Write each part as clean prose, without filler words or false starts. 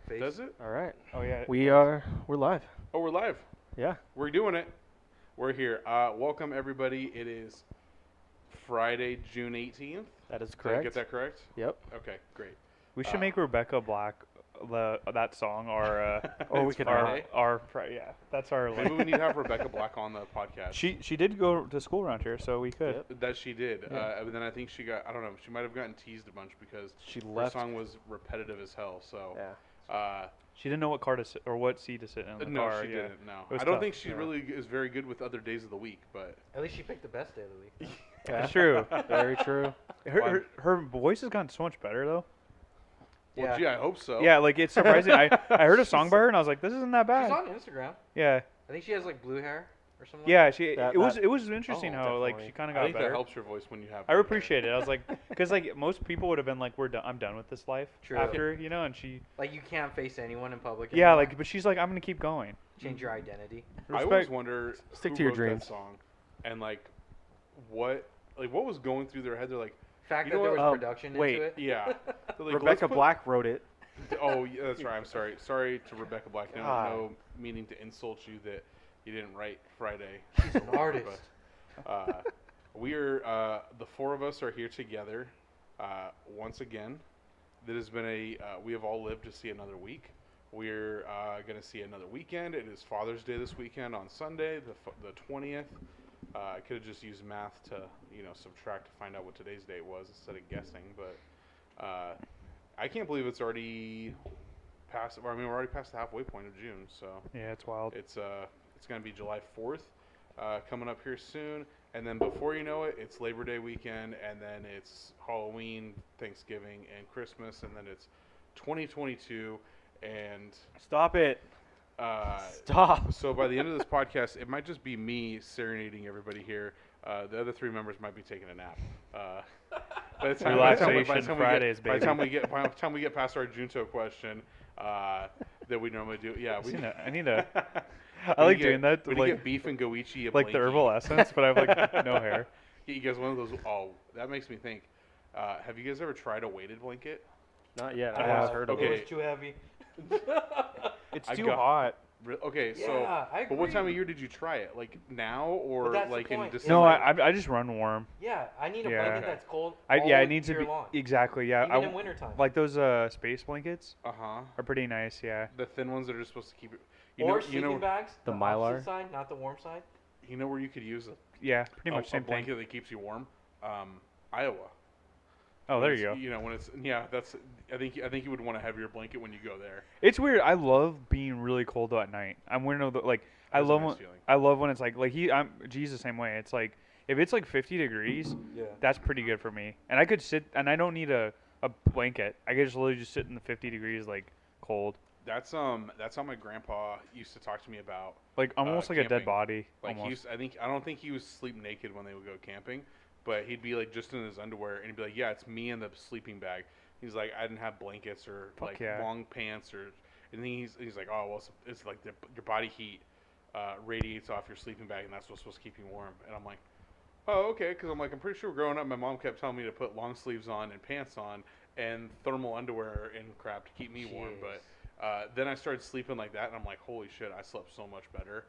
face. Does it? All right. Oh yeah. We're live. Oh, we're live. Yeah. We're doing it. We're here. Welcome, everybody. It is Friday, June 18th. That is Did I correct. get that correct? Yep. Okay, great. We should make Rebecca Black that song our Or we It's could Friday. yeah, that's our Maybe like. we need to have Rebecca Black on the podcast. She did go to school around here, so we could. Yep. That she did. Yeah. But then I think she got, I don't know, she might have gotten teased a bunch because She her left. song was repetitive as hell. So, Yeah. She didn't know what car to sit or what seat to sit in the no, car. she yeah. didn't. No. It was I don't tough, think she yeah. really is very good with other days of the week, but At least she picked the best day of the week. That's true. Very true. Her voice has gotten so much better though. well, Yeah. gee, I hope so. Yeah, like it's surprising. I heard a song by her and I was like, this isn't that bad. She's on Instagram. Yeah, I think she has like blue hair or something. yeah. That- It was interesting Oh, how like definitely. she kind of I got think that better. helps your voice when you have. I appreciate it. I was like, because like most people would have been like, I'm done with this life True. after, and she, Like you can't face anyone in public. yeah, anymore. but she's like, I'm gonna keep going. change your identity. I always Respect. wonder Stick who to your wrote dreams. that song, and like what was going through their head. They're like, Fact You that know there what? was production wait. into it. yeah. They're like, Rebecca "Let's put-" Black wrote it. Oh, yeah, that's right. I'm sorry. Sorry to Rebecca Black. No, God. no meaning to insult you that you didn't write Friday. She's an artist. We are the four of us are here together once again. That has been we have all lived to see another week. We're going to see another weekend. It is Father's Day this weekend on Sunday, the 20th. I could have just used math to subtract to find out what today's date was instead of guessing, but I can't believe it's already past. I mean, we're already past the halfway point of June, so Yeah, it's wild. it's going to be July 4th coming up here soon, and then before you know it, it's Labor Day weekend, and then it's Halloween, Thanksgiving, and Christmas, and then it's 2022, and Stop it. uh, Stop. so by the end of this podcast, it might just be me serenading everybody here. The other three members might be taking a nap. By the time, Relaxation Fridays, by the baby. time we get past our Junto question that we normally do, yeah, I need to. I like doing that. We Like, get beef and goichi, like the herbal essence, but I have like no hair. You guys, one of those. Oh, that makes me think. Have you guys ever tried a weighted blanket? Not yet. I I have. have heard of Okay. It was too heavy. It's I too got- hot. Okay, Yeah, so I but what time of agree. year did you try it? Like now or But that's the like in point. December? No, I just run warm. Yeah, I need a Yeah. blanket that's cold. It needs to year be long. exactly. Yeah, Even in wintertime. like those space blankets Uh huh. are pretty nice. Yeah. The thin ones that are supposed to keep it. Or sleeping bags. The opposite Mylar? side, not the warm side. You know where you could use Yeah, pretty much a same blanket thing. that keeps you warm? Iowa. Oh, When there it's- you go. You know when it's that's. I think you would want a heavier blanket when you go there. It's weird. I love being really cold though at night. I'm wearing like I That's a love nice when feeling. I love when it's like G's the same way. It's like if it's like 50 degrees, Yeah. that's pretty good for me. And I could sit and I don't need a blanket. I could just literally just sit in the 50 degrees like cold. That's how my grandpa used to talk to me about. Like almost like a camping. dead body. Like almost. I don't think he was sleep naked when they would go camping, but he'd be like just in his underwear and he'd be like, yeah, it's me in the sleeping bag. He's like, I didn't have blankets or Fuck like yeah. long pants or, and then he's like, oh well, it's like your body heat radiates off your sleeping bag and that's what's supposed to keep you warm. And I'm like, oh okay, because I'm like, I'm pretty sure growing up my mom kept telling me to put long sleeves on and pants on and thermal underwear and crap to keep me warm, but. Then I started sleeping like that, and I'm like, holy shit, I slept so much better.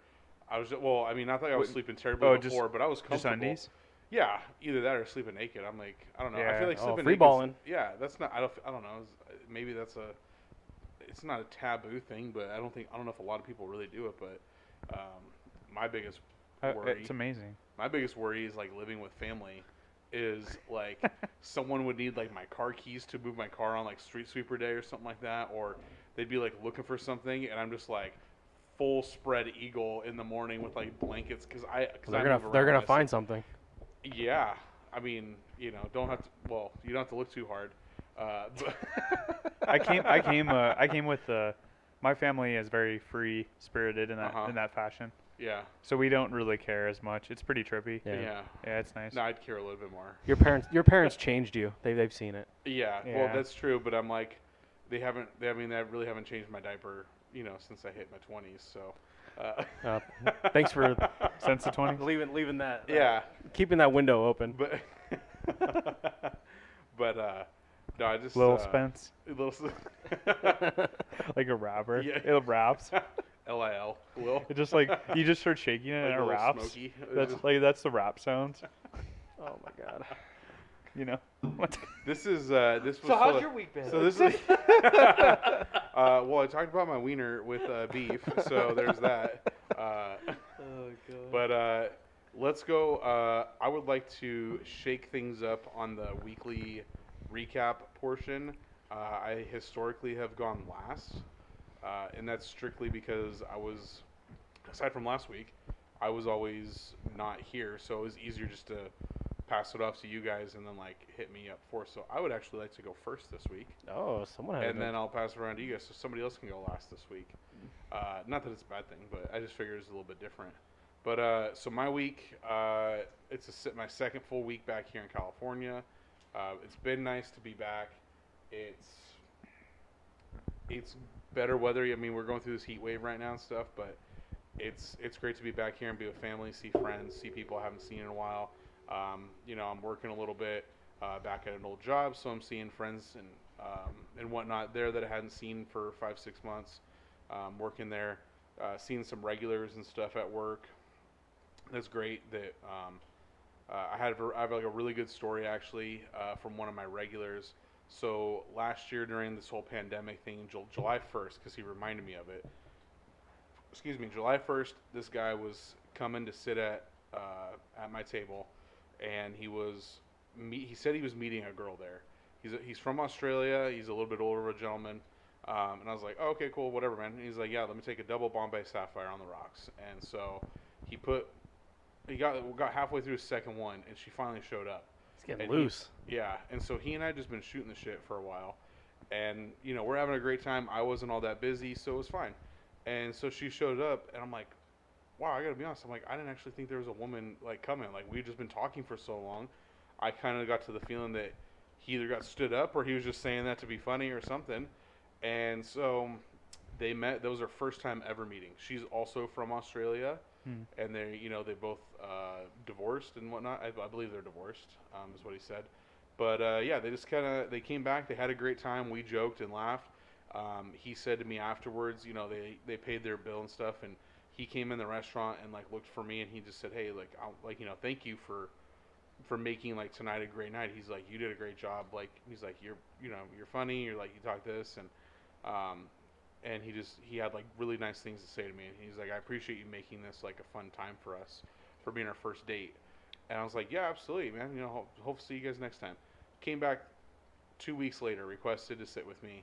I was I mean, not that I was sleeping terribly before, but I was comfortable. Just undies? Yeah, either that or sleeping naked. I'm like, I don't know. I Yeah. feel like Oh, sleeping free naked. balling. Yeah, that's not. I don't know. Maybe it's not a taboo thing, but I don't know if a lot of people really do it. But my biggest worry, It's amazing. my biggest worry is like living with family. Is like someone would need like my car keys to move my car on like street sweeper day or something like that, or they'd be like looking for something, and I'm just like full spread eagle in the morning with like blankets because They're gonna find something. Yeah, I mean you don't have to. Well, you don't have to look too hard. But I came with my family is very free spirited in that fashion. yeah, So we don't really care as much. It's pretty trippy. yeah. Yeah, it's nice. No, I'd care a little bit more. Your parents changed you. They've seen it. Yeah, well Yeah. that's true, but I'm like, they really haven't changed my diaper, since I hit my 20s. So. Thanks for Since the 20s? leaving that. Yeah. Keeping that window open. But No, I just Little Spence. Little Like a rapper. Yeah. It raps. Lil. Lil. It just like you just start shaking it Like and it Lil raps. Smokey. That's the rap sounds. Oh my god. You know. This was So how's your week been? So this is well, I talked about my wiener with beef, so there's that. Oh god. But let's go. I would like to shake things up on the weekly recap portion. I historically have gone last, and that's strictly because I was, aside from last week, I was always not here, so it was easier just to pass it off to you guys and then like hit me up for. So I would actually like to go first this week, Oh, someone had. and then I'll pass it around to you guys so somebody else can go last this week. Not that it's a bad thing, but I just figured it's a little bit different. But so my week, it's my second full week back here in California. It's been nice to be back. It's better weather. I mean, we're going through this heat wave right now and stuff, but it's great to be back here and be with family, see friends, see people I haven't seen in a while. You know, I'm working a little bit back at an old job, so I'm seeing friends and whatnot there that I hadn't seen for 5-6 months. Working there, seeing some regulars and stuff at work. That's great. That I have like a really good story actually from one of my regulars. So last year during this whole pandemic thing, July 1st, because he reminded me of it. Excuse me, July 1st, this guy was coming to sit at my table, and he said he was meeting a girl there. He's from Australia. He's a little bit older of a gentleman. And I was like, oh, okay, cool, whatever, man. And he's like, yeah, let me take a double Bombay Sapphire on the rocks. And so he got halfway through his second one, and she finally showed up. It's getting And loose. Yeah, and so he and I just been shooting the shit for a while. And, you know, we're having a great time. I wasn't all that busy, so it was fine. And so she showed up, and I'm like, wow, I got to be honest. I'm like, I didn't actually think there was a woman, like, coming. Like, we'd just been talking for so long. I kind of got to the feeling that he either got stood up or he was just saying that to be funny or something. And so they met. That was their first time ever meeting. She's also from Australia, and they both divorced and whatnot. I believe they're divorced, is what he said. But yeah, they came back. They had a great time. We joked and laughed. He said to me afterwards, you know, they paid their bill and stuff, and he came in the restaurant and like looked for me, and he just said, hey, like, thank you for making like tonight a great night. He's like, you did a great job. Like, he's like, you're funny. You're like, you talk this, and he had like really nice things to say to me. And he's like, I appreciate you making this like a fun time for us, for being our first date. And I was like, yeah, absolutely, man. You know, hope to see you guys next time. Came back 2 weeks later, requested to sit with me,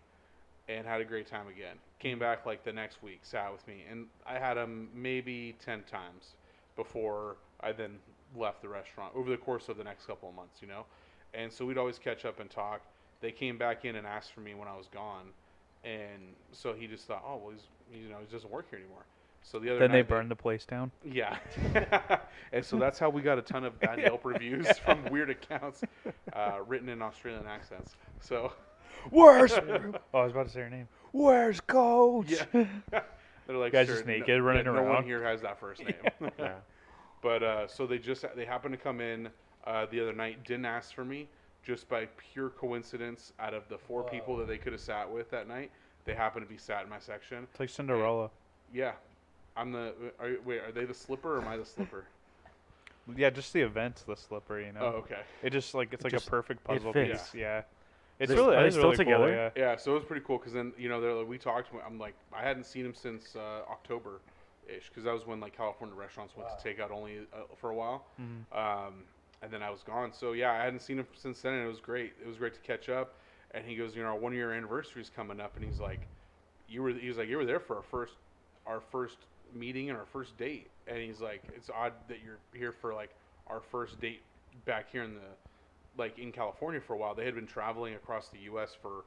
and had a great time again. Came back like the next week, sat with me, and I had him maybe 10 times before I then left the restaurant over the course of the next couple of months, you know. And so we'd always catch up and talk. They came back in and asked for me when I was gone, and so he just thought, oh well, he doesn't work here anymore. So the other Then night they burned the place down. Yeah. And so that's how we got a ton of bad Yelp reviews from weird accounts written in Australian accents. So Where's oh, I was about to say her name. Where's Coach? yeah. They're like, Guys sure, just naked running no around. one here has that first name. Yeah. But so they happened to come in the other night, didn't ask for me, just by pure coincidence. Out of the 4 people that they could have sat with that night, they happened to be sat in my section. It's like Cinderella. Yeah, are they the slipper or am I the slipper? Yeah, just the event's the slipper, you know. Oh, okay. It's like a perfect puzzle fits. piece. Yeah. It's Are really they it's still really together? Cool, yeah. Yeah, so it was pretty cool because then we talked. I'm like, I hadn't seen him since October-ish because that was when like California restaurants went to take out only for a while, and then I was gone. So yeah, I hadn't seen him since then, and it was great. It was great to catch up. And he goes, 1 year anniversary is coming up, and he's like, you were there for our first meeting and our first date, and he's like, it's odd that you're here for like our first date back here in California for a while. They had been traveling across the U.S. for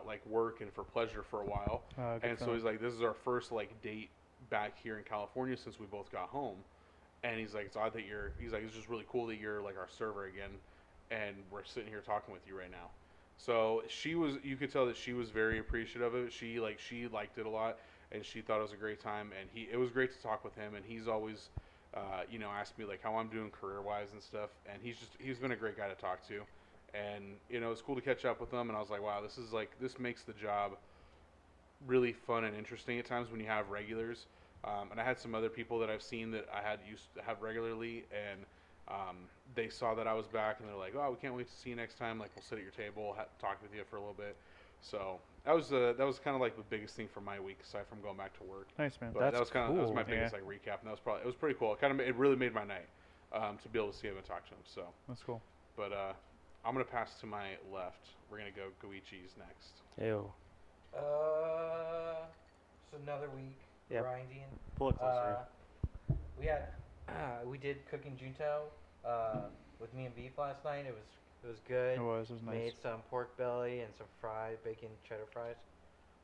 like work and for pleasure for a while, and so he's like, this is our first like date back here in California since we both got home, and he's like, it's odd that he's like, it's just really cool that you're like our server again, and we're sitting here talking with you right now. So you could tell that she was very appreciative of it. She liked it a lot, and she thought it was a great time, and it was great to talk with him, and he's always asked me like how I'm doing career-wise and stuff, and he's been a great guy to talk to, And you know, it's cool to catch up with them. And I was like, wow, this makes the job really fun and interesting at times when you have regulars. And I had some other people that I've seen that I had used to have regularly, and they saw that I was back, and they're like, "Oh, we can't wait to see you next time. Like, we'll sit at your table, talk with you for a little bit." So that was kind of like the biggest thing for my week, aside from going back to work. Nice, man. But that was cool. that was my biggest like recap, and it was pretty cool. It really made my night to be able to see him and talk to him. So That's cool. But I'm gonna pass to my left. We're gonna go Goichi's next. Ew. It's another week Yep. grinding. Pull it closer. We did cooking Junto with me and beef last night. It was good. It was nice. Made some pork belly and some bacon cheddar fries.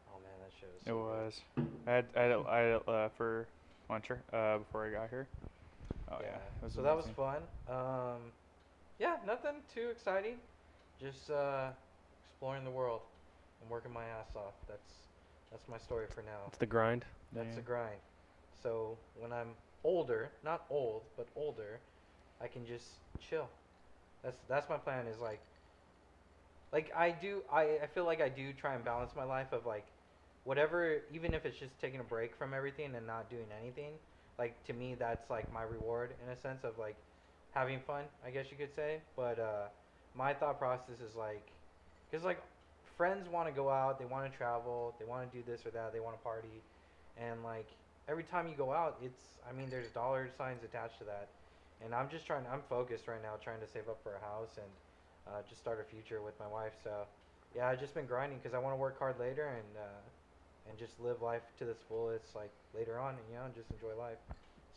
Oh man, that shit was. So good. I had it for lunch before I got here. Oh yeah. It was So that was amazing. fun. Yeah, nothing too exciting. Just exploring the world and working my ass off. That's my story for now. It's the grind. That's Yeah. the grind. So when I'm older, not old, but older, I can just chill. That's my plan. Is like I feel like I do try and balance my life of like whatever, even if it's just taking a break from everything and not doing anything. Like to me, that's like my reward in a sense of like having fun, I guess you could say. But my thought process is like, because like friends want to go out, they want to travel, they want to do this or that, they want to party, and like every time you go out, there's dollar signs attached to that, and I'm focused right now trying to save up for a house and just start a future with my wife. So yeah, I've just been grinding because I want to work hard later and just live life to its fullest like later on, and just enjoy life.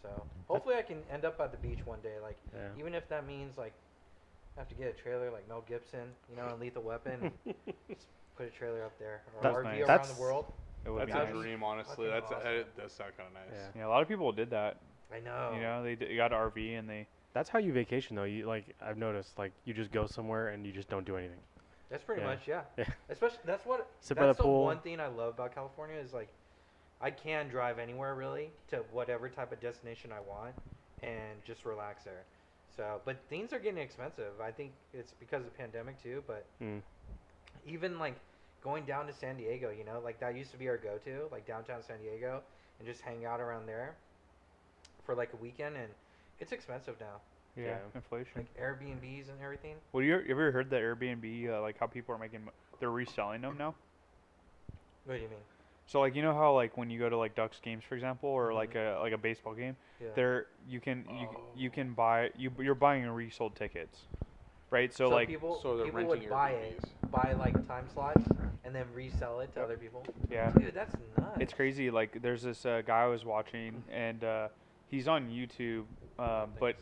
So hopefully I can end up at the beach one day, like even if that means like I have to get a trailer like Mel Gibson, and Lethal Weapon, and just put a trailer up there or That's RV nice. around That's- the world. It would That's be a nice. dream, honestly. Fucking That's awesome. it does sound kind of nice. Yeah. Yeah, a lot of people did that. I know. They got an RV and they. That's how you vacation, though. I've noticed, like, you just go somewhere and you just don't do anything. That's pretty Yeah. much, yeah. Yeah. Especially that's Sit by the the pool. one thing I love about California is like I can drive anywhere really to whatever type of destination I want and just relax there. So, but things are getting expensive. I think it's because of the pandemic too, but even like going down to San Diego, like that used to be our go-to, like downtown San Diego, and just hang out around there for like a weekend, and it's expensive now. Yeah, inflation. Like Airbnbs and everything. Well, you ever heard that Airbnb, like how people are they're reselling them now? What do you mean? So like how like when you go to like Ducks games, for example, or like a baseball game, Yeah. you can buy you're buying resold tickets, right? So like people So they're people renting would buy like time slots and then resell it to other people. yeah, Dude, that's nuts. it's crazy. Like there's this guy I was watching, and he's on YouTube, but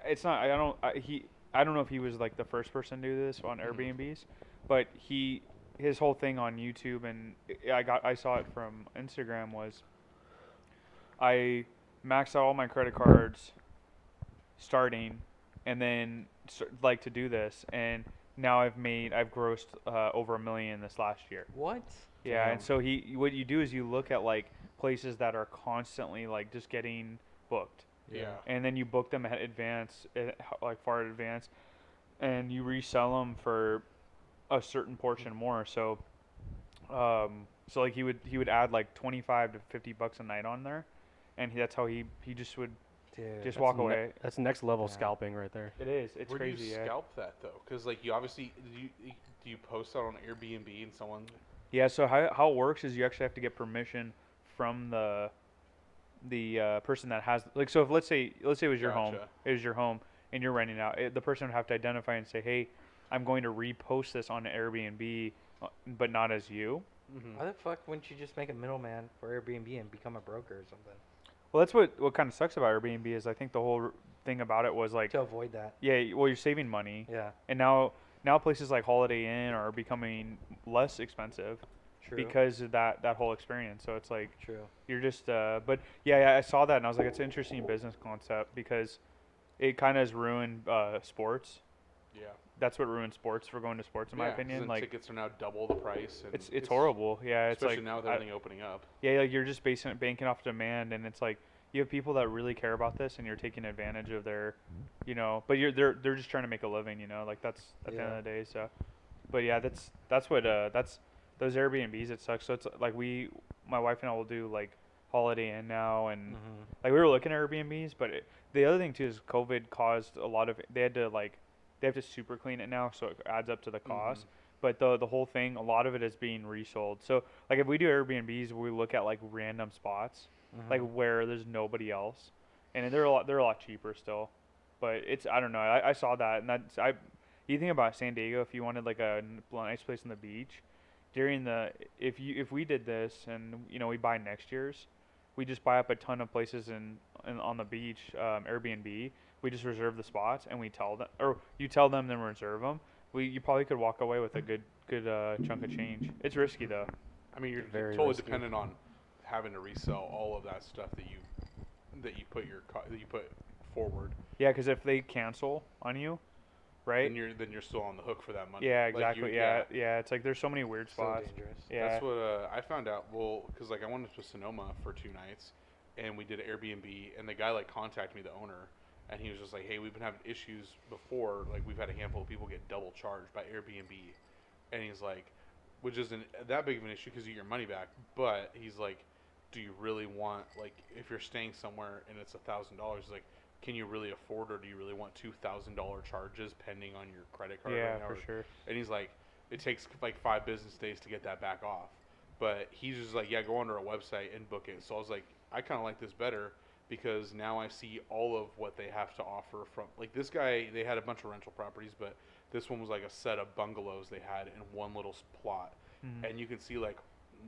it's not. I don't know if he was like the first person to do this on Airbnbs, but his whole thing on YouTube, and I saw it from Instagram, was I maxed out all my credit cards starting, and then like to do this, and now I've grossed over $1 million this last year. What? Yeah, Damn. and so what you do is you look at like places that are constantly like just getting booked, Yeah. and then you book them at like far in advance, and you resell them for a certain portion more. So, like he would add like $25 to $50 a night on there, and that's how he just would Dude. just walk away. That's next level Yeah. scalping right there. It is. It's Where crazy. do you Yeah. scalp that though? Because like you obviously do you post out on Airbnb and someone? Yeah. So how it works is you actually have to get permission from the person that has, like, so if let's say it was your home, and you're renting out, the person would have to identify and say, hey, I'm going to repost this on Airbnb, but not as you. Mm-hmm. Why the fuck wouldn't you just make a middleman for Airbnb and become a broker or something? Well, that's what kind of sucks about Airbnb is I think the whole thing about it was like, To avoid that. yeah, well, you're saving money, Yeah. and now places like Holiday Inn are becoming less expensive True. because of that whole experience. So it's like True. you're just but yeah, I saw that and I was like, it's an interesting business concept because it kind of has ruined sports. Yeah. That's what ruins sports for going to sports, in my 'cause opinion. then Like tickets are now double the price. And it's horrible. Yeah, it's especially like now with everything opening up. yeah, like you're just banking off demand, and it's like you have people that really care about this, and you're taking advantage of their, you know, but they're just trying to make a living, you know, like that's at the end of the day. So, but yeah, that's what that's those Airbnbs. It sucks. So it's like my wife and I will do like Holiday Inn now, and like we were looking at Airbnbs, but the other thing too is COVID caused a lot of they have to super clean it now, so it adds up to the cost. But the whole thing, a lot of it is being resold. So like if we do Airbnbs, we look at like random spots, like where there's nobody else, and they're a lot cheaper still. But it's I don't know. I saw that, and that's you think about San Diego, if you wanted like a nice place on the beach, during the if we did this and you know we buy next year's, we just buy up a ton of places in on the beach, Airbnb. We just reserve the spots and we tell them, or you tell them, then reserve them. You probably could walk away with a good chunk of change. It's risky though. I mean, you're Very totally risky. dependent on having to resell all of that stuff that you put forward. Yeah, because if they cancel on you, right? Then you're still on the hook for that money. Yeah, Like, exactly. Yeah. It's like there's so many weird So spots. dangerous. Yeah. That's what I found out. Well, because like I went to Sonoma for 2 nights, and we did an Airbnb, and the guy like contacted me, the owner, and he was just like, "Hey, we've been having issues before. Like we've had a handful of people get double charged by Airbnb," and he's like, which isn't that big of an issue because you get your money back, but he's like, "Do you really want like if you're staying somewhere and it's $1,000, like can you really afford, or do you really want $2,000 charges pending on your credit card?" Yeah, right now? for sure. And he's like, it takes like 5 business days to get that back off. But he's just like, yeah, go onto our website and book it. So I was like, I kind of like this better because now I see all of what they have to offer from, like this guy, they had a bunch of rental properties, but this one was like a set of bungalows they had in one little plot. And you can see like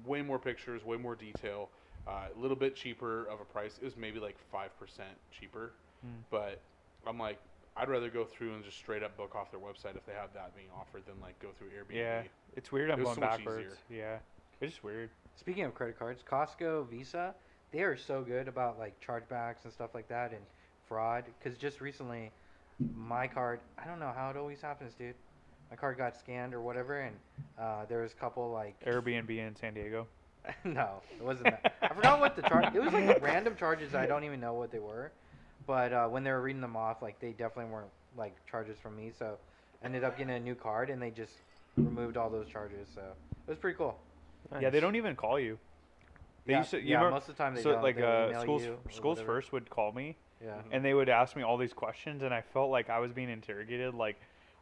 way more pictures, way more detail, a little bit cheaper of a price. It was maybe like 5% cheaper. But I'm like, I'd rather go through and just straight up book off their website if they have that being offered than like go through Airbnb. Yeah, it's weird. I'm It was going so much backwards. Yeah, it's just weird. Speaking of credit cards, Costco, Visa, they are so good about like chargebacks and stuff like that and fraud. Because just recently, my card, I don't know how it always happens, dude. My card got scanned or whatever, and there was a couple like Airbnb in San Diego. no, it wasn't that. I forgot what the charge. It was like random charges. I don't even know what they were. But when they were reading them off, like they definitely weren't like charges from me. So I ended up getting a new card, and they just removed all those charges. So it was pretty cool. Yeah, they don't even call you. They yeah, used to, you yeah, remember, most of the time they so don't. like They'll email schools you or schools whatever. first would call me, Yeah. and they would ask me all these questions, and I felt like I was being interrogated. Like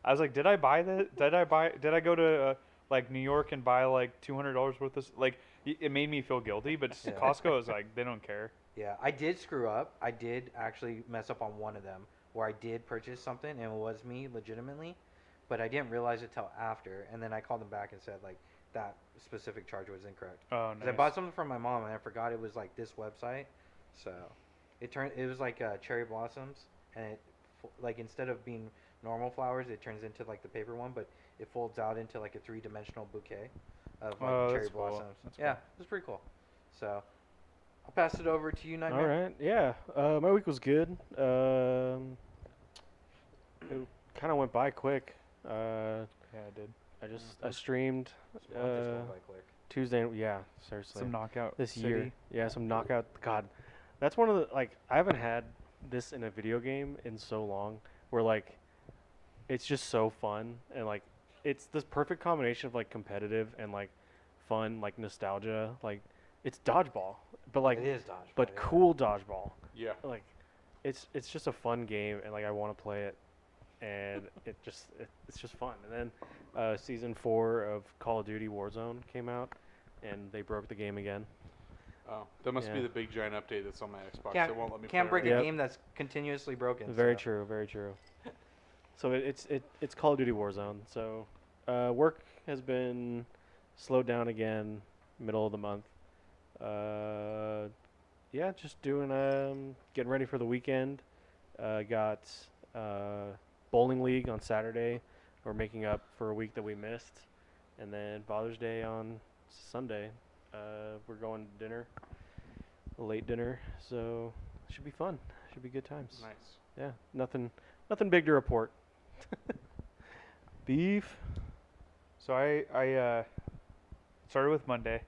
I was like, did I buy this? Did I go to like New York and buy like $200 worth of this? Like it made me feel guilty. But Yeah. Costco is like they don't care. Yeah, I did screw up. I did actually mess up on one of them where I did purchase something and it was me legitimately, but I didn't realize it till after. And then I called them back and said like that specific charge was incorrect. Oh, 'Cause nice. I bought something from my mom and I forgot it was like this website, so it was like cherry blossoms, and it like instead of being normal flowers, it turns into like the paper one, but it folds out into like a 3-dimensional bouquet of like Oh, cherry that's cool. blossoms. That's Yeah, cool. it was pretty cool. So I'll pass it over to you, All Nightmare. right. Yeah. My week was good. It kind of went by quick. Yeah, I did. I streamed This month is going by quick. Tuesday. Yeah, seriously. Some knockout This city. year. Yeah, some knockout. God, that's one of the like I haven't had this in a video game in so long. Where like, it's just so fun and like, it's this perfect combination of like competitive and like, fun like nostalgia. Like, it's dodgeball, but like, It is dodgeball. but yeah. cool dodgeball. Yeah. Like, it's just a fun game and like I want to play it, and it's just fun. And then season 4 of Call of Duty Warzone came out, and they broke the game again. Oh, that must be Yeah. the big giant update that's on my Xbox. Can't, It won't let me can't play break it. Yep. a game that's continuously broken. Very so. true, very true. So it's Call of Duty Warzone. So work has been slowed down again, middle of the month. Yeah, just doing getting ready for the weekend. Got bowling league on Saturday. We're making up for a week that we missed, and then Father's Day on Sunday. We're going to dinner, a late dinner. So should be fun. Should be good times. Nice. Yeah, nothing big to report. Beef. So I started with Monday.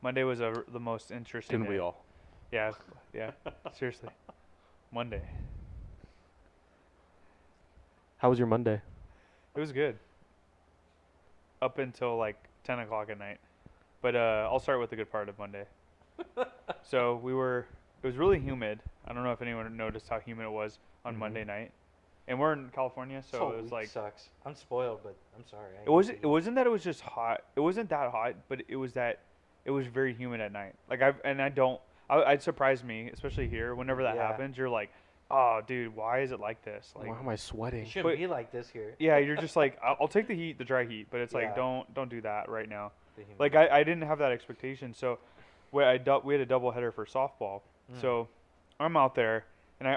Monday was the most interesting. Didn't we day. all? Yeah, Yeah, seriously. Monday. How was your Monday? It was good. Up until like 10 o'clock at night. But I'll start with the good part of Monday. So it was really humid. I don't know if anyone noticed how humid it was on Monday night. And we're in California, so it was like sucks. I'm spoiled, but I'm sorry. it wasn't that it was just hot. It wasn't that hot, but it was that it was very humid at night. Like it surprised me, especially here. Whenever that happens, you're like, oh, dude, why is it like this? Like, Why am I sweating? It shouldn't be like this here. yeah, you're just like, I'll take the heat, the dry heat, but it's like, Yeah. don't do that right now. The humid. Like I didn't have that expectation, so we had a double header for softball. So I'm out there, and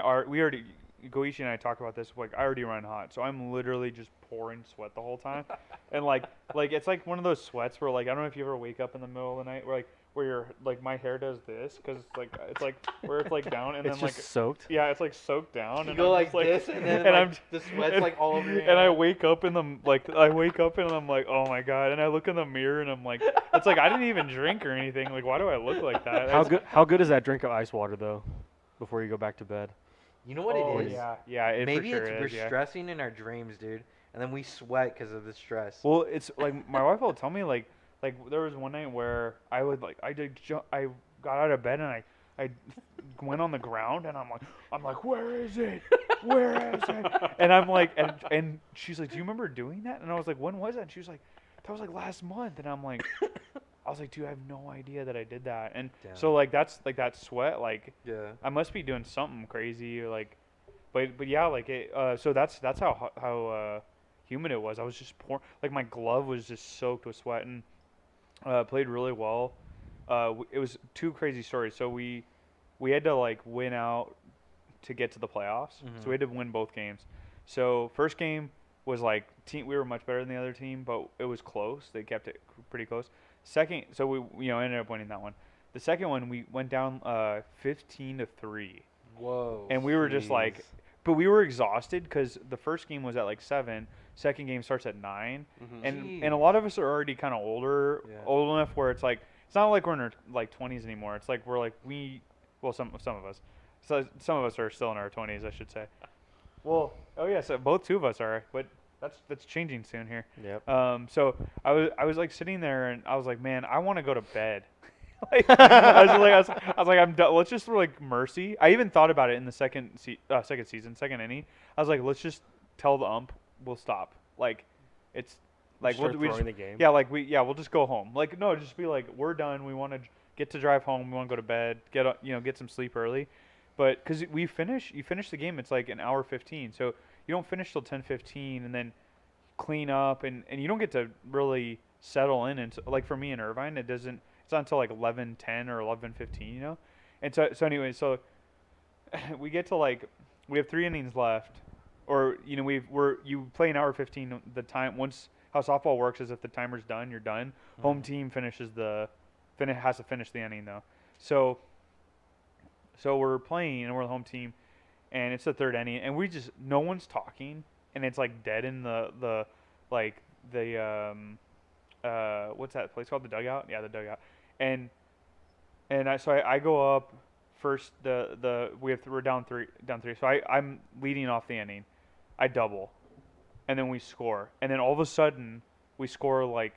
Goichi and I talk about this. Like I already run hot, so I'm literally just pouring sweat the whole time, and like it's like one of those sweats where like I don't know if you ever wake up in the middle of the night where you're like my hair does this because it's like where it's like down and It's then just like soaked. yeah, it's like soaked down. You and go I'm like just, this, and then and like, the sweat's and- like all over your and I hand. wake up and I'm like oh my god, and I look in the mirror and I'm like it's like I didn't even drink or anything. Like why do I look like that? How good is that drink of ice water though? Before you go back to bed. You know what Oh, it is? yeah, it Maybe for sure it's we're is, yeah. stressing in our dreams, dude, and then we sweat because of the stress. Well, it's like my wife will tell me like there was one night where I would like I got out of bed and I went on the ground and I'm like where is it? Where is it? And I'm like and she's like, do you remember doing that? And I was like, when was that? And she was like, that was like last month. And I'm like, I was like, dude, I have no idea that I did that. And Damn. so like that's like that sweat like Yeah. I must be doing something crazy or like, but yeah, like it. So that's how humid it was. I was just pouring, like my glove was just soaked with sweat, and played really well. It was two crazy stories. So we had to like win out to get to the playoffs. So we had to win both games. So first game was like we were much better than the other team, but it was close. They kept it pretty close. Second, so we ended up winning that one. The second one we went down 15-3. Whoa. And we were just like, but we were exhausted because the first game was at like 7. Second game starts at 9, and a lot of us are already kind of old enough where it's like it's not like we're in our like 20s anymore. It's like we're like some of us, so some of us are still in our 20s, I should say. Well, oh yeah, so both two of us are, but that's changing soon here. Yep. So I was like sitting there and I was like, man, I want to go to bed. I was like, I'm done. Let's just like mercy. I even thought about it in the second inning. I was like, let's just tell the ump we'll stop. Like, it's like Start we throwing just, the game. yeah, like we'll just go home. Like no, just be like we're done. We want to get to drive home. We want to go to bed. Get some sleep early. But because you finish the game, it's like an hour 15. So you don't finish till 10:15, and then clean up, and you don't get to really settle in. And like for me in Irvine, it's not until like 11:10 or 11:15, you know. And so anyway, so we get to like we have 3 innings left, or you know you play an hour 15. The time once how softball works is if the timer's done, you're done. Home team has to finish the inning though. So we're playing and we're the home team, and it's the 3rd inning, and no one's talking, and it's like dead in the what's that place called, the dugout? Yeah, the dugout. And I go up first. We're down three. So I'm leading off the inning. I double, and then we score, and then all of a sudden we score like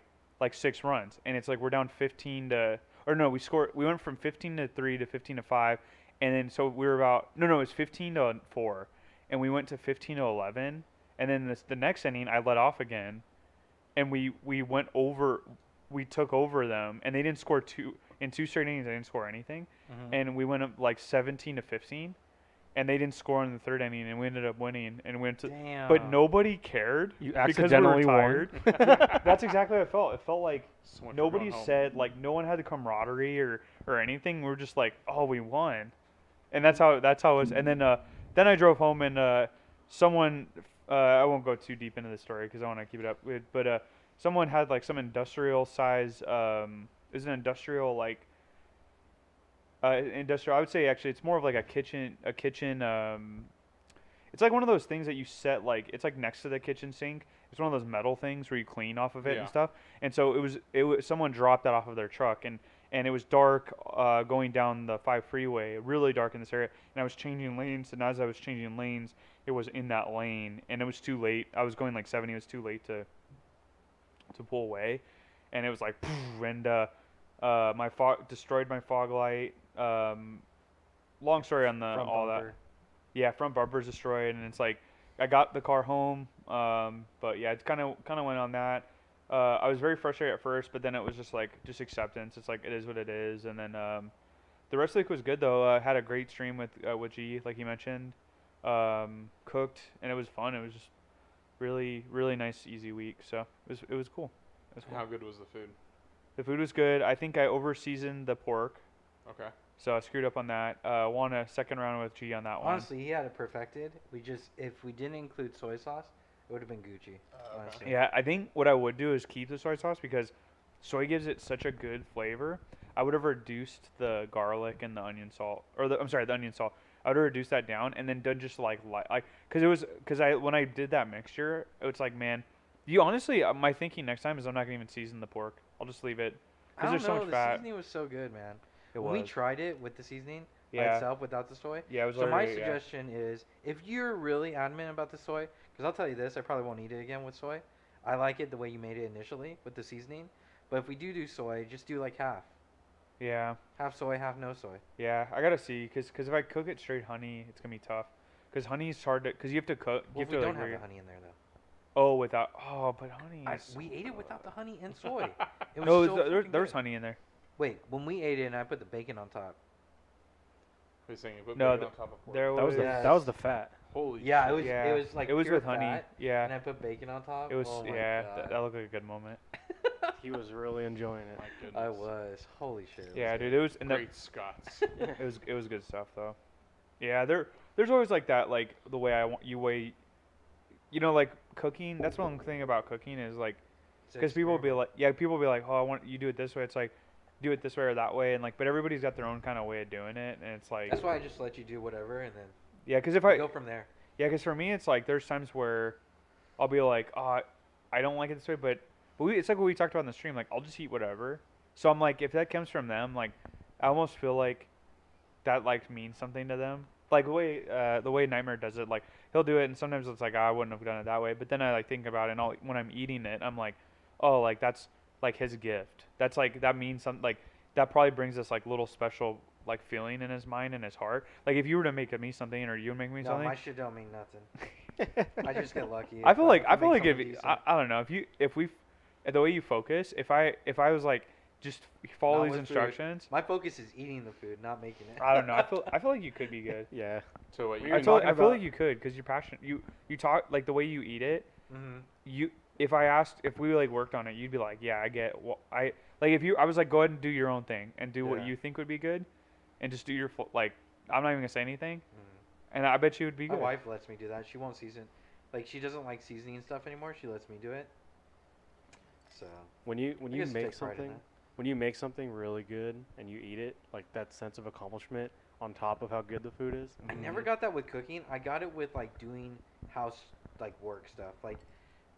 6 runs, and it's like we're down 15 to, or no, we went from 15-3 to 15-5, and then so we were about it was 15-4, and we went to 15-11, and then the next inning I let off again, and we took over them, and they didn't score in 2 straight innings. They didn't score anything, and we went up like 17-15, and they didn't score in the 3rd inning, and we ended up winning and went to. Damn. But nobody cared. You because accidentally we were won. tired. That's exactly how it felt. It felt like Someone nobody going home. said, like no one had the camaraderie or anything. We were just like, oh, we won, and that's how it was. And then I drove home, and someone I won't go too deep into the story because I want to keep it up. But someone had like some industrial size. Is an industrial like. Industrial. I would say actually it's more of like a kitchen. It's like one of those things that you set like it's like next to the kitchen sink. It's one of those metal things where you clean off of it Yeah. and stuff. And so it was someone dropped that off of their truck, and and it was dark going down the 5 freeway, really dark in this area. And I was changing lanes, and as I was changing lanes, it was in that lane, and it was too late. I was going like 70. It was too late to pull away, and it was like, and my fog destroyed my fog light. Long story on the Front all bumper. that. Yeah, front bumper's destroyed, and it's like I got the car home. But yeah, it's kind of went on that. I was very frustrated at first, but then it was just like acceptance. It's like it is what it is, and then the rest of the week was good though. I had a great stream with G, like you mentioned. Cooked, and it was fun. It was just really nice, easy week. So it was cool. It was cool. How good was the food? The food was good. I think I over seasoned the pork, Okay. so I screwed up on that. Won a second round with G on that one. Honestly, he had it perfected. If we didn't include soy sauce, it would have been Gucci. Honestly. Yeah, I think what I would do is keep the soy sauce because soy gives it such a good flavor. I would have reduced the garlic and the onion salt, the onion salt. I would have reduced that down and then done just like because when I did that mixture, it's like, man, you honestly, my thinking next time is I'm not gonna even season the pork. I'll just leave it I because don't there's so know. much The fat. seasoning was so good, man. It When we was. tried it with the seasoning by Yeah. itself without the soy. Yeah, it was So my already, yeah. suggestion is, if you're really adamant about the soy, because I'll tell you this, I probably won't eat it again with soy. I like it the way you made it initially with the seasoning. But if we do soy, just do like half. Yeah, Half soy, half no soy. yeah. I gotta see because if I cook it straight honey, it's gonna be tough. Because honey's hard to because you have to cook. Well, You have we to don't like have re- the honey in there though. but honey. Is We ate it without the honey and soy. It was no, so fucking there was good. honey in there. Wait, when we ate it and I put the bacon on top. Are you saying you put No, bacon on top of pork? There That was the Yes. that was the fat. Holy Yeah, shit. it was like it was pure with honey. fat, and Yeah, I put bacon on top. it was. Oh my Yeah, God. that looked like a good moment. He was really enjoying it. My goodness. I was. Holy shit. it Yeah, was dude, good. it was. And Great Scots. it was good stuff though. Yeah, there's always like that, like the way I want you weigh. You know, like cooking. That's one thing about cooking is like, It's an because people will be experiment. like, people will be like, oh, I want you do it this way. It's like, do it this way or that way, and like, but everybody's got their own kind of way of doing it, and it's like, That's why I just let you do whatever and then yeah, because if we I go from there. Yeah, because for me, it's like there's times where I'll be like, oh, I don't like it this way, but it's like what we talked about in the stream. Like, I'll just eat whatever. So I'm like, if that comes from them, like, I almost feel like that like means something to them. Like the way Nightmare does it, like he'll do it, and sometimes it's like, I wouldn't have done it that way. But then I like think about it, and when I'm eating it, I'm like, oh, like that's like his gift. That's like that means something. Like that probably brings this like little special like feeling in his mind and his heart. Like if you were to make me something, or you would make me No, something. my shit don't mean nothing. I just get lucky. I feel like make if something decent. I don't know if we the way you focus, if I was like just follow Not these with food. instructions. My focus is eating the food, not making it. I don't know. I feel like you could be good. Yeah. So what? We You were I feel talking about- like you could because you're passionate. You talk like the way you eat it. Mm-hmm. If we like worked on it, you'd be like, yeah, I get. Well, I was like, go ahead and do your own thing and do what Yeah. you think would be good, and just do your like. I'm not even gonna say anything, Mm. and I bet you would be My good. wife lets me do that. She won't season. Like she doesn't like seasoning and stuff anymore. She lets me do it. So When you I guess I make take pride in something that. when you make something really good and you eat it, like that sense of accomplishment on top of how good the food is. I never got that with cooking. I got it with like doing house like work stuff. Like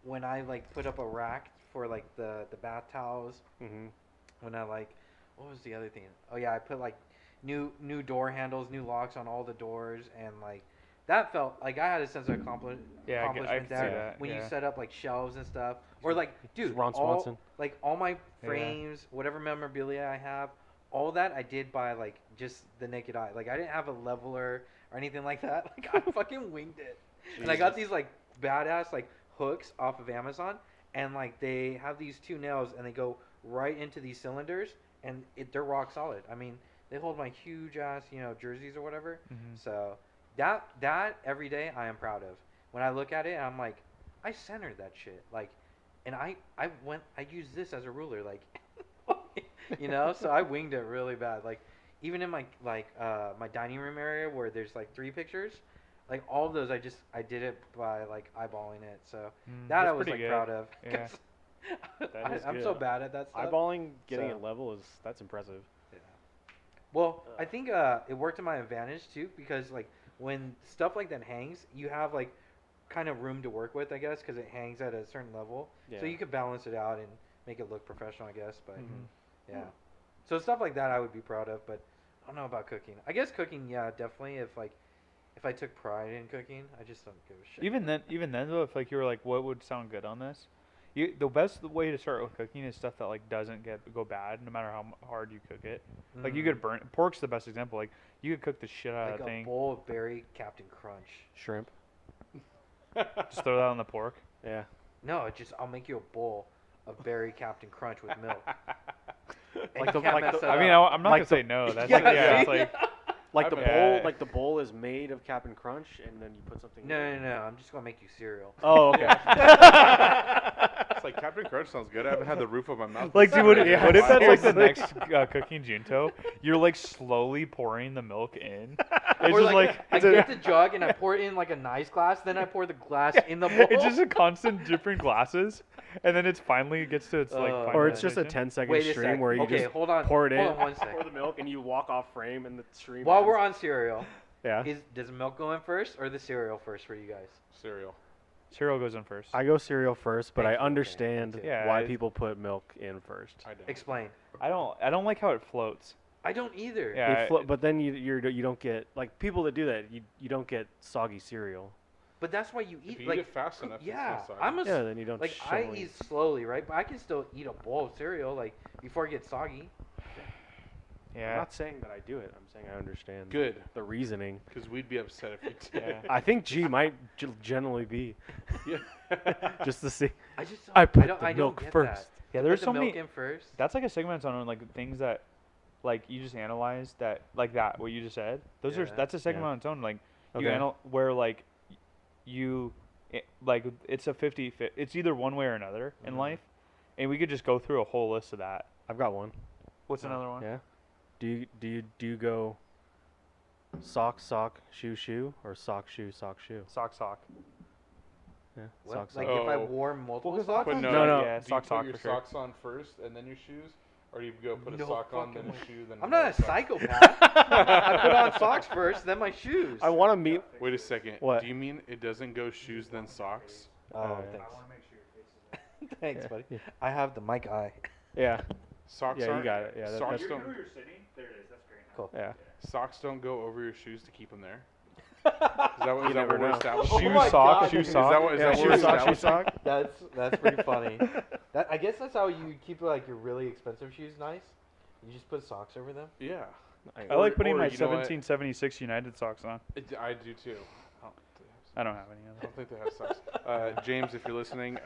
when I like put up a rack for like the bath towels. Mm-hmm. When I like, what was the other thing? Oh yeah, I put like new door handles, new locks on all the doors, and like that felt like I had a sense of Yeah, I accomplishment can see there. that. When you Yeah. set up like shelves and stuff, or like dude, Ron all, Swanson. like all my Yeah. frames, whatever memorabilia I have, all that I did by like just the naked eye. Like I didn't have a leveler or anything like that. Like I fucking winged it. And I got these like badass like hooks off of Amazon, and like they have these two nails and they go right into these cylinders, and they're rock solid. I mean, they hold my huge ass, jerseys or whatever. Mhm. So that every day I am proud of. When I look at it, I'm like, I centered that shit. Like, and I used this as a ruler, like, So I winged it really bad. Like, even in my my dining room area where there's like 3 pictures, like all of those I did it by like eyeballing it. So that That's I was pretty like good. proud of. Yeah. 'cause That is I'm good. so bad at that stuff. Eyeballing, getting So- it level that's impressive. Yeah. Well, I think it worked to my advantage too, because like when stuff like that hangs, you have like kind of room to work with, I guess, because it hangs at a certain level. Yeah. So you could balance it out and make it look professional, I guess. But Mhm. yeah, So stuff like that I would be proud of, but I don't know about cooking. I guess cooking, yeah, definitely. If I took pride in cooking, I just don't give a shit. Even then though, if like you were like, what would sound good on this? The best way to start with cooking is stuff that like doesn't go bad, no matter how hard you cook it. Like you could burn. Pork's the best example. Like you could cook the shit out of that like a thing. bowl of berry Captain Crunch. Shrimp. Just throw that on the pork. Yeah. No, I'll make you a bowl of berry Captain Crunch with milk. Like the- can't like mess the- that I mean, up. I'm not Like gonna say no. That's Yeah, it's see? like Like the Yeah. bowl, like the bowl is made of Cap'n Crunch, and then you put something. No, I'm just gonna make you cereal. Oh, okay. It's like Captain Crunch sounds good. I haven't had the roof of my mouth. Like, dude, what if that's like the seriously. next cooking Junto? You're like slowly pouring the milk in. It's Or just like I it's, a, get the jug and I pour it in like a nice glass, then I pour the glass in the bowl. it's just a constant different glasses, and then it's finally gets to its like. Oh, final Or it's just a destination. 10-second Wait a stream sec. where you Okay, just hold on. pour it in, Hold on one sec. pour the milk, and you walk off frame, and the stream. While ends. we're on cereal, Yeah. does milk go in first or the cereal first for you guys? Cereal. Cereal goes in first. I go cereal first, but Thank I you, okay, understand thank you. Yeah, why it's- people put milk in first. I don't. Explain. I don't like how it floats. I don't either. Yeah. But then you don't get like people that do that. You don't get soggy cereal. But that's why you If eat you like eat it fast enough, yeah. it's not I'm a Yeah, then you don't. like show I any- eat slowly, right? But I can still eat a bowl of cereal like before it gets soggy. I'm Yeah. not saying that I do it. I'm saying I understand good, the reasoning. because we'd be upset if you did. Yeah. I think G might generally be Yeah. just to see. I just I put don't, the I milk don't get first. Yeah. That. There's Put so the many. milk in first. That's like a segment on like things that, like you just analyze that like that what you just said. Those are Yeah. that's a segment Yeah. on its own. Like Okay. you where like like it's a 50. It's either one way or another in Mhm. life, and we could just go through a whole list of that. I've got one. What's Oh, another one? Yeah. Do you go sock shoe or sock shoe? Sock. Yeah. What? Sock Like sock. if I Oh. wore multiple Well, 'cause socks. But on? no, No. Yeah, do you sock put your for sure. socks on first and then your shoes, or do you go put a No sock on, then fucking a way. shoe, then? I'm another not a sock? psychopath. I put on socks first, then my shoes. I want to meet. Wait a second. What? Do you mean it doesn't go shoes then socks? Oh, yeah. thanks. Thanks, Yeah. buddy. Yeah. I have the mic eye. Yeah. Socks Yeah, you aren't. got it. Yeah, socks that's- don't. you're sitting? There it is. That's great. Cool. Yeah. Socks don't go over your shoes to keep them there. Is that what, You is that never what we're know. establishing? Shoe my sock, God. shoe Is sock. that what- is Yeah. that what Shoe we're sock. Shoe establishing? sock. That's pretty funny. I guess that's how you keep like your really expensive shoes nice. You just put socks over them. Yeah, I like putting or my you know what? 1776 United socks on. I do too. I don't have any I of don't think they have socks. James, if you're listening,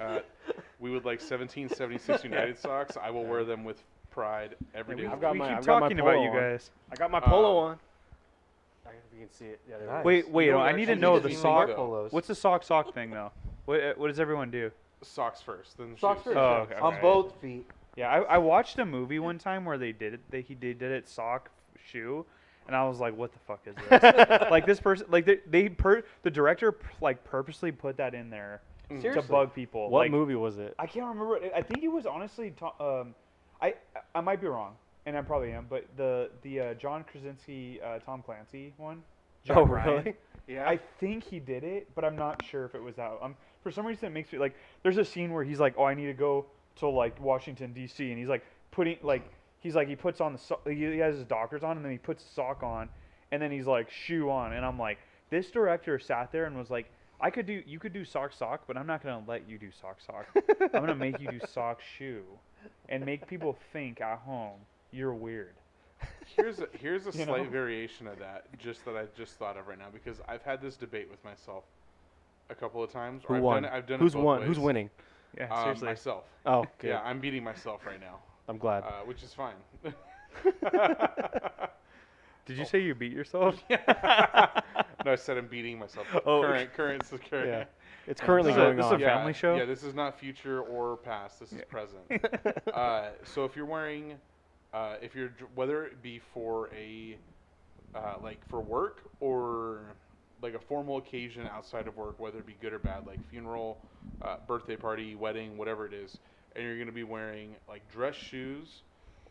we would like 1776 United socks. I will wear them with pride every Yeah, day. I've of got the we week. my- keep I've got my talking about polo you on. guys. I got my polo Um, on. I don't know if you can see it. Yeah, there Nice. it is. Wait, You don't I need to actually know need the to sock. wear polos. What's the sock thing though? What does everyone do? Socks first, then Socks shoes. first? Oh, okay. On okay. both feet. Yeah, I watched a movie one time where they did it. He did it sock shoe, and I was like, what the fuck is this? Like this person, like the director like purposely put that in there Mm. to Seriously? bug people. What like, movie was it? I can't remember. I think it was honestly. I might be wrong, and I probably am. But the John Krasinski, Tom Clancy one. Jack Oh, Ryan, really? Yeah. I think he did it, but I'm not sure if it was that. For some reason, it makes me like. There's a scene where he's like, "Oh, I need to go to like Washington D.C." and he's like putting like he puts on the he has his Dockers on, and then he puts a sock on, and then he's like shoe on, and I'm like, this director sat there and was like, you could do sock, but I'm not gonna let you do sock. I'm gonna make you do sock shoe, and make people think at home you're weird. Here's a You slight know? variation of that, that I just thought of right now, because I've had this debate with myself a couple of times. Who I've won? Done it, I've done Who's it both won? ways. Who's winning? Yeah, seriously. Myself. Oh, good. Yeah, I'm beating myself right now, I'm glad. which is fine. Did you say you beat yourself? No, I said I'm beating myself. Oh, current. Yeah. It's currently So going this is on. a family show? Yeah, this is not future or past. This is present. So if you're wearing, whether it be for a, like for work or like a formal occasion outside of work, whether it be good or bad, like funeral, birthday party, wedding, whatever it is, and you're going to be wearing like dress shoes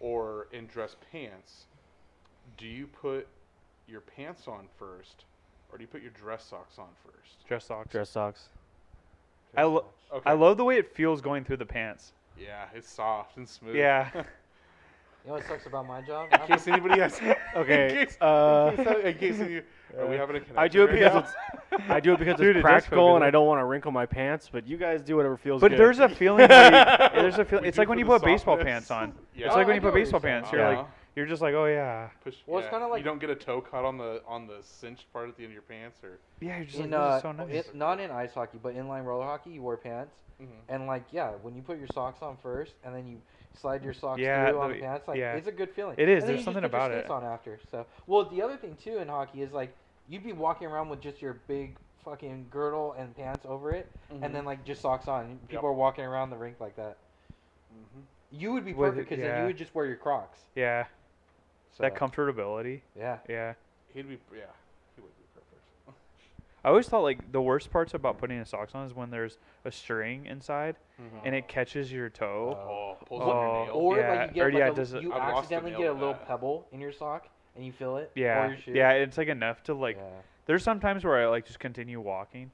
or in dress pants, do you put your pants on first or do you put your dress socks on first? Dress socks. Dress socks. Okay. I love the way it feels going through the pants. Yeah, it's soft and smooth. Yeah. You know what sucks about my job? In case anybody has. Okay. In case you. Are we having a connection? I do it right because now? I do it because Dude, it it's does feel practical good. and I don't want to wrinkle my pants. But you guys do whatever feels But good. there's a feeling. There's a feeling. We It's do like when for you the put baseball softness. pants on. Yeah. It's like Oh, when I you get put what you're baseball saying. pants. You're Uh-huh. like, you're just like, oh yeah. Well, it's kinda like- you don't get a toe caught on the cinched part at the end of your pants, or. Yeah, you're just In, like, this is so nice. not in ice hockey, but inline roller hockey, you wear pants. And like, yeah, when you put your socks on first, and then you slide your socks Yeah, through on the- the pants, like yeah. it's a good feeling. It is, And then there's you something just put about your it. skates on after. So, well, the other thing too in hockey is like you'd be walking around with just your big fucking girdle and pants over it, and then like just socks on. People are walking around the rink like that. You would be With- perfect because then yeah. you would just wear your Crocs. Yeah, So, that comfortability. yeah. Yeah. He would be perfect. I always thought like the worst parts about putting the socks on is when there's a string inside and it catches your toe. Pulls on your nail. Or Yeah, like you or get yeah, like does a, it- you I've lost a accidentally nail get a to little that. pebble in your sock and you feel it. Yeah, Or your shoe. yeah, it's like enough to like. Yeah. There's some times where I like just continue walking.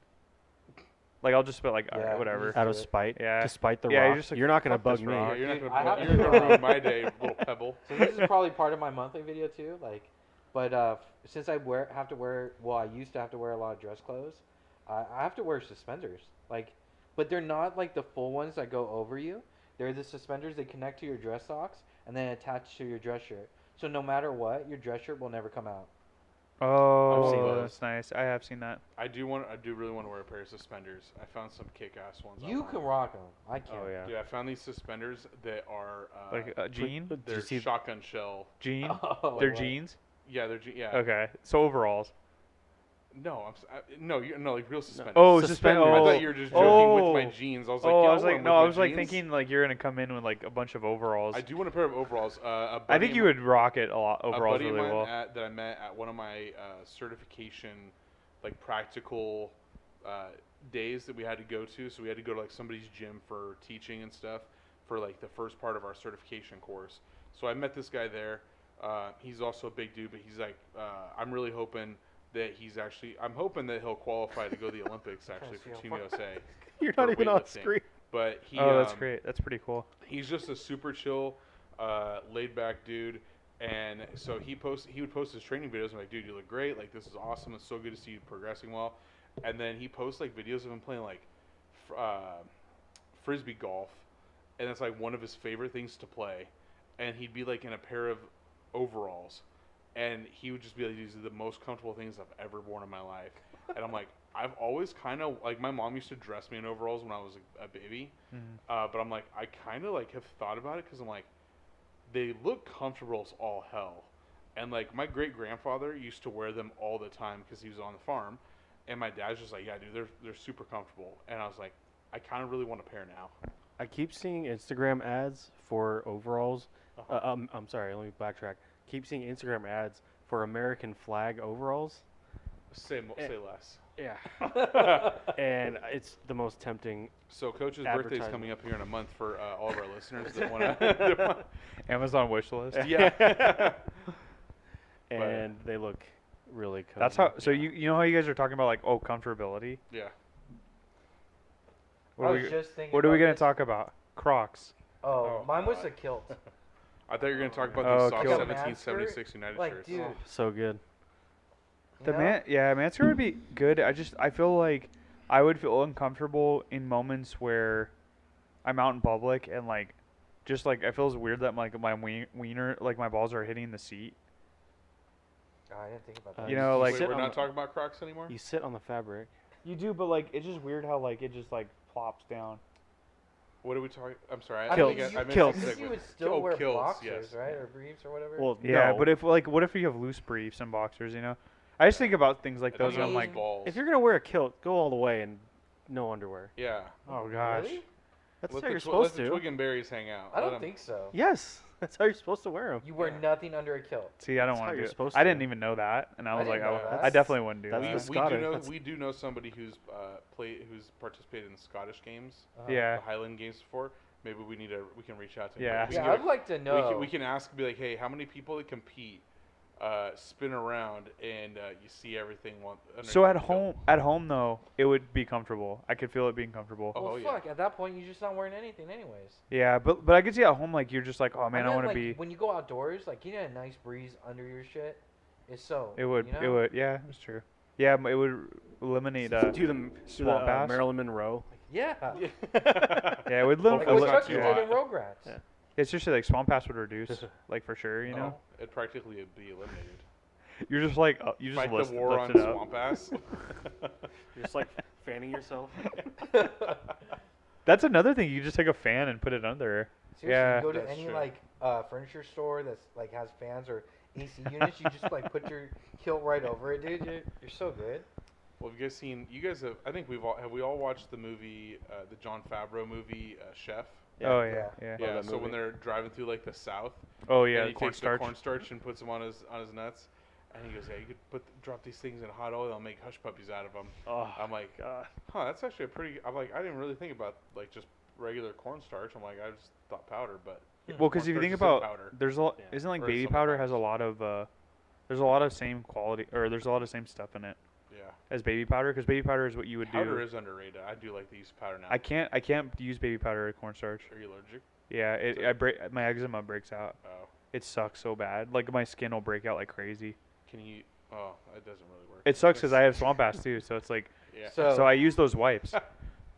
Like I'll just be like, all Yeah, right, you whatever. just- out of spite. Yeah. To spite the Yeah, rock. you're just like, not gonna fuck bug this me. rock. You're not Dude, gonna. I have You're to- gonna ruin my day, little pebble. So this is probably part of my monthly video too. Like, but since I have to wear, well, I used to have to wear a lot of dress clothes. I have to wear suspenders. Like, but they're not like the full ones that go over you. They're the suspenders that connect to your dress socks and then attach to your dress shirt. So no matter what, your dress shirt will never come out. Oh, seen those. that's nice. I have seen that. I do really want to wear a pair of suspenders. I found some kick-ass ones. You can rock them. I can't. Oh yeah. Dude, I found these suspenders that are Like jean, Did you they're see- shotgun shell. jean. Oh, They're wow. jeans. Yeah, yeah. Okay, so overalls. No, no, like real suspenders. Oh, Suspenders. I Oh, thought you were just joking with my oh. jeans. I was like, Oh, yeah, I was I'll wear like, 'em no, with I my was like jeans. thinking like you're gonna come in with like a bunch of overalls. I do want a pair of overalls. I buddy think of you mi- would rock it a lot. A Overalls buddy of really mine well. that I met at one of my certification, like practical days that we had to go to. So we had to go to like somebody's gym for teaching and stuff for like the first part of our certification course. So I met this guy there. He's also a big dude, but he's like, I'm really hoping that I'm hoping that he'll qualify to go to the Olympics actually for Team USA. You're for not even on weightlifting. screen. But he, Oh, that's great. That's pretty cool. he's just a super chill, laid back dude. And so he would post his training videos. I'm like, dude, you look great. Like, this is awesome. It's so good to see you progressing well. And then he posts like videos of him playing like frisbee golf, and it's like one of his favorite things to play. And he'd be like in a pair of overalls, and he would just be like, these are the most comfortable things I've ever worn in my life. And I'm like, I've always kind of like, my mom used to dress me in overalls when I was a baby, but I'm like, I kind of like have thought about it because I'm like, they look comfortable as all hell. And like my great grandfather used to wear them all the time because he was on the farm, and my dad's just like, yeah, dude, they're super comfortable. And I was like, I kind of really want a pair now. I keep seeing Instagram ads for overalls. I'm sorry, let me backtrack. Keep seeing Instagram ads for American flag overalls. Say less. Yeah. And it's the most tempting. So Coach's birthday is Advertisement. coming up here in a month for all of our listeners that want to. Amazon wish list. Yeah. And they look really cozy. That's how. So you know how you guys are talking about like comfortability. Yeah. What I are was we, just thinking what are we about gonna this. talk about? Crocs. Oh, mine was God. a kilt. I thought you were going to talk about Oh, these soft kill. 1776 United Like, shirts. dude. so good. The you know? Mansker would be good. I feel like I would feel uncomfortable in moments where I'm out in public and like, just like it feels weird that like my wiener, like my balls are hitting the seat. Oh, I didn't think about that. You know, like- Wait, sit we're on not the- talking about Crocs anymore? You sit on the fabric. You do, but like it's just weird how like it just like plops down. What are we talking? I'm sorry. I Kilts. mean, you, I missed Kilts. the I think you segment. would still Oh, wear kilts, boxers, yes. right, or briefs or whatever. Well, Yeah, no. but if like what if you have loose briefs and boxers? You know, I just think about things like I those. think And I'm mean, like, balls. if you're gonna wear a kilt, go all the way and no underwear. Yeah. oh gosh. Really? That's Let how the you're twi- supposed let the to. twig and berries hang out. I Let don't 'em- think so. Yes, that's how you're supposed to wear them. You wear nothing under a kilt. See, I don't That's how want to you're do it. supposed I to. didn't even know that, and I was like, didn't know I that. definitely wouldn't do That's that. the Scottish. We do know somebody who's who's participated in the Scottish games, Yeah. the Highland games before. Maybe we can reach out to him. Yeah. We Yeah, can I'd like to know. we can ask, be like, hey, how many people that compete spin around, and you see everything. So at home though, it would be comfortable. I could feel it being comfortable. Oh, Well, yeah. fuck. At that point, you're just not wearing anything, anyways. Yeah, but I could see at home like you're just like, oh man, I meant, want to like, be. When you go outdoors, like getting a nice breeze under your shit is so. It would. You know? It would. Yeah, it's true. Yeah, it would eliminate do the swamp ass. Marilyn Monroe. Yeah. Yeah, it would Like eliminate. what Chucky too did hot. in Rugrats. Yeah. It's just like swamp pass would reduce, like for sure. You know, it practically would be eliminated. you're just like you just Fight the war on lift it up. swamp ass. You're just like fanning yourself. That's another thing. You just take a fan and put it under. Seriously, Yeah. you go to That's any true. like furniture store that's like has fans or AC units, you just like put your kilt right over it, dude. You're so good. Well, have you guys seen? You guys have. I think we all watched the movie, the Jon Favreau movie, Chef. Oh Yeah. yeah. Yeah. that So when movie. they're driving through like the South, Oh yeah. and he takes Cornstarch. the cornstarch and puts them on his nuts, and he goes, "Yeah, you could drop these things in hot oil and make hush puppies out of them." Oh I'm like, God. huh, that's actually a pretty. I'm like, I didn't really think about like just regular cornstarch. I'm like, I just thought powder, but Well, because if you cornstarch think is in about, powder. there's a lot. Yeah. Isn't like Or baby some powder has a powders. lot of there's a lot of same quality, or there's a lot of same stuff in it Yeah, as baby powder. Because baby powder is what you would powder do. is underrated. I do like to use powder now. I can't use baby powder or cornstarch. Are you allergic? Yeah, my eczema breaks out. Oh, It sucks so bad. Like my skin will break out like crazy. can you? Oh, it doesn't really work. It sucks because I have swamp ass too. So it's like, Yeah. so I use those wipes.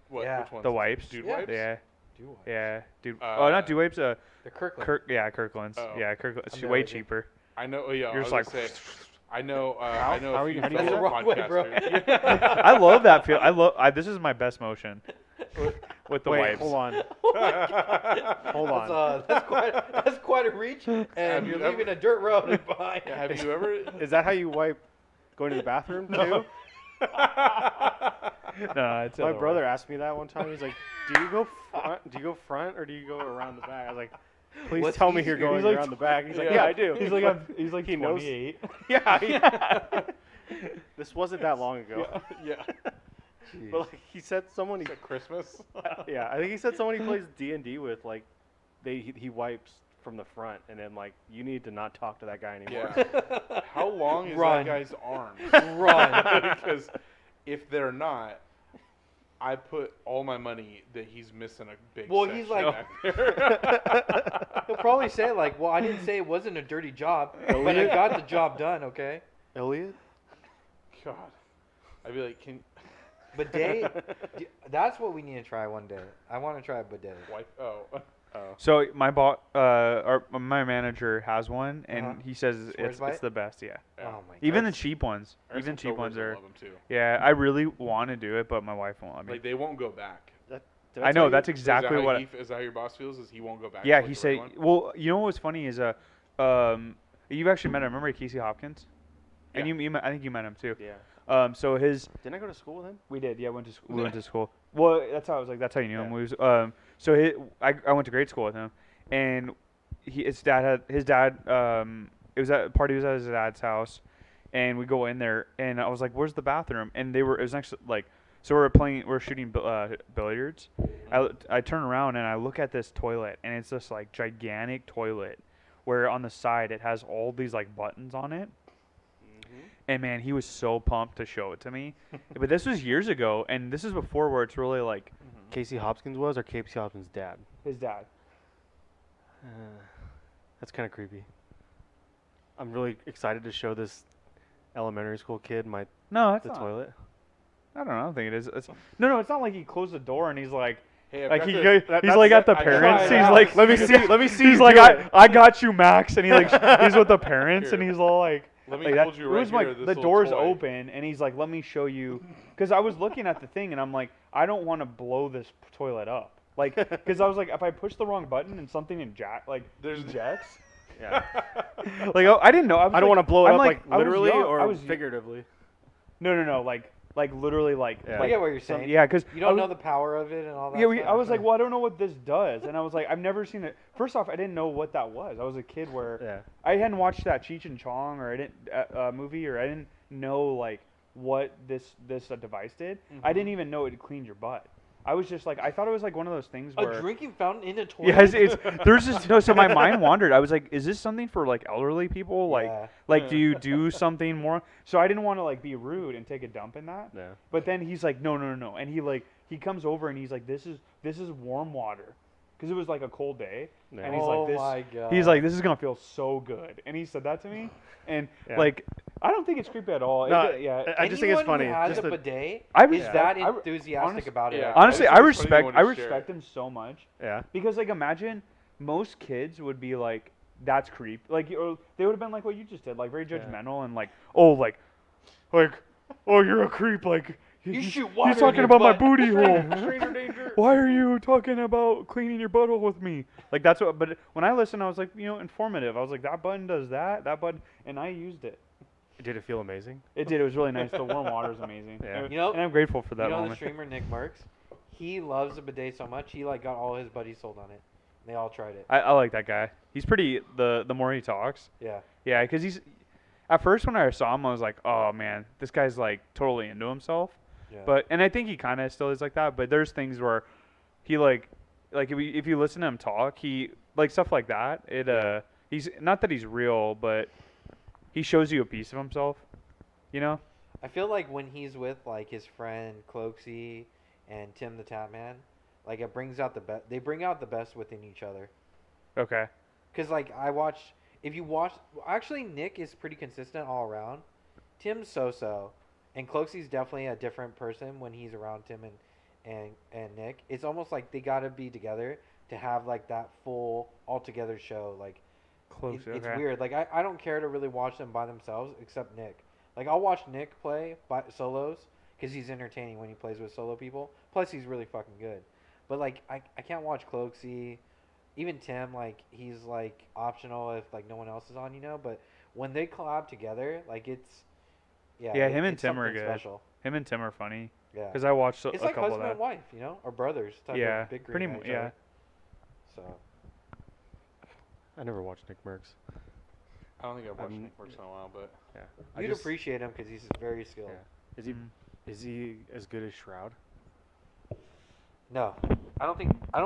What? Yeah. Which ones? The wipes. Dude Yeah. wipes. Yeah, Do what? yeah, dude. Uh, Oh, not dew wipes. The Kirkland. Kirkland's. Oh. Yeah, Kirkland's I'm way allergic. cheaper. I know. Yeah. You're I was just gonna like, say, I know. I know how a are few you- how do you fellow do that? Wrong way, bro. podcasters. I love that feel. This is my best motion with the Wait, wipes. hold on. Hold on. That's quite a reach, and Have you're you ever- leaving a dirt road behind. Have you ever? Is that how you wipe going to the bathroom too? No, it's the My other brother way. asked me that one time. He's like, "Do you go front? Do you go front or do you go around the back?" I was like, "Please What's tell me you're easier?" going He's like, around the back." He's like, Yeah. "Yeah, I do." He's like He knows. 28. Yeah. This wasn't that long ago. Yeah. But like he said, someone he, At Christmas. yeah, I think he said someone he plays D&D with, like, he wipes from the front, and then like you need to not talk to that guy anymore. Yeah. How long is Run. that guy's arms? Run. Because if they're not, I put all my money that he's missing a big. Well, he's section like- back there. He'll probably say like, "Well, I didn't say it wasn't a dirty job, but I got the job done." Okay. Elliot, God, I'd be like, can Bidet. That's what we need to try one day. I want to try a bidet. wipe? Oh, So my my manager has one, and Uh-huh. he says Swears by it's it? the best. Yeah. yeah. Oh my. Even the God. cheap ones. Our Even some cheap ones coworkers are. love 'em too. Yeah, I really want to do it, but my wife won't let me. Like they won't go back. did I tell know you? that's Is that exactly how what. is that how your boss feels? Is he won't go back? Yeah, to, he like, the say. red one? Well, you know what's funny is you've actually met him. Remember Casey Hopkins? And Yeah. I think you met him too. Yeah. So his. Didn't I go to school with him? We did. Yeah, went to school. We went to school. Well, that's how I was like. That's how you knew him. Yeah. We was, so I went to grade school with him, and his dad. It was at a party. It was at his dad's house, and we go in there, and I was like, "Where's the bathroom?" And it was next to, like, so we're shooting billiards. I turn around and I look at this toilet, and it's this like gigantic toilet, where on the side it has all these like buttons on it. And man, he was so pumped to show it to me. But this was years ago, and this is before where it's really like Casey Hopkins was, or Casey Hopkins' dad? his dad. That's kind of creepy. I'm really excited to show this elementary school kid No, it's the not. toilet. I don't know. I don't think it is. No. It's not like he closed the door and he's like, Hey, I've like got he this- he's like at the I parents. tried He's out. like, Let me see. He's you like, do it. I got you, Max, and he like he's with the parents, and Here. he's all like. Let me Like that, hold you it right was here. like this the little door's toy. open, and he's like, "Let me show you," because I was looking at the thing, and I'm like, I don't want to blow this toilet up, like, because I was like, if I push the wrong button and something There's ejects, Yeah. like I didn't know. I don't want to blow it I'm up like, I was literally young, or I was figuratively. No, like literally, like, Yeah. I like get what you're saying. yeah, because You don't know the power of it and all that. Yeah, stuff. I was like, well, I don't know what this does, and I was like, I've never seen it. First off, I didn't know what that was. I was a kid where Yeah. I hadn't watched that Cheech and Chong or I didn't movie, or I didn't know like what this device did. I didn't even know it cleaned your butt. I was just like, I thought it was like one of those things where A drinking fountain in a toilet. yeah, it's there's just no. So my mind wandered. I was like, is this something for like elderly people? Yeah. Like do you do something more? So I didn't want to like be rude and take a dump in that. Yeah. But then he's like, no, and he comes over and he's like, this is warm water, because it was like a cold day, Yeah. and he's Oh like, my God. he's like, this is gonna feel so good, and he said that to me, and Yeah. like, I don't think it's creepy at all. No, Yeah. I just think it's Anyone funny. who has Just a the- bidet I is respect- that I- enthusiastic honest- about it. yeah. Honestly, I I just think it's funny respect when you share respect him so much, yeah. because like imagine most kids would be like, that's creep, like or they would have been like what you just did, like very Yeah. judgmental and like oh you're a creep, like You shoot he's water in talking your about my butt. booty hole. Stranger danger. Why are you talking about cleaning your butthole with me? Like that's what. But when I listened, I was like, informative. I was like, that button does that button, and I used it. Did it feel amazing? It did. It was really nice. The warm water is amazing. Yeah. You know- and I'm grateful for that You know the moment. streamer Nick Merckx? He loves the bidet so much, he like got all his buddies sold on it. They all tried it. I like that guy. He's pretty. The more he talks, Yeah. yeah, because he's. At first, when I saw him, I was like, oh man, this guy's like totally into himself. Yeah. And I think he kind of still is like that. But there's things where he like if you listen to him talk, he like stuff like that. He's not that he's real, but he shows you a piece of himself. You know? I feel like when he's with like his friend Cloaksy and Tim the Tapman, like it brings out the best. They bring out the best within each other. Okay. Cause like if you watch, actually Nick is pretty consistent all around. Tim's so-so, and Cloaksy's definitely a different person when he's around Tim and Nick. It's almost like they gotta be together to have like that full all together show. Like Close. it's Okay. weird. Like I don't care to really watch them by themselves except Nick. Like I'll watch Nick play by solos because he's entertaining when he plays with solo people. Plus he's really fucking good. But like I can't watch Cloaksy, even Tim. Like he's like optional if like no one else is on, But when they collab together, like it's Yeah, him and it's Tim are something good. Special. Him and Tim are funny. Yeah, Because I watched it's a like couple husband of and that. wife, or brothers type Yeah, of big pretty green mu- yeah. So I never watched Nick Merckx. I don't think I've watched I'm- Nick Merckx in a while, but Yeah. I you'd just- appreciate him because he's very skilled. Yeah. Is he Mhm. is he as good as Shroud? No, I don't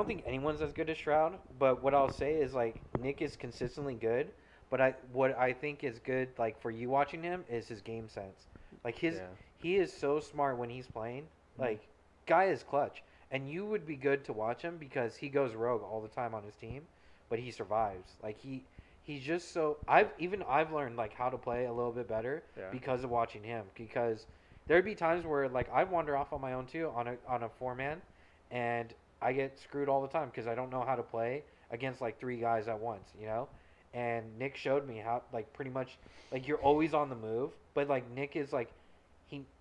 think anyone's as good as Shroud. But what I'll say is like Nick is consistently good. But what I think is good like for you watching him is his game sense. Like he is so smart when he's playing. Like guy is clutch, and you would be good to watch him because he goes rogue all the time on his team, but he survives. Like he's just so I've learned like how to play a little bit better Yeah. because of watching him. Because there'd be times where like I'd wander off on my own too on a 4-man. And I get screwed all the time because I don't know how to play against like 3 guys at once, And Nick showed me how, like, pretty much, like, you're always on the move, but like Nick is like,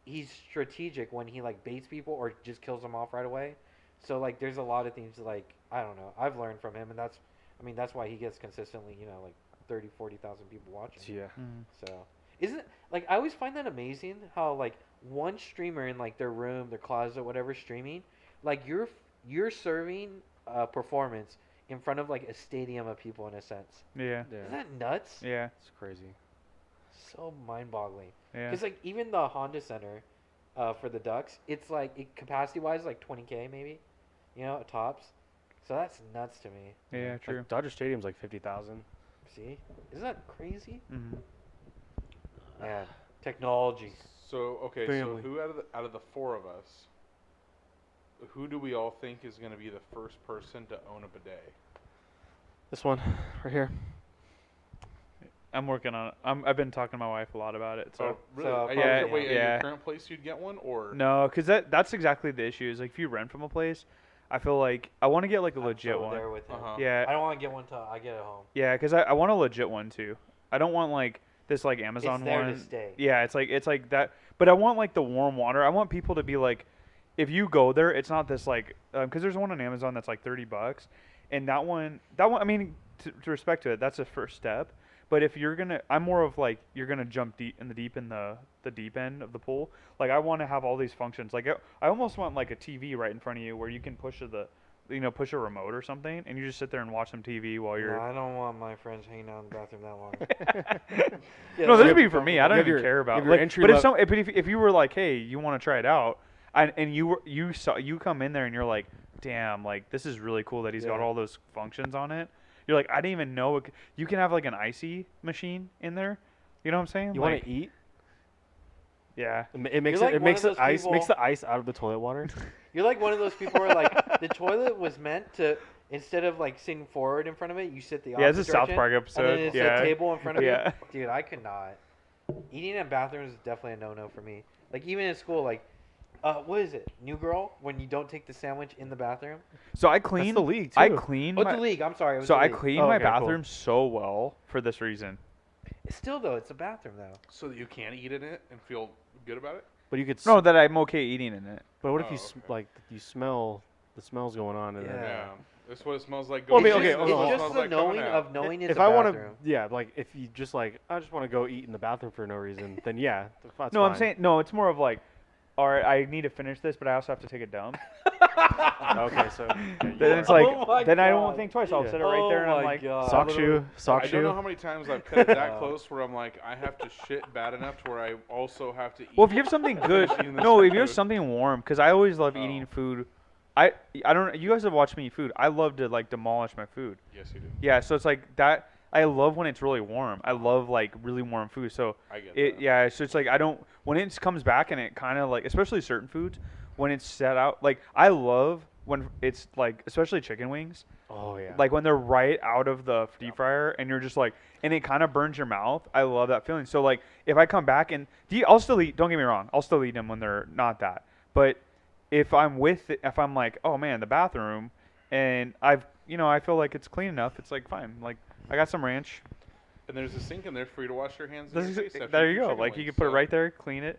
he's strategic when he like baits people or just kills them off right away. So like, there's a lot of things like I don't know. I've learned from him, and that's why he gets consistently, like 30, 40,000 people watching. Yeah. Mhm. So isn't it, like I always find that amazing how like one streamer in like their room, their closet, whatever streaming. Like you're serving a performance in front of like a stadium of people in a sense. Yeah. Isn't that nuts? Yeah. It's crazy. So mind-boggling. Yeah. Because like even the Honda Center for the Ducks, it's like capacity-wise like 20K maybe, at tops. So that's nuts to me. Yeah. True. Like, Dodger Stadium's like 50,000. See, isn't that crazy? Mhm. Man, technology. so okay. Family. So who out of the 4 of us, who do we all think is going to be the first person to own a bidet? This one right here. I'm working on it. I've been talking to my wife a lot about it. So Oh, really? so yeah, Wait, at yeah. your current place you'd get one, or no, because that's exactly the issue. Is like if you rent from a place, I feel like I want to get like a I'm legit so one. there with him. Uh-huh. I Yeah. don't want to get one till I get it home. Yeah, because I want a legit one too. I don't want like this like Amazon It's there one. to stay. Yeah, it's like that. But I want like the warm water. I want people to be like, if you go there, it's not this like because there's one on Amazon that's like $30, and that one. I mean, to respect to it, that's a first step. But if you're gonna, I'm more of like you're gonna jump deep in the deep end of the pool. Like I want to have all these functions. Like I almost want like a TV right in front of you where you can push push a remote or something, and you just sit there and watch some TV while you're. No, I don't want my friends hanging out in the bathroom that long. No, this would be for me. I don't You have even your- care you about. have your Like, entry but level- if you were like, hey, you want to try it out, and you come in there and you're like, damn, like this is really cool that he's got Yeah. all those functions on it. You're like, I didn't even know you can have like an icy machine in there. You know what I'm saying? You like, want to eat? Yeah. It makes like it one makes of the those ice makes people- the ice out of the toilet water. You're like one of those people where like the toilet was meant to, instead of like sitting forward in front of it, you sit the opposite Yeah, it's a South direction, Park and episode. then it's yeah. a table in front of Yeah. you. Dude, I could not. Eating in bathrooms is definitely a no-no for me. Like even in school, like, what is it? New Girl? When you don't take the sandwich in the bathroom? So I clean. the league, I too. clean. Oh, my, the league. I'm sorry. It was so the I league. clean Oh, my okay, cool. bathroom so well for this reason. Still though, it's a bathroom though. So that you can eat in it and feel good about it. But you could. No, that I'm okay eating in it. But what if Oh, you okay. like you smell the smells going on? And Yeah. then, Yeah. That's what it smells like. Well, I going mean, in. okay, This is hold what on. it It's just smells the like coming knowing out. of knowing it's if a I want to, bathroom. yeah, like if you just like I just want to go eat in the bathroom for no reason, then yeah, that's No, I'm fine. saying no. It's more of like, all right, I need to finish this, but I also have to take a dump. Okay, so Then it's like, Oh my then I God. won't think twice. I'll Yeah. set it right there, and Oh I'm my like, God. sock literally- shoe, sock I don't know shoe. how many times I've cut it that Wow. close where I'm like, I have to shit bad enough to where I also have to eat. well, if you have something good, Eating this no, if you have food. something warm, because I always love Oh. eating food. I don't. You guys have watched me eat food. I love to like demolish my food. Yes, you do. Yeah, so it's like that. I love when it's really warm. I love like really warm food. So I get it that. yeah. So it's like I don't when it comes back and it kind of like especially certain foods when it's set out like I love when it's like especially chicken wings Oh yeah. like when they're right out of the deep fryer and you're just like and it kind of burns your mouth. I love that feeling. So like if I come back and I'll still eat. Don't get me wrong. I'll still eat them when they're not that. But if I'm if I'm like oh man the bathroom and I feel like it's clean enough. It's like fine. Like I got some ranch. And there's a sink in there for you to wash your hands and This your is, face after there eat you your go. chicken Like you wings, can put it so- right there, clean it.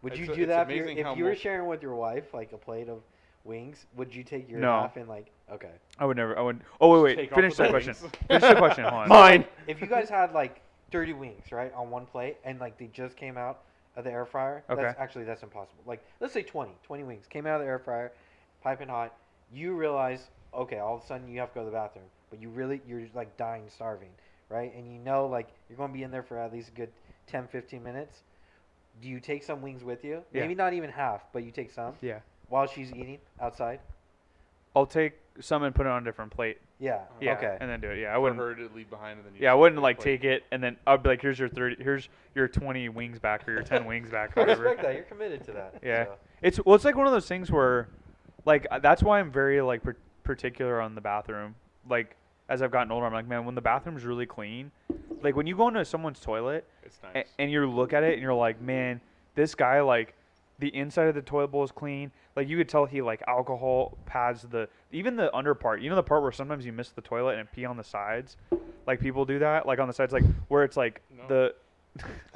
Would you It's- do it's that amazing if how you were mul- sharing with your wife like a plate of wings? Would you take your No. half and like okay? I would never. I would. Oh wait, Take off finish the that question. wings. Finish the question. Hold on. Mine. If you guys had like 30 wings right on one plate and like they just came out of the air fryer, Okay. that's impossible. Like let's say 20 wings came out of the air fryer, piping hot. You realize okay, all of a sudden you have to go to the bathroom, but you're like dying, starving, right? And you know like you're going to be in there for at least a good 10-15 minutes. Do you take some wings with you? Yeah. Maybe not even half, but you take some Yeah. while she's eating outside. I'll take some and put it on a different plate. Yeah. Yeah. Okay. And then do it. Yeah. I For wouldn't. her to leave behind and then you Yeah. I just wouldn't take like the plate. take it and then I'd be like, here's your 30. Here's your 20 wings back or your 10 wings back. I Whatever. respect that. You're committed to that. Yeah. So. It's like one of those things where, like that's why I'm very like particular on the bathroom. Like as I've gotten older, I'm like, man, when the bathroom's really clean, like when you go into someone's toilet It's nice. and you look at it and you're like, man, this guy like the inside of the toilet bowl is clean. Like you could tell he like alcohol pads even the under part. You know the part where sometimes you miss the toilet and pee on the sides. Like people do that, like on the sides, like where it's like No. the.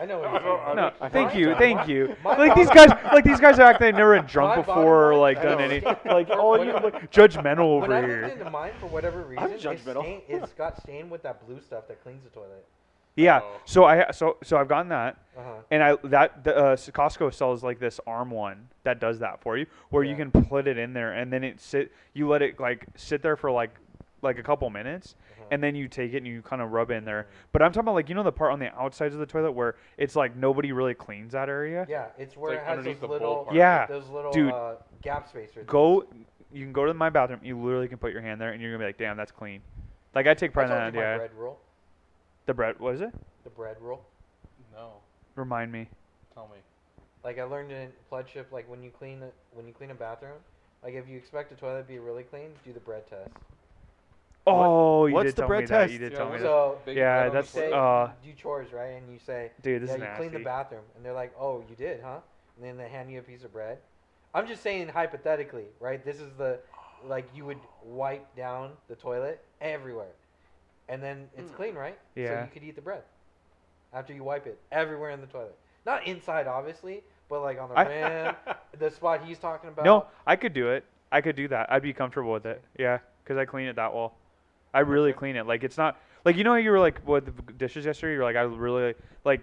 I know what I you're don't- saying. I No, don't- thank you, My- thank you. my Like these bottom- guys act they've never been drunk My before, or bottom like line- done I any, know. like When- oh when- you look judgmental When I over looked here. into mine for whatever reason, it's, judgmental. it's got stained with that blue stuff that cleans the toilet. Yeah, Oh. so I've gotten that, Uh-huh. and Costco sells like this arm one that does that for you, where you Yeah. can put it in there and then you let it like sit there for like a couple minutes, Uh-huh. and then you take it and you kind of rub it in there. But I'm talking about like the part on the outsides of the toilet where it's like nobody really cleans that area. Yeah, it's where like it has underneath those the bowl little, part. Yeah, those little dude. gap spacers. You can go to my bathroom. You literally can put your hand there, and you're gonna be like, "Damn, that's clean." Like I take I pride in told that. you my Yeah. bread rule. The bread. What is it? The bread rule. No. Remind me. Tell me. Like I learned in pledship, like when you clean a bathroom, like if you expect a toilet to be really clean, do the bread test. Oh, you what's did the tell bread me that. test? You did Yeah, tell me what's that. So Big Yeah, bread on the that's, plate? you do chores, right? And you say, Dude, this yeah, is you nasty. clean the bathroom, and they're like, oh, you did, huh? And then they hand you a piece of bread. I'm just saying hypothetically, right? This is like you would wipe down the toilet everywhere, and then it's clean, right? So Yeah. you could eat the bread after you wipe it everywhere in the toilet. Not inside, obviously, but like on the rim, the spot he's talking about. No, I could do it. I could do that. I'd be comfortable with it. Yeah, because I clean it that well. I really clean it. Like it's not like how you were like with the dishes yesterday. You're like I really like.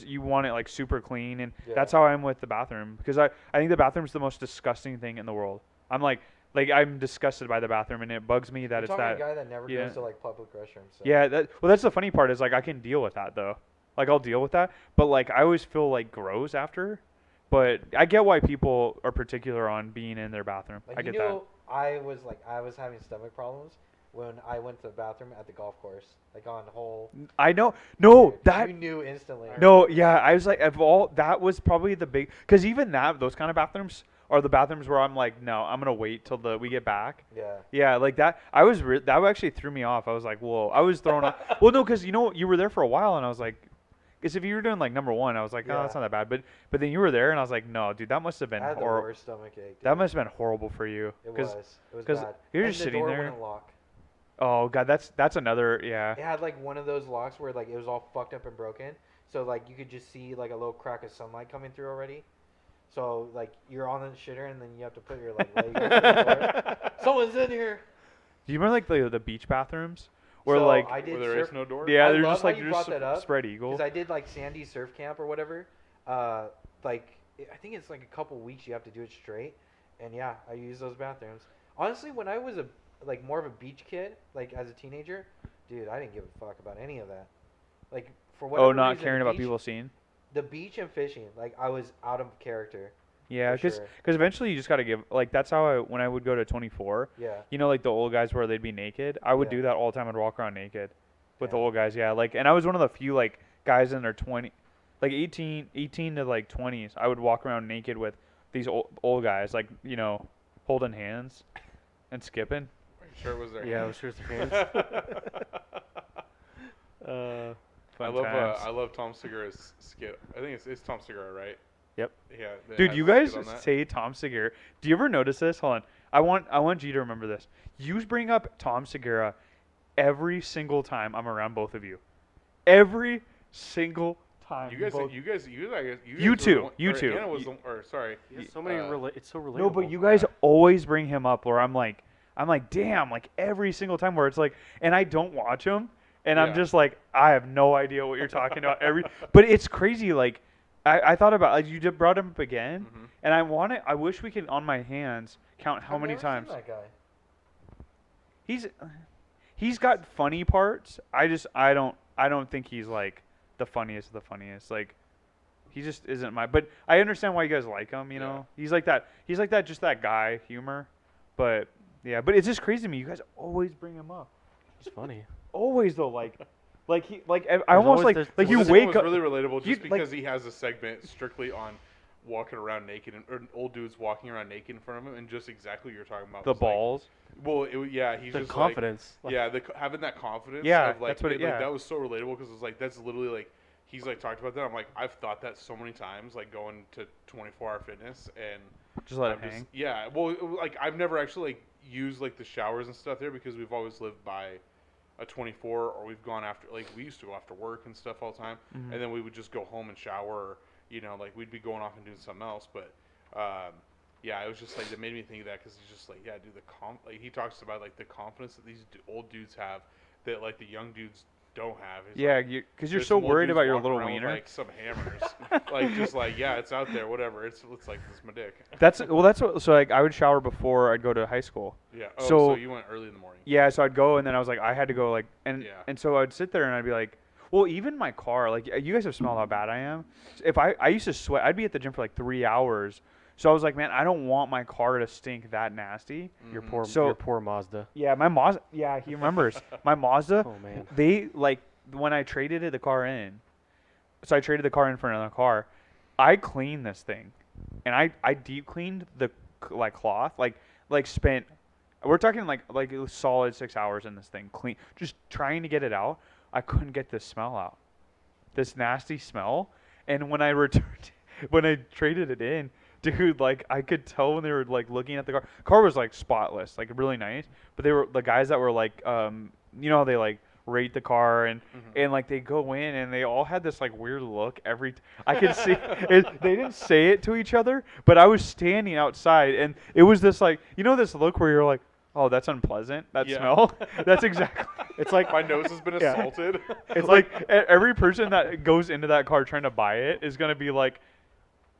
You want it like super clean, and Yeah. that's how I'm with the bathroom because I think the bathroom's the most disgusting thing in the world. I'm like I'm disgusted by the bathroom, and it bugs me that You're it's talking that. to a guy that never yeah. goes to like public restrooms. So. Yeah, that's the funny part is like I can deal with that though. Like I'll deal with that, but like I always feel like gross after But I get why people are particular on being in their bathroom. Like, I get that. I was having stomach problems when I went to the bathroom at the golf course, like on hole. I know. No, Dude, that. you knew instantly. No, yeah, I was like, that was probably the big, because even those kind of bathrooms are the bathrooms where I'm like, no, I'm gonna wait till we get back. Yeah. Yeah, like that. That actually threw me off. I was like, whoa, I was thrown off. Well, no, because you were there for a while, and I was like, because if you were doing like number one, I was like, oh, Yeah. that's not that bad. But then you were there, and I was like, no, dude, that must have been I had the horrible. worst stomach ache. Dude. That must have been horrible for you. It was. It was 'cause bad. you're And just the sitting door there. wouldn't lock. Oh god, that's another, yeah. It had like one of those locks where like it was all fucked up and broken, so like you could just see like a little crack of sunlight coming through already. So like you're on the shitter and then you have to put your like leg up to the door. Someone's in here. Do you remember like the beach bathrooms where So like I did Where there is surf, no door. yeah, I they're love just how like you you're brought just that up, spread eagle. because I did like Sandy surf camp or whatever. Like I think it's like a couple weeks you have to do it straight, and yeah, I use those bathrooms. Honestly, when I was like more of a beach kid, like as a teenager, dude, I didn't give a fuck about any of that. Like for whatever Oh, not reason, caring the about beach- people seeing. The beach and fishing, like I was out of character. Yeah, for because sure. eventually you just gotta give, like that's how when I would go to 24, Yeah. you know, like the old guys where they'd be naked. I would Yeah. do that all the time. I'd walk around naked with the Yeah. old guys. Yeah, like, and I was one of the few like guys in their 18 to like 20s. I would walk around naked with these old guys, like, you know, holding hands and skipping. Are you sure it was there? Yeah, it was sure the hands. I Fun love times. I love Tom Segura's skit. I think it's Tom Segura, right? Yep. Yeah. that Dude, has you a guys skit on that. say Tom Segura. Do you ever notice this? Hold on. I want you to remember this. You bring up Tom Segura every single time I'm around both of you. Every single time. You guys, both- you guys You were too, the one- you or too. Anna was sorry. He has so many it's so relatable. No, but you guys always bring him up where I'm like, damn, like every single time where it's like, and I don't watch him, and I'm Yeah. just like, I have no idea what you're talking about. But it's crazy. Like, I thought about, like, you just brought him up again, Mhm. and I wish we could on my hands count how I've many never seen times that guy. he's got funny parts. I don't think he's like the funniest of the funniest. Like, he just isn't but I understand why you guys like him, you Yeah. know. He's like that just that guy humor. But yeah, but it's just crazy to me. You guys always bring him up. He's funny. Always though, like I almost always- like there's you This wake one up. was really relatable you- just like- because he has a segment strictly on walking around naked or old dudes walking around naked in front of him, and just exactly what you're talking about. The was like- balls. well, yeah, he's The just confidence. Like, yeah, having that confidence. Yeah, of like, that's what it- yeah. that was so relatable because it's like that's literally like he's like talked about that. I'm like I've thought that so many times, like going to 24-hour fitness and Just let I'm it hang. Yeah, well, like I've never actually like used like the showers and stuff there because we've always lived by a 24, or we've gone after, like, we used to go after work and stuff all the time, Mhm. and then we would just go home and shower, or, you know, like we'd be going off and doing something else. But yeah, it was just like that made me think of that because he's just like, yeah, dude, like he talks about like the confidence that these old dudes have that like the young dudes don't have. He's Yeah, like, because you're there's so some old worried dudes about your walking little around with, wiener. like some hammers, like just like yeah, it's out there, whatever. It's like this my dick. That's what. So like I would shower before I'd go to high school. Yeah. Oh, So- so you went early in the morning. Yeah, so I'd go and then I was like I had to go like and Yeah. and so I'd sit there and I'd be like, well, even my car, like you guys have smelled how bad I am. If I used to sweat, I'd be at the gym for like 3 hours. So I was like, man, I don't want my car to stink that nasty. Your Mhm. poor, So- your poor Mazda. Yeah, my Mazda. Yeah, he remembers my Mazda. Oh man. They like when I traded the car in. So I traded the car in for another car. I cleaned this thing, and I deep cleaned the like cloth, like spent. We're talking like it was solid 6 hours in this thing, clean, just trying to get it out. I couldn't get this smell out, this nasty smell. And when I returned, when I traded it in, dude, like I could tell when they were like looking at the car. Car was like spotless, like really nice. But they were the guys that were like, you know, they like rate the car and like they go in and they all had this like weird look I could see they didn't say it to each other, but I was standing outside and it was this like, you know, this look where you're like, oh, that's unpleasant, that Yeah. smell. That's exactly. It's like My nose has been Yeah. assaulted. It's like every person that goes into that car trying to buy it is gonna be like,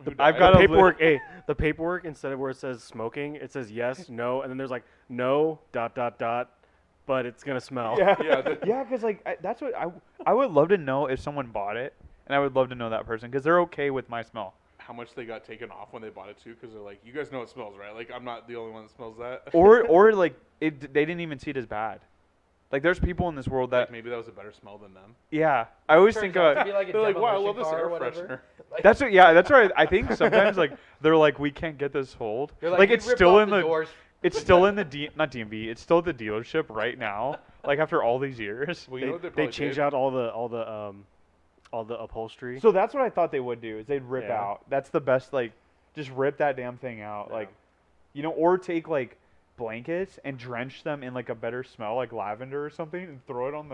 Who I've died? got the a paperwork. Hey, the paperwork instead of where it says smoking, it says yes, no, and then there's like no ... but it's gonna smell. yeah, Yeah, yeah, because like that's what I would love to know if someone bought it, and I would love to know that person because they're okay with my smell. how much they got taken off when they bought it too, because they're like, you guys know it smells, right? Like I'm not the only one that smells that. or like they didn't even see it as bad. Like there's people in this world that like maybe that was a better smell than them. yeah. I always Turns think out to about be like a They're like, wow, I love demolition this car air or whatever. freshener. Like, that's what yeah, that's right. I think sometimes like they're like we can't get this sold. you're Like we it's ripped still off in the the doors. it's still in the not DMV. It's still at the dealership right now. Like after all these years. Well, you know what they They probably changed did? out all the upholstery. So that's what I thought they would do. Is they'd rip Yeah. out. That's the best. Like just rip that damn thing out. Yeah. Like you know, or take like blankets and drench them in like a better smell, like lavender or something, and throw it on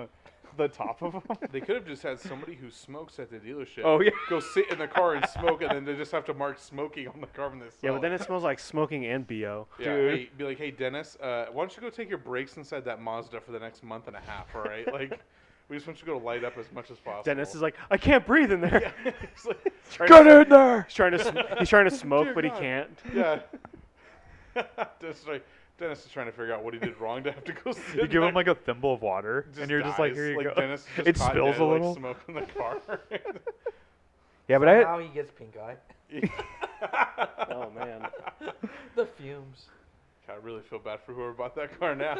the top of them. They could have just had somebody who smokes at the dealership. Oh, yeah. Go sit in the car and smoke, and then they just have to mark smoking on the car when they sell Yeah, but then it smells like smoking and BO. Yeah, Dude. hey, be like, hey Dennis, why don't you go take your breaks inside that Mazda for the next month and a half? All right, like we just want you to go light up as much as possible. Dennis is like, I can't breathe in there. yeah, he's like, Get in there. He's trying to smoke, Dear but he God. can't. yeah. Dennis is trying to figure out what he did wrong to have to go sit. You in give there. him like a thimble of water, and you're just like, dies. here you like, go. Dennis is just It caught spills dead, a like, little. smoke in the car. Yeah, but I Now he gets pink eye. Oh man. The fumes. I really feel bad for whoever bought that car now.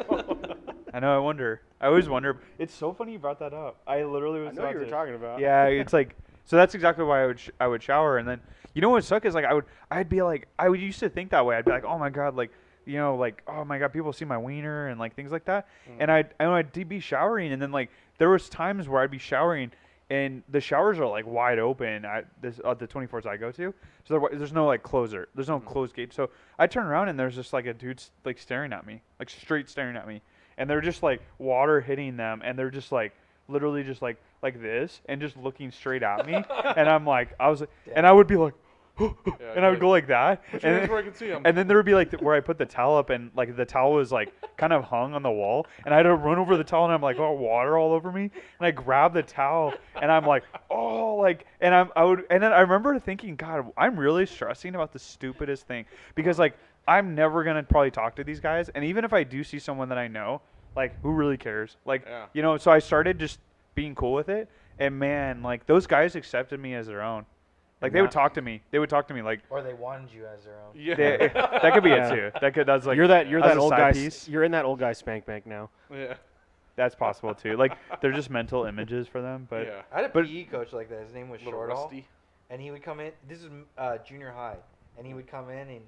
I know. I wonder. I always wonder. It's so funny you brought that up. I literally was. I know about you were to- talking about. Yeah, it's like so. That's exactly why I would shower, and then you know what would suck is like I'd be like I would used to think that way. I'd be like, oh my god, like you know, like oh my god, people see my wiener and like things like that. And I'd be showering, and then like there was times where I'd be showering, and the showers are like wide open at the 24s I go to. So there's no like closer. There's no closed gate. So I turn around and there's just like a dude like staring at me, like straight staring at me, and they're just like water hitting them, and they're just like literally just like this and just looking straight at me, and I'm like and I would be like. And I would go like that, Put your hands where I can see 'em. and then there would be like where I put the towel up, and like the towel was like kind of hung on the wall, and I had to run over the towel, and I'm like, oh, water all over me, and I grab the towel, and I'm like, oh, like, and then I remember thinking, God, I'm really stressing about the stupidest thing, because like I'm never gonna probably talk to these guys, and even if I do see someone that I know, like who really cares, like Yeah. you know, so I started just being cool with it, and man, like those guys accepted me as their own. Like they would talk to me. They would talk to me like Or they wanted you as their own. Yeah. that could be Yeah. it too. That's like you're that as that a old side guy. piece. You're in that old guy spank bank now. yeah. That's possible too. Like they're just mental images for them. But yeah. I had a But- PE coach like that. His name was Little Shortall, rusty. and he would come in. This is junior high, and he would come in, and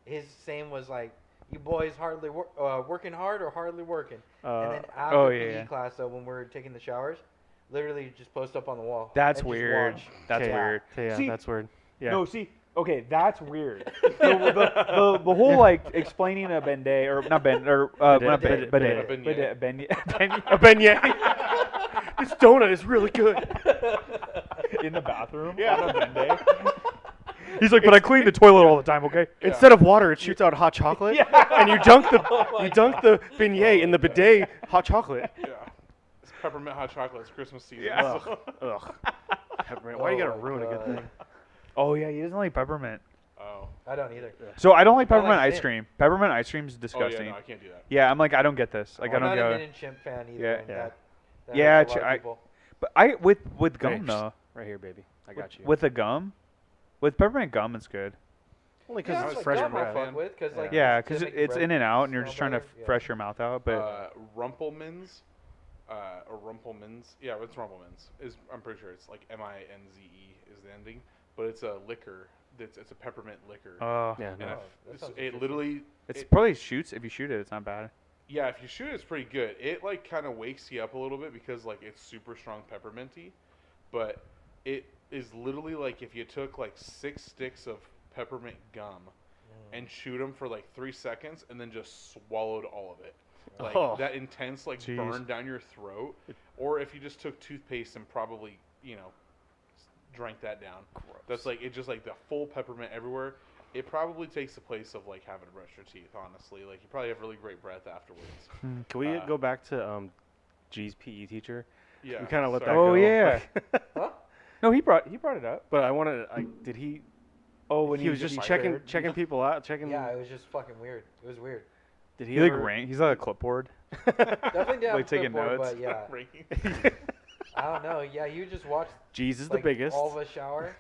his saying was like, "You boys hardly working hard or hardly working." And then after oh, PE yeah. class, though, when we're taking the showers, literally just post up on the wall. that's and just weird. watch. That's Okay, weird. Okay, yeah, See- that's weird. Yeah. No, see, okay, that's weird. the whole like explaining a bidet or not bidet or not Bidet. bidet, Bidet. bidet, A beignet. This donut is really good. in the bathroom Yeah. on a bidet. He's like, but I clean the toilet all the time, okay? Instead of water, it shoots out hot chocolate, and you dunk the beignet in the bidet hot chocolate. Yeah. It's peppermint hot chocolate. It's Christmas season. Yeah. so- Ugh. Peppermint. Why you gotta Oh, ruin a good God. thing? Oh yeah, he doesn't like peppermint. Oh. I don't either. So I don't like I like peppermint ice mint. cream. Peppermint ice cream's Oh yeah, disgusting. no, I can't do that. Yeah, I'm like, I don't get this. Like, I I'm don't not get a it. Mint and Chimp fan either. Yeah. and Yeah. that Yeah, hurts a lot of I- people. But I with Hey, gum though. Right here, baby. I got you. With the gum, with peppermint gum, it's good. Only because Yeah, it's like fresh gum I'll breath. fuck with, 'cause, like, Yeah, just because to make it's bread in and out, and you're smell just trying to better, yeah. fresh your mouth out. But Rumpelmans, or Rumpelmans. Yeah, it's Rumpelmans. I'm pretty sure it's like MINZE is the ending, but it's a liquor. It's a peppermint liquor. Yeah, And no. Oh, that sounds it interesting. literally. it's it- probably shoots. If you shoot it, it's not bad. Yeah, if you shoot it, it's pretty good. It like kind of wakes you up a little bit because like it's super strong pepperminty, but it is literally like if you took like 6 sticks of peppermint gum and chewed them for like 3 seconds and then just swallowed all of it. Like Oh. that intense like Jeez. burn down your throat. Or if you just took toothpaste and probably, drank that down. That's like, it's just like the full peppermint everywhere. It probably takes the place of like having to brush your teeth, honestly. Like you probably have really great breath afterwards. Can we Uh, go back to G's PE teacher? Yeah. We kind of let that sorry. go. Oh, yeah. Huh? No, he brought it up. But I wanted. Did he? Oh, when He was just checking people out. Checking. Yeah, it was just fucking weird. It was weird. Did He he like ever? rank. He's on a clipboard. Definitely did have Like a taking clipboard, notes. but yeah, Ranking. I don't know. Yeah, you just watched G's is like, the biggest. all of us shower.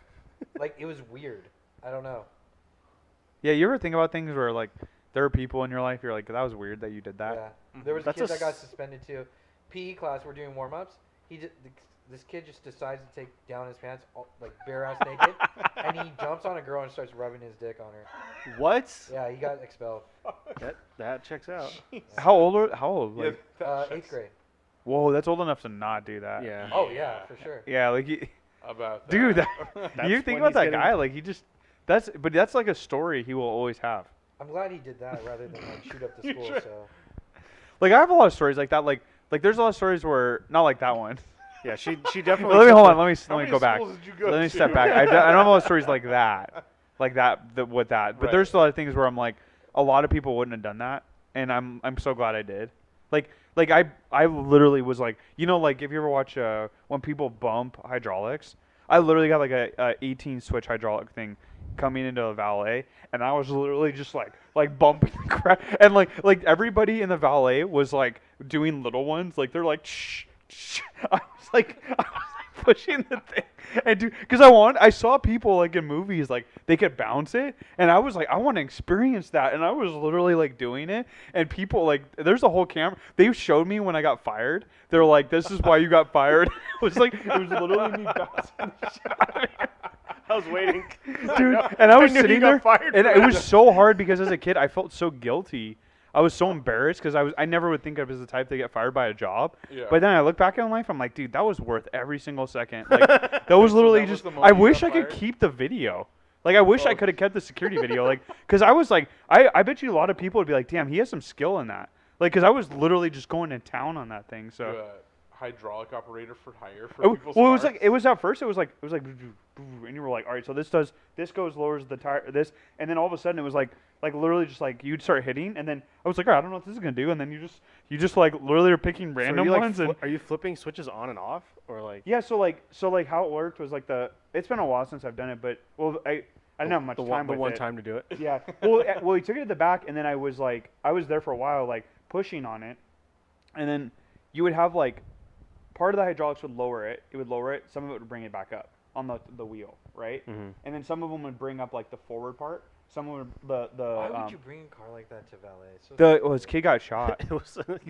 Like it was weird. I don't know. Yeah, you ever think about things where like there are people in your life you're like that was weird that you did that? Yeah. There was a That's kid a that got s- suspended too. PE class, we're doing warm-ups. This kid just decides to take down his pants, like bare ass naked, and he jumps on a girl and starts rubbing his dick on her. What? Yeah, he got expelled. That checks out. How old? Yeah, Like, that 8th grade. whoa, that's old enough to not do that. Yeah. Oh yeah, for sure. Yeah, like about that. dude, That's you think when about that he's guy like he just that's like a story he will always have. I'm glad he did that rather than like shoot up the school. Sure. So Like I have a lot of stories like that. Like there's a lot of stories where not like that one. Yeah, she definitely. Let me took hold the- on. Let How me many go back. schools did you go Let me to? step back. I don't have a lot of stories like that, with that. But Right. there's a lot of things where I'm like, a lot of people wouldn't have done that, and I'm so glad I did. Like I literally was like, you know, like if you ever watch when people bump hydraulics, I literally got like a 18 switch hydraulic thing coming into a valet, and I was literally just like bumping the crap, and like everybody in the valet was like doing little ones, like they're like shh. I was like pushing the thing, and dude, because I saw people like in movies like they could bounce it, and I was like I want to experience that, and I was literally like doing it, and people like there's a whole camera. They showed me when I got fired. They're like, this is why you got fired. It was literally me bouncing the shit out of it. I was waiting, Dude, and I was knew you sitting got there, fired and for it that. was so hard because as a kid I felt so guilty. I was so embarrassed because I never would think of as the type to get fired by a job. Yeah. But then I look back in life, I'm like, dude, that was worth every single second. Like that was literally that was just. the I moment you wish got I could fired? keep the video. Like I wish I Oh. could have kept the security video. Like because I was like, I bet you a lot of people would be like, damn, he has some skill in that. Like because I was literally just going to town on that thing. So. Hydraulic operator for hire for Oh, people's well, it was cars. like it was at first. It was like, and you were like, all right, so this goes lowers the tire, this, and then all of a sudden it was like literally just like you'd start hitting, and then I was like, all right, I don't know what this is gonna do, and then you just like literally are picking So random are you, like, ones, and are you flipping switches on and off, or like? yeah, so like how it worked was like it's been a while since I've done it, but well I didn't have much the time one with it. time to do it. Yeah, well he took it to the back, and then I was there for a while like pushing on it, and then you would have like. Part of the hydraulics would lower it. It would lower it. Some of it would bring it back up on the wheel, right? Mm-hmm. And then some of them would bring up like the forward part. Some would why would you bring a car like that to valet? It's so his stupid. kid got shot. It was Dude,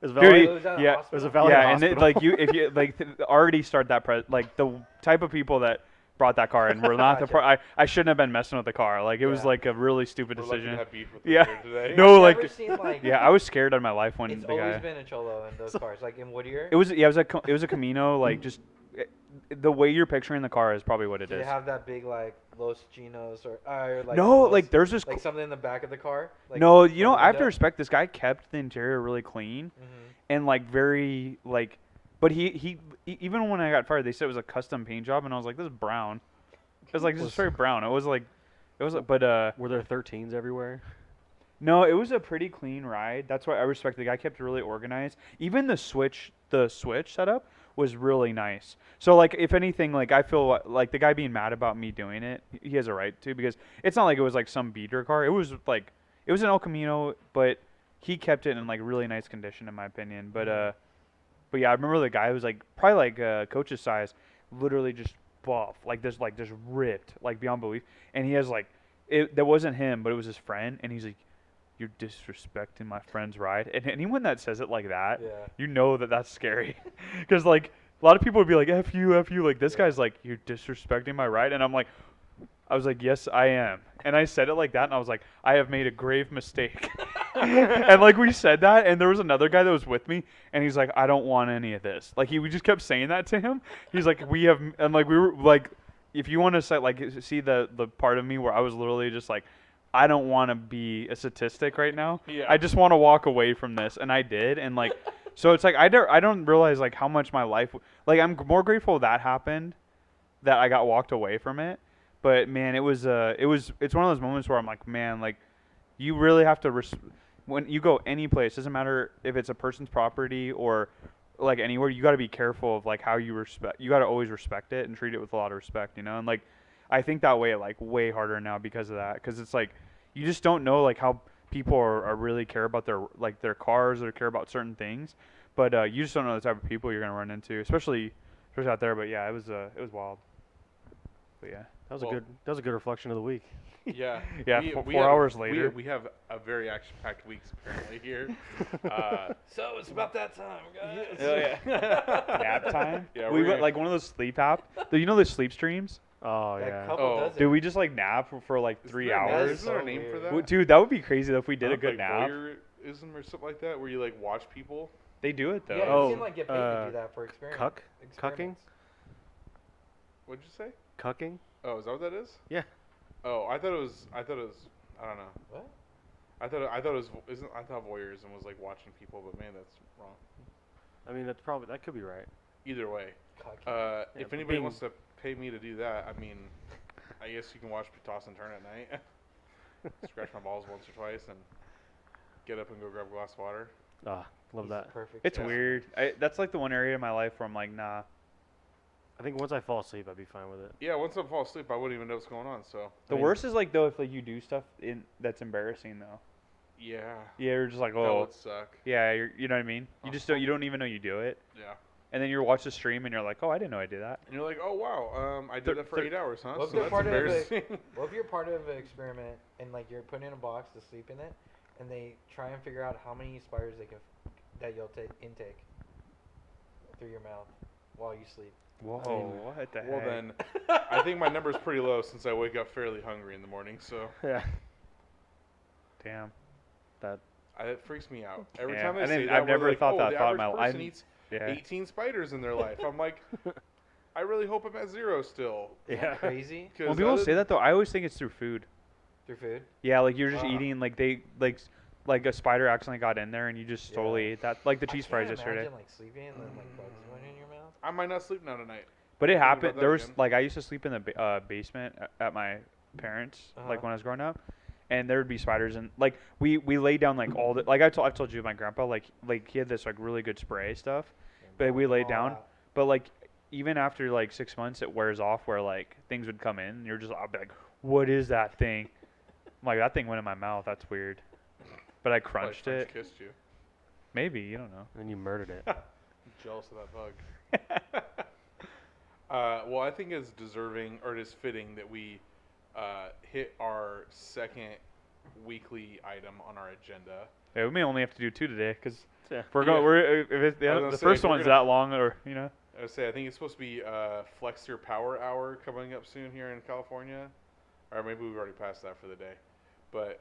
valet. Oh, it was at a yeah, It was hospital? a valet yeah, and hospital. it, like if you already start that like the type of people that brought that car and were not the Gotcha. I shouldn't have been messing with the car. Like it was Yeah. like a really stupid We're lucky to decision. have beef with this Yeah. here today. No, I've like never seen, like, yeah, I was scared out of my life when It's the always guy. been a cholo in those cars, like in Whittier. It was a Camino, like just the way you're picturing the car is probably what it Did is. it have that big like Los Chinos or like No, Los- like there's this like something in the back of the car? Like, no, on you know, the I have to window? respect this guy kept the interior really clean Mhm. and like very like, but he even when I got fired, they said it was a custom paint job, and I was like, this is brown. It was like this is very brown. It was like, but Were there 13s everywhere? no, it was a pretty clean ride. That's why I respect the guy. Kept it really organized. Even the switch setup was really nice. So like, if anything, like I feel like the guy being mad about me doing it, he has a right to, because it's not like it was like some beater car. It was like it was an El Camino, but he kept it in like really nice condition in my opinion. But yeah, I remember the guy was like probably like coach's size, literally just buff, like just ripped, like beyond belief. And he has like that wasn't him, but it was his friend, and he's like, you're disrespecting my friend's ride. And anyone that says it like that, Yeah. you know that that's scary. Because, like, a lot of people would be like, F you. Like, this Yeah. guy's like, you're disrespecting my ride. And I was like, yes, I am. And I said it like that, and I was like, I have made a grave mistake. And, like, we said that, and there was another guy that was with me, and he's like, I don't want any of this. Like, we just kept saying that to him. He's like, and, like, we were, like, if you want to, see the part of me where I was literally just like, I don't want to be a statistic right now. Yeah. I just want to walk away from this, and I did, and like, so it's like I don't realize like how much my life, like I'm more grateful that happened, that I got walked away from it. But man, it's one of those moments where I'm like, man, like, you really have to when you go any place, doesn't matter if it's a person's property or like anywhere, you got to be careful of like how you respect. You got to always respect it and treat it with a lot of respect, you know, and like. I think that way like way harder now because of that, because it's like you just don't know like how people are really care about their cars or care about certain things, but you just don't know the type of people you're gonna run into, especially out there. But yeah, it was wild. But yeah, That was a good reflection of the week. Yeah. Yeah. 4 hours later. We have a very action-packed week apparently here. So it's about that time, guys. Oh, yeah. Nap time. Yeah, we we're went gonna- like one of those sleep app. You know the sleep streams? Oh That yeah. couple Oh. does it. Dude, we just like nap for like Isn't 3 there a name- hours. Isn't there a So name for weird. that? Well, dude, that would be crazy though if we did a Like good nap. voyeurism or something like that, where you like watch people. They do it though. Yeah, Oh, you can like get paid to do that for Cucking? experiments. What'd you say? Cucking? Oh, is that what that is? Yeah. Oh, I thought it was. I don't know. What? I thought it was. I thought voyeurism was like watching people, but man, that's wrong. I mean, that could be right. Either way, Cucking. Yeah, if but anybody being- wants to pay me to do that, I mean, I guess you can watch me toss and turn at night, scratch my balls once or twice, and get up and go grab a glass of water. Ah, love He's that. Perfect. It's Yeah. weird. That's like the one area in my life where I'm like, nah. I think once I fall asleep, I'd be fine with it. Yeah, once I fall asleep, I wouldn't even know what's going on. So The I mean- worst is like though if like you do stuff that's embarrassing though. yeah, Yeah, you're just like, that oh, would suck. yeah, you know what I mean. You don't even know you do it, Yeah, and then you watch the stream and you're like, oh, I didn't know I did that. and you're like, oh wow, I did that for 8 hours, huh? Well, if So you're that's part of it- embarrassing. Well, if you're part of an experiment and like you're put in a box to sleep in it, and they try and figure out how many spiders that you'll intake through your mouth while you sleep. Whoa, mean, what the heck? Well then, I think my number's pretty low since I wake up fairly hungry in the morning. So Yeah. Damn. it freaks me out every Yeah, time I I say didn't- that. I've we're never like, thought oh, that the thought in average my- person eats Yeah. 18 spiders in their life. I'm like, I really hope I'm at 0 still. Isn't Yeah. that crazy? 'Cause When people other- say that though, I always think it's through food. Through food? Yeah, like you're just Ah. eating like like a spider accidentally got in there and you just totally Yeah. ate that, like the cheese I fries can't yesterday. Imagine like sleeping and then like bugs went in your mouth. I might not sleep now tonight. But it Think about happened. that There was again. like I used to sleep in the basement at my parents, like Uh-huh. when I was growing up, and there would be spiders and like we laid down like all the like I've told you my grandpa like he had this like really good spray stuff, but we laid down. But like even after like 6 months, it wears off where like things would come in. And you're just I'll be like, what is that thing? I'm like that thing went in my mouth. That's weird. But I Probably crunched French it. kissed you. Maybe you don't know. And you murdered it. I'm jealous of that bug. Well, I think it's deserving or it is fitting that we hit our second weekly item on our agenda. Yeah, we may only have to do 2 today because Yeah. we're going. Yeah. We're if it's I was gonna the say, first if we're one's gonna- that long, or you know. I would say I think it's supposed to be Flex Your Power Hour coming up soon here in California, or maybe we've already passed that for the day. But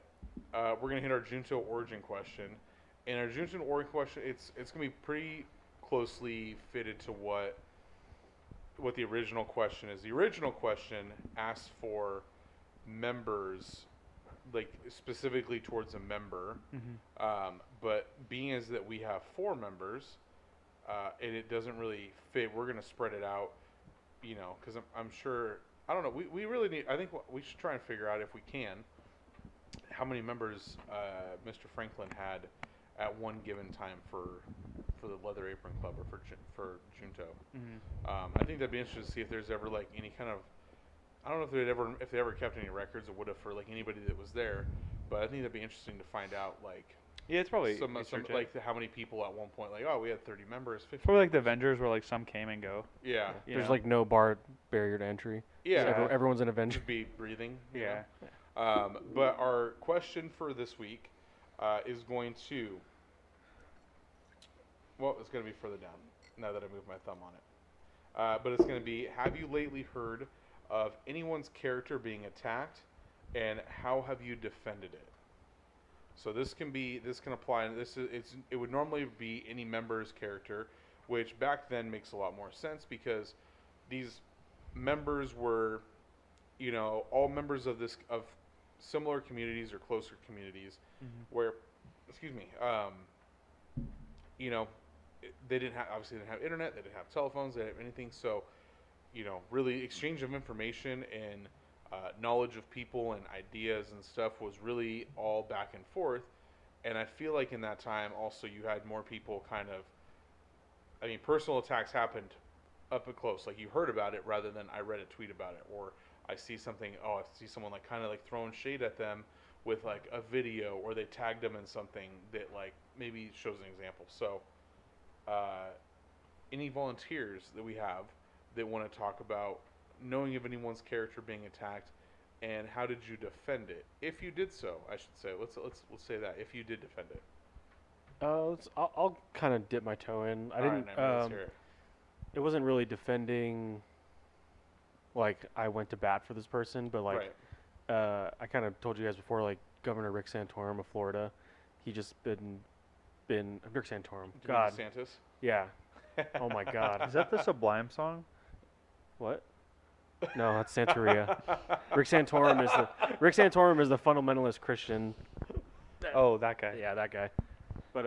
we're gonna hit our Junto Origin question, and our Junto Origin question it's gonna be pretty closely fitted to what the original question is. The original question asked for members, like specifically towards a member. But being as that we have 4 members, and it doesn't really fit, we're going to spread it out, you know, because I'm sure, I don't know, we really need, I think we should try and figure out if we can, how many members Mr. Franklin had at one given time for the Leather Apron Club or for Junto. I think that'd be interesting to see if there's ever like any kind of, I don't know if they ever kept any records or would have for like anybody that was there, but I think that'd be interesting to find out like Yeah, it's probably some research it. like how many people at one point like, oh, we had 30 members, 50 Probably like the members. Avengers where like some came and go. Yeah, you There's know? like no barrier to entry. yeah, Yeah. Everyone's an Avenger. just be breathing. you Yeah. know? But our question for this week is going to, well, it's going to be further down now that I moved my thumb on it. But it's going to be, have you lately heard of anyone's character being attacked, and how have you defended it? So this can apply, and it would normally be any member's character, which back then makes a lot more sense because these members were, you know, all members of similar communities or closer communities where, you know, they obviously didn't have internet, they didn't have telephones, they didn't have anything. So, you know, really exchange of information and knowledge of people and ideas and stuff was really all back and forth. And I feel like in that time also you had more people personal attacks happened up and close. Like you heard about it rather than I read a tweet about it, or I see someone like kind of like throwing shade at them with like a video, or they tagged them in something that like maybe shows an example. So any volunteers that we have that want to talk about knowing of anyone's character being attacked, and how did you defend it? If you did so, I should say. Let's say that if you did defend it. I'll kind of dip my toe in. I All right, didn't. Nightmare, let's hear it. It wasn't really defending. Like I went to bat for this person, but like Right. I kind of told you guys before, like Governor Rick Santorum of Florida, he just been Rick Santorum. Do you mean God, DeSantis? yeah. Oh my God. Is that the Sublime song? What? No, that's Santeria. Rick Santorum is the fundamentalist Christian. Oh, that guy. Yeah, that guy. But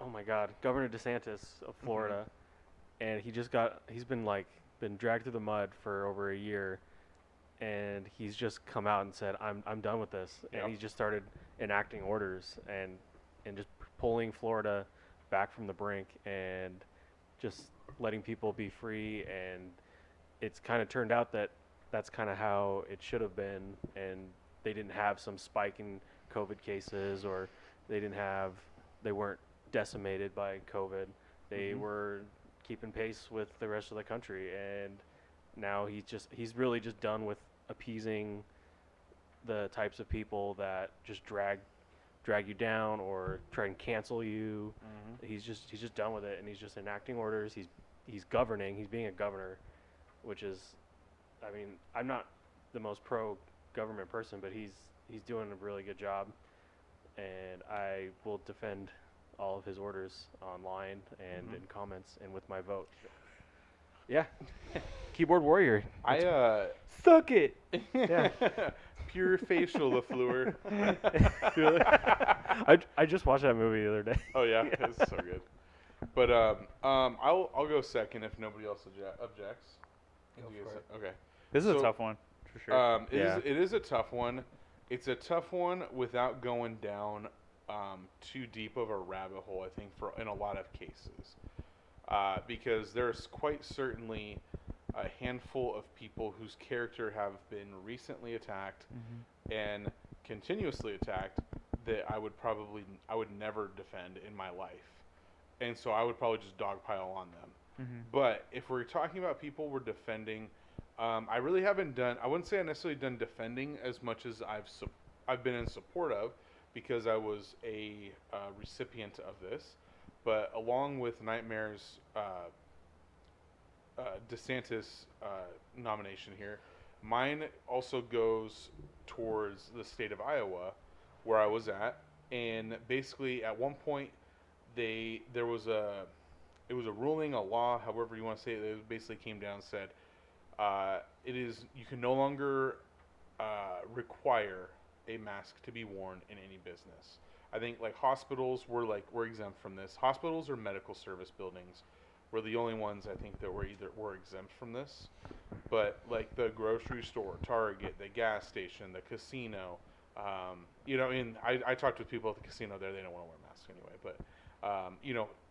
oh my God, Governor DeSantis of Florida, and he's been dragged through the mud for over a year, and he's just come out and said I'm done with this, Yep. and he just started enacting orders and just pulling Florida back from the brink and just letting people be free, and it's kind of turned out that that's kind of how it should have been, and they didn't have some spike in COVID cases, or they weren't decimated by COVID. They were keeping pace with the rest of the country, and now he's really just done with appeasing the types of people that just drag you down or try and cancel you. He's just done with it, and he's just enacting orders. He's governing. He's being a governor, which is, I mean, I'm not the most pro government person, but he's doing a really good job, and I will defend all of his orders online and in comments and with my vote. Yeah. Keyboard warrior. Suck it. Yeah. Pure facial LaFleur. I just watched that movie the other day. Oh yeah, it's so good. But I'll go second if nobody else objects. Go for it. Okay. This is So, a tough one, for sure. It is a tough one. It's a tough one without going down too deep of a rabbit hole, I think, in a lot of cases. Because there's quite certainly a handful of people whose character have been recently attacked and continuously attacked that I would never defend in my life. And so I would probably just dogpile on them. But if we're talking about people we're defending, I really haven't done, I wouldn't say I've necessarily done defending as much as I've been in support of, because I was a recipient of this. But along with Nightmare's DeSantis nomination here, mine also goes towards the state of Iowa, where I was at. And basically, at one point, it was a ruling, a law, however you want to say it. It basically came down and said, you can no longer require a mask to be worn in any business. I think like hospitals were exempt from this. Hospitals or medical service buildings were the only ones I think that were exempt from this. But like the grocery store, Target, the gas station, the casino, and I talked with people at the casino there. They don't want to wear masks anyway. But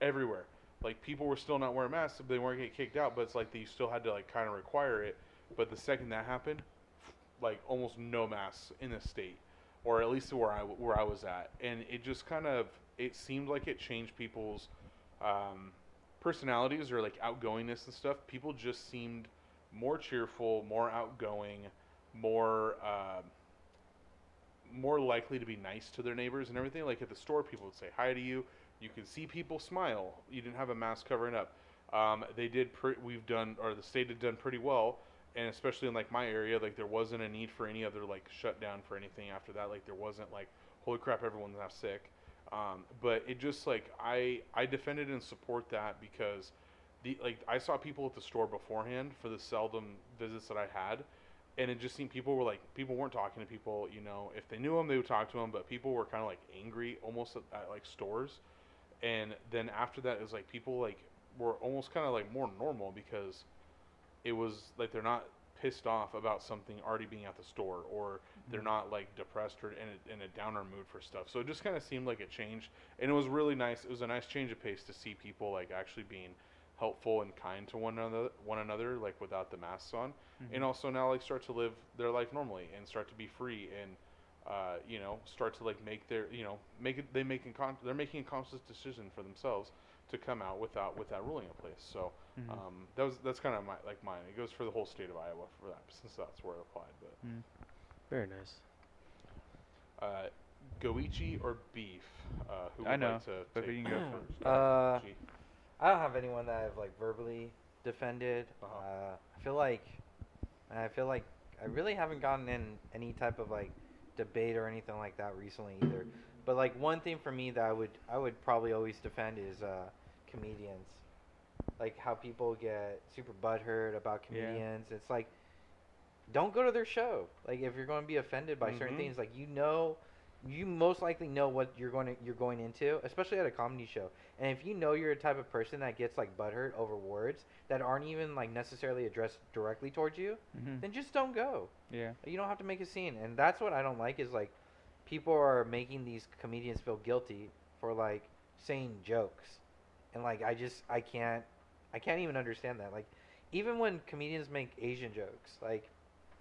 everywhere, like people were still not wearing masks. They weren't getting kicked out, but it's like they still had to like kind of require it. But the second that happened, like almost no masks in the state, or at least where I was at, and it just it seemed like it changed people's personalities or like outgoingness and stuff. People just seemed more cheerful, more outgoing, more likely to be nice to their neighbors and everything. Like at the store, people would say hi to you. You could see people smile. You didn't have a mask covering up. The state had done pretty well. And especially in like my area, like there wasn't a need for any other like shutdown for anything after that. Like there wasn't like, holy crap, everyone's now sick. But it just like I defended and support that because I saw people at the store beforehand for the seldom visits that I had, and it just seemed people weren't talking to people. If they knew them, they would talk to them, but people were kind of like angry almost at like stores. And then after that, it was like people like were almost kind of like more normal because it was like they're not pissed off about something already being at the store, or they're not like depressed or in a downer mood for stuff. So it just kind of seemed like it changed, and it was really nice. It was a nice change of pace to see people like actually being helpful and kind to one another like without the masks on, and also now like start to live their life normally and start to be free and start to like make their they're making a conscious decision for themselves to come out with that ruling in place. So Mhm. that's kind of mine. It goes for the whole state of Iowa for that, since that's where it applied. But Very nice. Goichi or beef? Who would I know, like to but take you can go first? first. Goichi. I don't have anyone that I've like verbally defended. Uh-huh. I feel like I really haven't gotten in any type of like debate or anything like that recently either. But like one thing for me that I would probably always defend is comedians. Like how people get super butthurt about Yeah. comedians. It's like don't go to their show. Like if you're going to be offended by certain Mhm. things, like you most likely know what you're going into, especially at a comedy show. And if you know you're a type of person that gets like butthurt over words that aren't even like necessarily addressed directly towards you, Mhm. then just don't go. Yeah. You don't have to make a scene. And that's what I don't like is like people are making these comedians feel guilty for like saying jokes. And like I can't even understand that. Like even when comedians make Asian jokes, like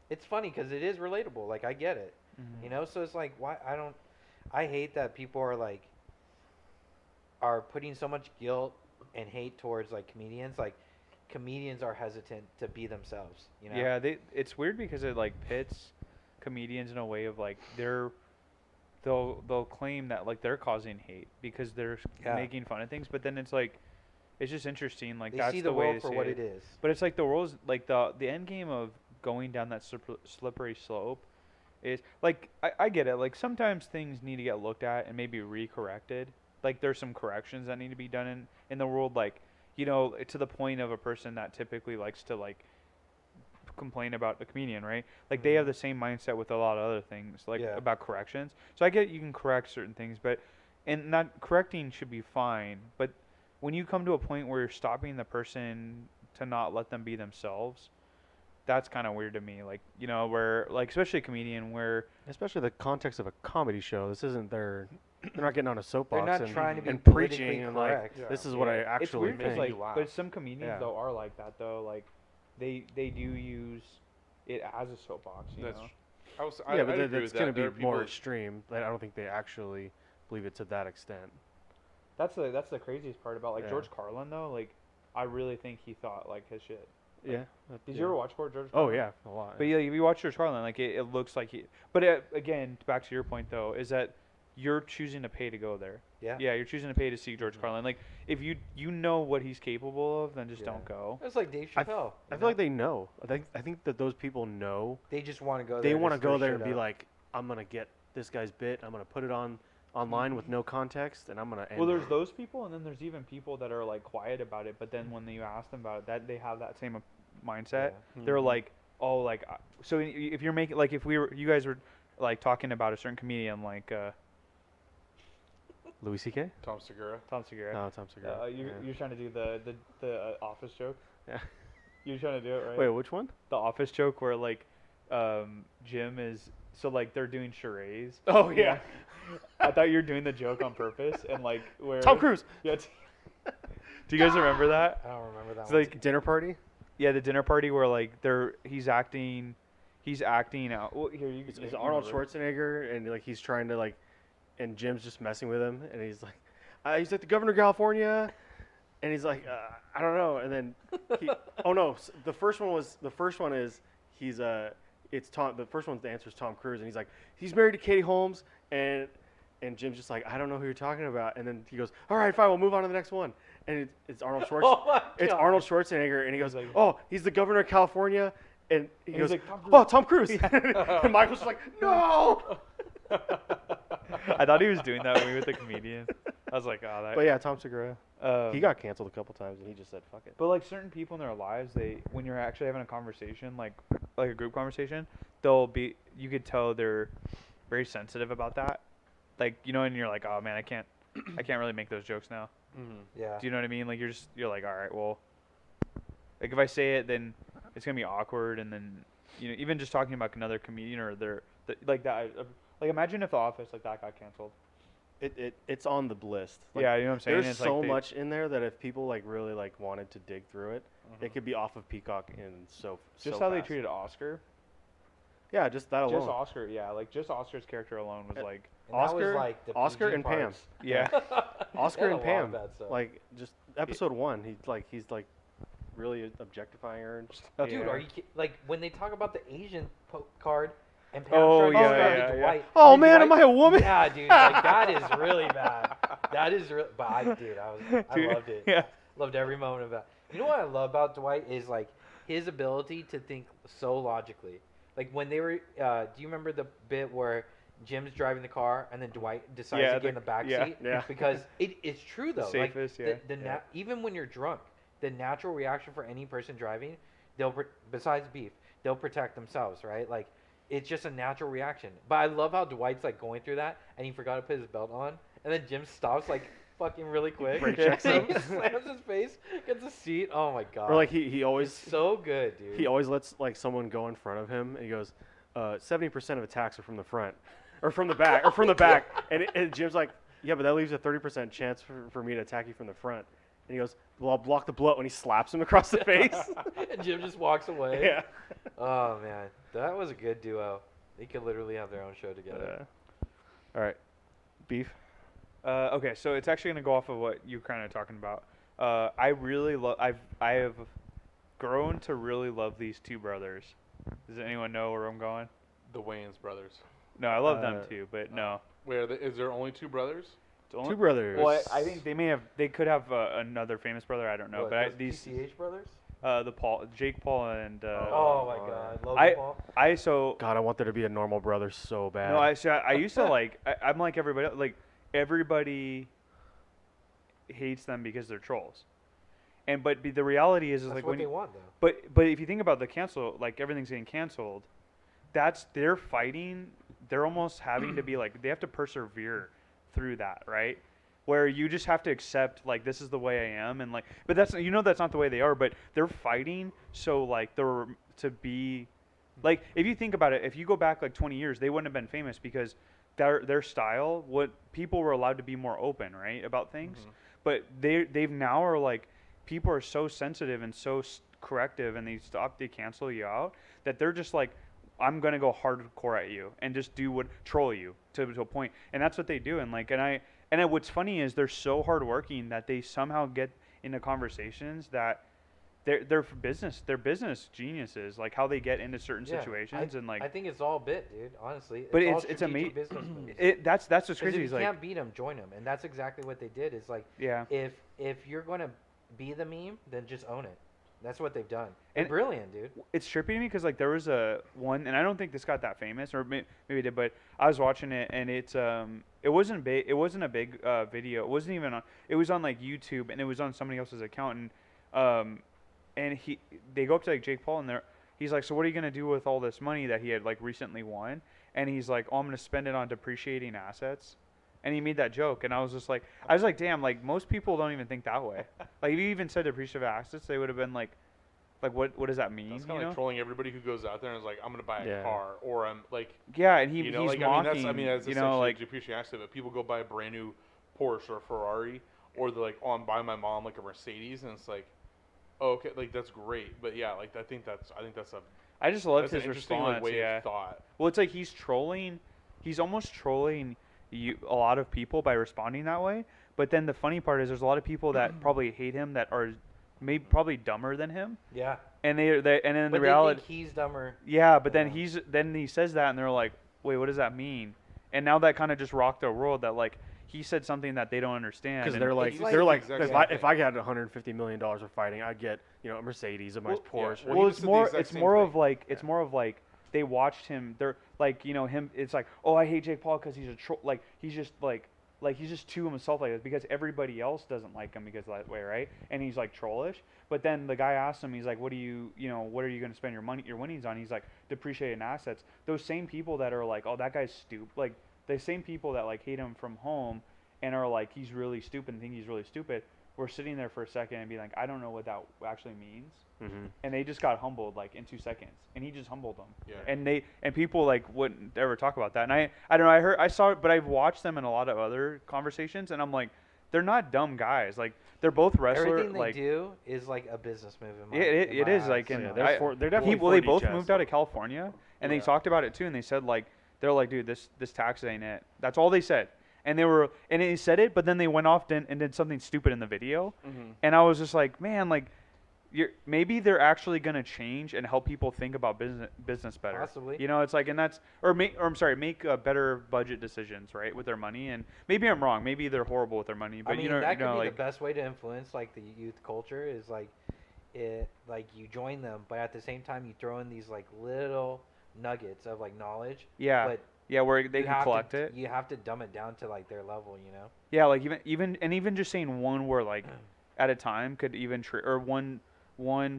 it's funny cuz it is relatable. Like I get it. Mhm. You know, so it's like why I hate that people are like are putting so much guilt and hate towards like comedians. Like comedians are hesitant to be themselves, you know? Yeah, it's weird because it like pits comedians in a way of like they'll claim that like they're causing hate because they're Yeah. making fun of things, but then it's like it's just interesting like They that's see the the way world to for see what it. it is. But it's like the world's like the end game of going down that slippery slope is like I get it. Like sometimes things need to get looked at and maybe recorrected. Like there's some corrections that need to be done in the world. Like to the point of a person that typically likes to like complain about a comedian, right? Like they Mhm. have the same mindset with a lot of other things, like Yeah. about corrections. So I get you can correct certain things, but and not correcting should be fine. But when you come to a point where you're stopping the person to not let them be themselves, that's kind of weird to me. Like where like especially a comedian where Especially the context of a comedy show. This isn't they're not getting on a They're soapbox not and, trying to be and politically preaching and like correct. Yeah. this is what I it's actually weird 'cause, think. Make you like laugh. but some comedians Yeah. though are like that though. Like they do use it as a soapbox. You That's know? I Yeah, but agree that's with going that. to There be are more people- extreme. Like, I don't think they actually believe it to that extent. That's the craziest part about like Yeah. George Carlin though. Like I really think he thought like his shit. Yeah. Did yeah. you ever watch George Carlin? Oh yeah, a lot. But yeah, if you watch George Carlin, like it looks like he. But again, back to your point though, is that you're choosing to pay to go there. Yeah. Yeah, you're choosing to pay to see George Carlin. Like if you know what he's capable of, then just Yeah. don't go. It's like Dave I Chappelle. I feel like they know. I think that those people know. they just want to go there. They to want to stir go there shit and be up. like, I'm gonna get this guy's bit. I'm gonna put it online with no context, and I'm gonna. End Well, there's it. those people, and then there's even people that are like quiet about it. But then when you ask them about it, that they have that same mindset. Yeah. They're Mhm. like, oh, like so if you're making like if you guys were like talking about a certain comedian like Louis C.K. Tom Segura. Tom Segura. No, Tom Segura. You're trying to do the office joke. Yeah. You're trying to do it right. Wait, which one? The office joke where like Jim is so like they're doing charades. Oh Yeah. I thought you were doing the joke on purpose and like where Tom Cruise. Yeah. Do you guys remember that? I don't remember that It's one. like Dinner party. yeah, the dinner party where like he's acting out. Well, here you. It's you Arnold remember. Schwarzenegger, and like he's trying to like, and Jim's just messing with him, and he's like the governor of California, and he's like, I don't know, and then he, oh no, the first one is he's it's Tom. The first one's the answer is Tom Cruise, and he's like he's married to Katie Holmes, and Jim's just like I don't know who you're talking about, and then he goes, all right, fine, we'll move on to the next one, and it's Arnold Schwarzenegger. Oh my It's God. Arnold Schwarzenegger, and he goes, He's like- oh, he's the governor of California, and he And goes, he's like, "Tom oh, Tom Cruise, and Michael's just like, no. I thought he was doing that when we were with the comedian. I was like, oh, that. But yeah, Tom Segura. Um, He got canceled a couple times, and he just said, "Fuck it." But like certain people in their lives, when you're actually having a conversation, like a group conversation, you could tell they're very sensitive about that. Like and you're like, oh man, I can't really make those jokes now. Yeah. Do you know what I mean? Like you're like, all right, well, like if I say it, then it's gonna be awkward, and then even just talking about another comedian or like that. Like imagine if The Office like that got canceled. It's on the list. Like, Yeah, you know what I'm saying. There's It's so like much in there that if people like really like wanted to dig through it, it could be off of Peacock in just so how they fast. treated Oscar. Yeah, just that alone. Just Oscar, yeah, like just Oscar's character alone was Uh, like And that was like the Oscar PG and Pam. parts. Yeah. Oscar They and had a lot Pam, of bad stuff. like just episode 1, he's really objectifying her. And just, Dude, Yeah. are you like when they talk about the Asian card and Pam Oh, trying to yeah, describe yeah, it to yeah. Dwight? oh and man, Dwight- am I a woman? Yeah, dude, like that is really bad. That is real. But I Dude, loved it. Yeah. Loved every moment of that. You know what I love about Dwight is like his ability to think so logically. Like when they were, do you remember the bit where Jim's driving the car and then Dwight decides Yeah, to get in the back yeah. seat? Yeah. Because it's true though. Safest, like yeah. the even when you're drunk, the natural reaction for any person driving, besides beef, they'll protect themselves, right? Like it's just a natural reaction. But I love how Dwight's like going through that and he forgot to put his belt on, and then Jim stops like fucking really quick. Brake checks him. He slams his face, gets a seat. Oh my god. Or like he always It's so good, dude. he always lets like someone go in front of him, and he goes, 70% of attacks are from the front, or from the back, or from the back, and Jim's like, yeah, but that leaves a 30% chance for me to attack you from the front, and he goes, well, I'll block the blow, and he slaps him across the face. And Jim just walks away. Yeah. Oh man, that was a good duo. They could literally have their own show together. All right, beef. Okay, so it's actually gonna go off of what you're kind of talking about. I really love. I have grown to really love these two brothers. Does anyone know where I'm going? The Wayans brothers. No, I love them Uh, too, but no. Is there only 2 brothers? It's only- Two brothers. Well, I think they could have another famous brother. I don't know, What, but those these PCH brothers? Jake Paul and Oh my god, Logan I- Paul. so God, I want there to be a normal brother so bad. no, I used to like I'm like everybody else, like everybody hates them because they're trolls, but the reality is That's like what when they you, want though. but if you think about the cancel, like everything's getting canceled, they're fighting. They're almost having to be like they have to persevere through that, right? Where you just have to accept like this is the way I am, and like, but that's that's not the way they are. But they're fighting, so like they're to be, like if you think about it, if you go back like 20 years, they wouldn't have been famous because their style, what people were allowed to be more open, right, about things. Mhm. But they've now are like people are so sensitive and so corrective, and they cancel you out that they're just like, I'm gonna go hardcore at you and just troll you to a point, and that's what they do. And like, what's funny is they're so hardworking that they somehow get into conversations that they're business geniuses, like how they get into certain Yeah, situations and like. I think it's all bit, dude. Honestly, But all it's strategic amazing. business moves. That's what's 'Cause crazy. if Is you like, can't beat them, join them, and that's exactly what they did. Is like, yeah. if you're gonna be the meme, then just own it. That's what they've done. They're And- brilliant, dude. It's trippy to me because like there was a one, and I don't think this got that famous, or maybe it did, but I was watching it, and it wasn't big. It wasn't a big video. It wasn't even on. It was on like YouTube, and it was on somebody else's account, and they go up to like Jake Paul, and he's like, so what are you gonna do with all this money that he had like recently won? And he's like, oh, I'm gonna spend it on depreciating assets. And he made that joke, and I was like, damn, like most people don't even think that way. Like if you even said depreciative assets, they would have been like what does that mean? That's You kind of know? like trolling everybody who goes out there and is like, I'm going to buy a Yeah. car, or I'm like, Yeah, and you know, he's like, mocking. that's you essentially know, like depreciation asset, but people go buy a brand new Porsche or Ferrari, or they're like, oh, I'm buying my mom like a Mercedes, and it's like, oh, okay, like that's great, but yeah, like I think that's a I just loved that's an his interesting response. like, way Yeah. of thought. Well, it's like he's trolling. He's almost trolling a lot of people by responding that way. But then the funny part is, there's a lot of people that probably hate him that are maybe probably dumber than him, Yeah. and and then But the reality. they think he's dumber. Yeah, but then Yeah. he says that, and they're like, wait, what does that mean? And now that kind of just rocked their world that like he said something that they don't understand. Because and- they're like, It's like- if I had $150 million for fighting, I'd get a Mercedes, a nice Well, yeah, Porsche. well, Well, he it's said the more. exact It's same more thing. of like. It's Yeah. more of like they watched him. They're like him. It's like, oh, I hate Jake Paul because he's a troll. Like he's just he's just to himself like this because everybody else doesn't like him because of that way, right? And he's like trollish. But then the guy asks him, he's like, what are you going to spend your winnings on? He's like, depreciating assets. Those same people that are like, oh, that guy's stupid. Like the same people that like hate him from home and are like, he's really stupid and think he's really stupid. We're sitting there for a second and be like, I don't know what that actually means. Mm-hmm. And they just got humbled like in 2 seconds, and he just humbled them. Yeah. And people like wouldn't ever talk about that. And I don't know. I saw it, but I've watched them in a lot of other conversations, and I'm like, they're not dumb guys. Like they're both wrestlers. Everything they like do is like a business move. In my, it in my is eyes. like So in yeah, I- they're definitely they both 4D chess. moved out of California, and they Yeah. talked about it too. And they said like They're like, dude, this tax ain't it. That's all they said. And they said it, but then they went off and did something stupid in the video. Mm-hmm. And I was just like, man, like, maybe they're actually gonna change and help people think about business better. Possibly. You know, it's like, and that's make better budget decisions, right, with their money. And maybe I'm wrong. Maybe they're horrible with their money. But I mean, you know, that could be like, the best way to influence like the youth culture is like you join them, but at the same time you throw in these like little nuggets of like knowledge. yeah, But yeah, where they you can have collect to, it. You have to dumb it down to like their level, you know. Yeah, like even just saying one word like at a time could even or one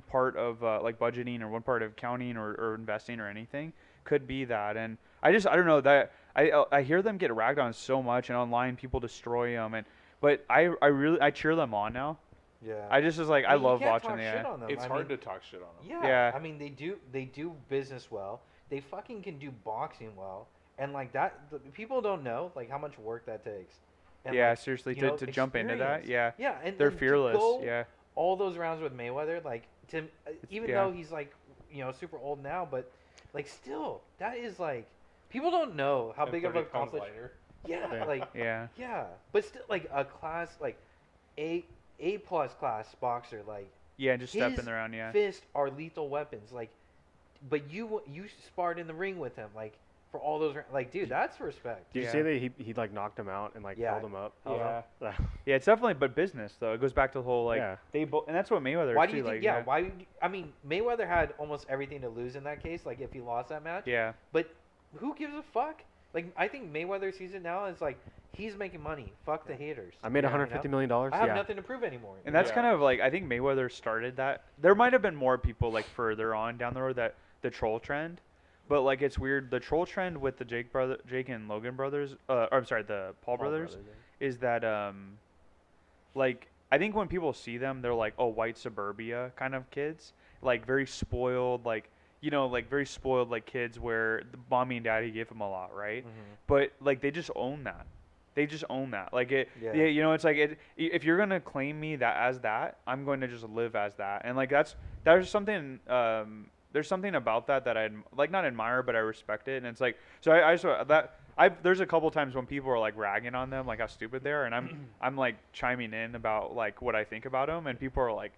part of like budgeting or one part of accounting or investing or anything could be that. And I don't know that I hear them get ragged on so much, and online people destroy them, but I really cheer them on now. Yeah. I just was like, I mean, you love can't watching talk the shit on them. It's I hard mean, to talk shit on them. Yeah. Yeah. I mean, they do business well. They fucking can do boxing well, and like that, people don't know like how much work that takes. And, yeah, like, seriously, you know, to jump into that, experience. yeah, Yeah, and they're to fearless, go yeah. all those rounds with Mayweather, like even yeah. though he's like super old now, but like still, that is like people don't know how And big of 30 an pounds accomplishment. lighter. Yeah, Yeah. like Yeah. but still like a class like A plus class boxer, like Yeah, just his stepping around, yeah. fists are lethal weapons, like, but you sparred in the ring with him, like for all those like, dude, that's respect. Did you Yeah. say that he like knocked him out and like Yeah. held him up? Yeah. Yeah. Yeah, it's definitely but business though. It goes back to the whole like Yeah. and that's what Mayweather Why is do you too, think? like, Why? I mean, Mayweather had almost everything to lose in that case. Like if he lost that match. Yeah. But who gives a fuck? Like I think Mayweather sees it now as like he's making money. Fuck the haters. I made You know? $150 million. I have Yeah. nothing to prove anymore. And that's Yeah. kind of like I think Mayweather started that. There might have been more people like further on down the road that the troll trend, but like it's weird. The troll trend with the Jake and Logan brothers, or I'm sorry, the Paul brothers, is that like I think when people see them, they're like, oh, white suburbia kind of kids, like very spoiled, like you know, like very spoiled like kids where the mommy and daddy gave them a lot, right? Mm-hmm. But like they just own that. They just own that. Like it, Yeah. yeah. You know, it's like if you're gonna claim me that, I'm going to just live as that. And like there's something about that I like not admire, but I respect it. And it's like so I just there's a couple times when people are like ragging on them, like how stupid they are, and I'm like chiming in about like what I think about them, and people are like,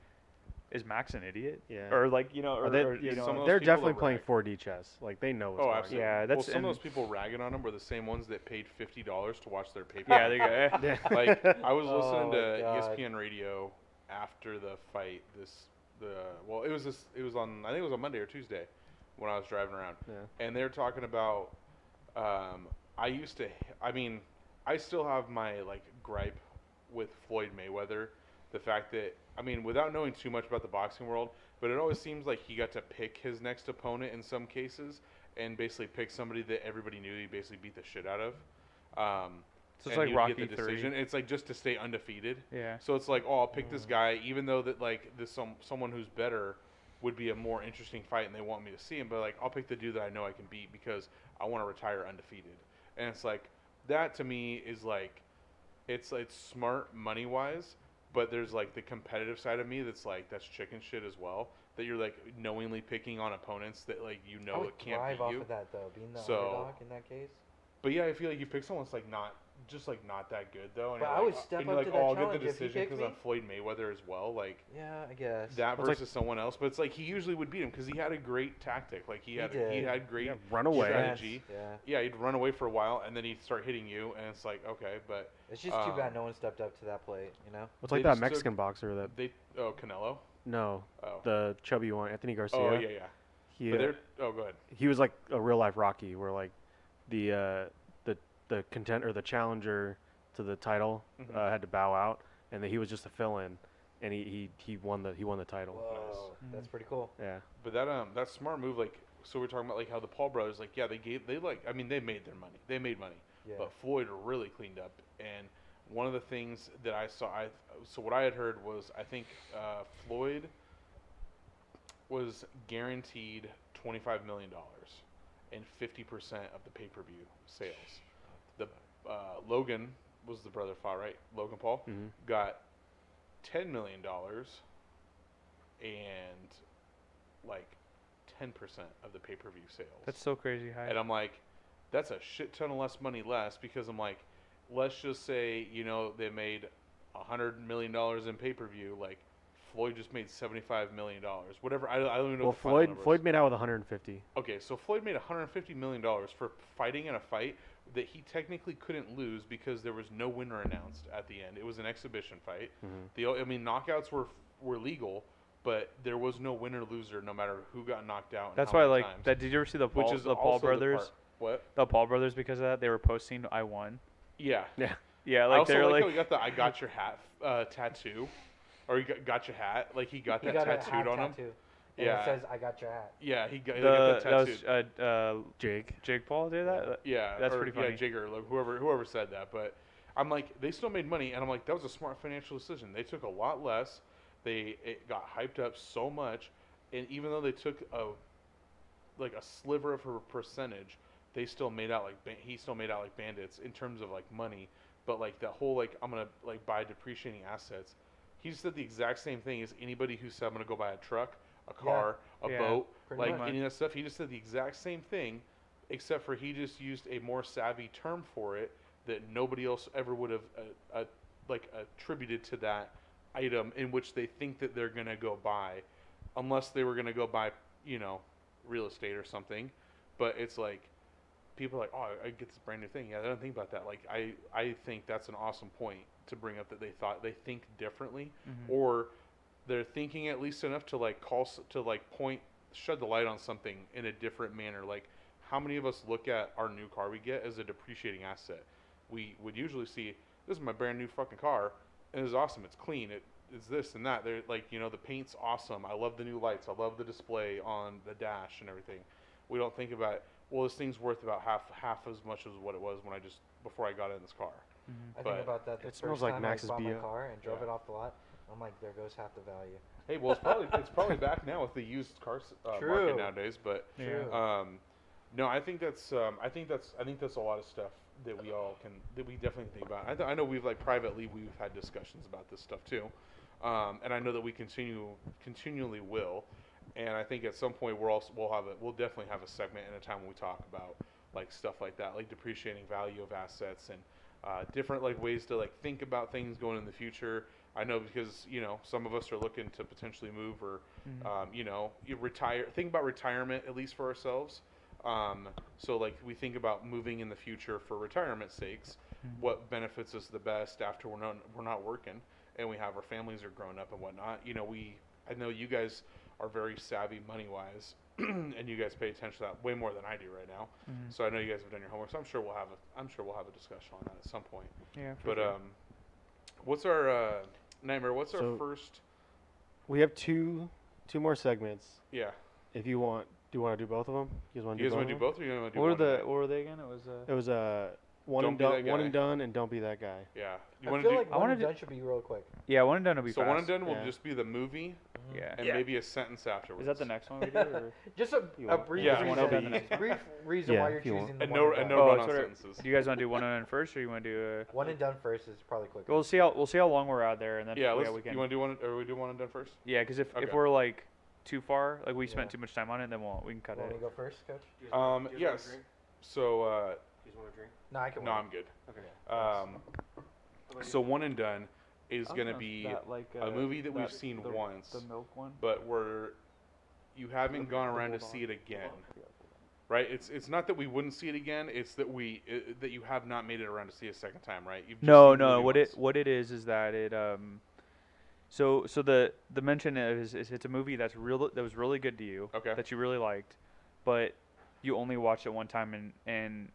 is Max an idiot? Yeah. Or like you know, or you some know, of They're those people definitely that playing rag. 4D chess. Like they know what's Oh, going absolutely. Yeah, Well, that's- some of and- those people ragging on them were the same ones that paid $50 to watch their pay. yeah, they go. Yeah. Like I was Oh listening my to God. ESPN radio after the fight. It was on I think it was on Monday or Tuesday when I was driving around, Yeah. and they're talking about. I still have my like gripe with Floyd Mayweather, the fact that without knowing too much about the boxing world, but it always seems like he got to pick his next opponent in some cases, and basically pick somebody that everybody knew he basically beat the shit out of. So it's and like he would Rocky get the 3. decision. It's like just to stay undefeated. Yeah. So it's like, oh, I'll pick this guy, even though that like someone who's better would be a more interesting fight, and they want me to see him. But like, I'll pick the dude that I know I can beat because I want to retire undefeated. And it's like that to me is like, it's smart money wise, but there's like the competitive side of me that's like that's chicken shit as well. That you're like knowingly picking on opponents that like I would it can't thrive beat off you. of that though, being the So- underdog in that case. But yeah, I feel like you pick someone that's like not that good though. And But you're I like, would step and you're up like, to that oh, I'll get challenge the if he decision picked because I'm me. Floyd Mayweather as well. Like Yeah, I guess. that Well, it's versus someone else. But it's like he usually would beat him because he had a great tactic. Like he had great Yeah, run away. strategy. Yeah. Yeah, he'd run away for a while and then he'd start hitting you, and it's like okay, but It's just too bad no one stepped up to that plate, you know? It's like They that just took- Mexican boxer that Canelo. no, Oh, the chubby one, Anthony Garcia. oh yeah. He, But they're go ahead. he was like a real life Rocky, where like the content or the challenger to the title Mhm. had to bow out, and then he was just a fill-in, and he won the title. Whoa, that's pretty cool. Yeah, But that smart move, like so we're talking about like how the Paul brothers, like yeah, they made their money. They made money. Yeah. But Floyd really cleaned up. And one of the things that I saw, so what I had heard was I think Floyd was guaranteed $25 million and 50% of the pay-per-view sales. The Logan was the brother fought, right? Logan Paul Mhm. got $10 million and like 10% of the pay-per-view sales. That's so crazy high. And I'm like, that's a shit ton of less money less, because I'm like, let's just say, they made $100 million in pay-per-view. Like, Floyd just made $75 million. Whatever. I don't even know Well, the final numbers. Floyd made out with 150. Okay, so Floyd made $150 million for fighting in a fight that he technically couldn't lose because there was no winner announced at the end. It was an exhibition fight. Mm-hmm. Knockouts were legal, but there was no winner loser no matter who got knocked out. That's and why how I many like times. that. Did you ever see the Which Paul, is the Paul also the brothers? part- What? The Paul brothers, because of that, they were posting I won. Yeah. Yeah. Yeah, I like also they're like like how he got the "I got your hat" tattoo, or he got your hat. Like he got that got a tattooed hat on him. tattoo. And Yeah. it says, "I got your hat." Yeah, he got that that tattooed. was Jake. Jake Paul did that. Yeah, That's or, pretty funny. Yeah, Jigger, like whoever said that, but I'm like, they still made money, and I'm like, that was a smart financial decision. They took a lot less. It got hyped up so much, and even though they took a sliver of her percentage, they still made out like he still made out like bandits in terms of like money. But like that whole like, I'm gonna like buy depreciating assets. He said the exact same thing as anybody who said, I'm gonna go buy a truck, a car, a boat, pretty like much. any of that stuff. He just said the exact same thing, except for he just used a more savvy term for it that nobody else ever would have attributed to that item in which they think that they're gonna go buy, unless they were gonna go buy real estate or something. But it's like, people are like, oh, I get this brand new thing. Yeah, I don't think about that. Like, I think that's an awesome point to bring up, that they think differently, or they're thinking at least enough to like shed the light on something in a different manner. Like, how many of us look at our new car we get as a depreciating asset? We would usually see, this is my brand new fucking car, and it's awesome. It's clean. It's this and that. They're like, the paint's awesome. I love the new lights. I love the display on the dash and everything. We don't think about, well, this thing's worth about half as much as what it was before I got in this car. I But think about that the it smells first like time Max's I bought my BO. car and drove it off the lot. I'm like, there goes half the value. Hey, well, it's probably back now with the used car True. market nowadays. But True. no, I think that's a lot of stuff that we definitely think about. I know we've privately we've had discussions about this stuff too, and I know that we continually will. And I think at some point we'll definitely have a segment and a time when we talk about like stuff like that, like depreciating value of assets and different ways to think about things going in the future. I know because some of us are looking to potentially move or you retire. Think about retirement at least for ourselves. So we think about moving in the future for retirement sakes. What benefits us the best after we're not working and we have our families are grown up and whatnot. I know you guys are very savvy money wise, and you guys pay attention to that way more than I do right now. So I know you guys have done your homework. So I'm sure we'll have a discussion on that at some point. Yeah. But Sure. what's our Nightmare? What's our So- first? We have two more segments. Yeah. If you want, do you want to do both of them? You guys want You guys want to do both, or you want to do What one? what were they again? It was It was one Don't and be that done, one guy. and done, and don't be that guy. Yeah. You I want feel to do? like I one wanna and do- done should be real quick. yeah, one and done will be So fast. one and done will Yeah. just be the movie Yeah. and maybe a sentence afterwards. Is that the next one we do? Or? Just You a want- brief Yeah, one of reason, the- brief reason Yeah, why you're if you want. choosing the And one no and and done. no Oh, run-on so sentences. do you guys want to do one and done first, or you want to do? One and done first is probably quicker. We'll see how long we're out there, and then Yeah. we can. You want to do one, or we do one and done first? Yeah, because if Okay. we're too far, we spent Yeah. too much time on it, then we can cut Want me it. to go first, Coach? Yes. So You guys want a drink? No, I can no, wait. I'm good. Okay. So one and done is gonna be a a movie that we've seen once, The milk one. but you haven't gone around to see it again, right? It's not that we wouldn't see it again. It's that that you have not made it around to see a second time, right? You've just No, seen the no. movie once. What it is that it So the mention is it's a movie that was really good to you. Okay. That you really liked, but you only watched it one time and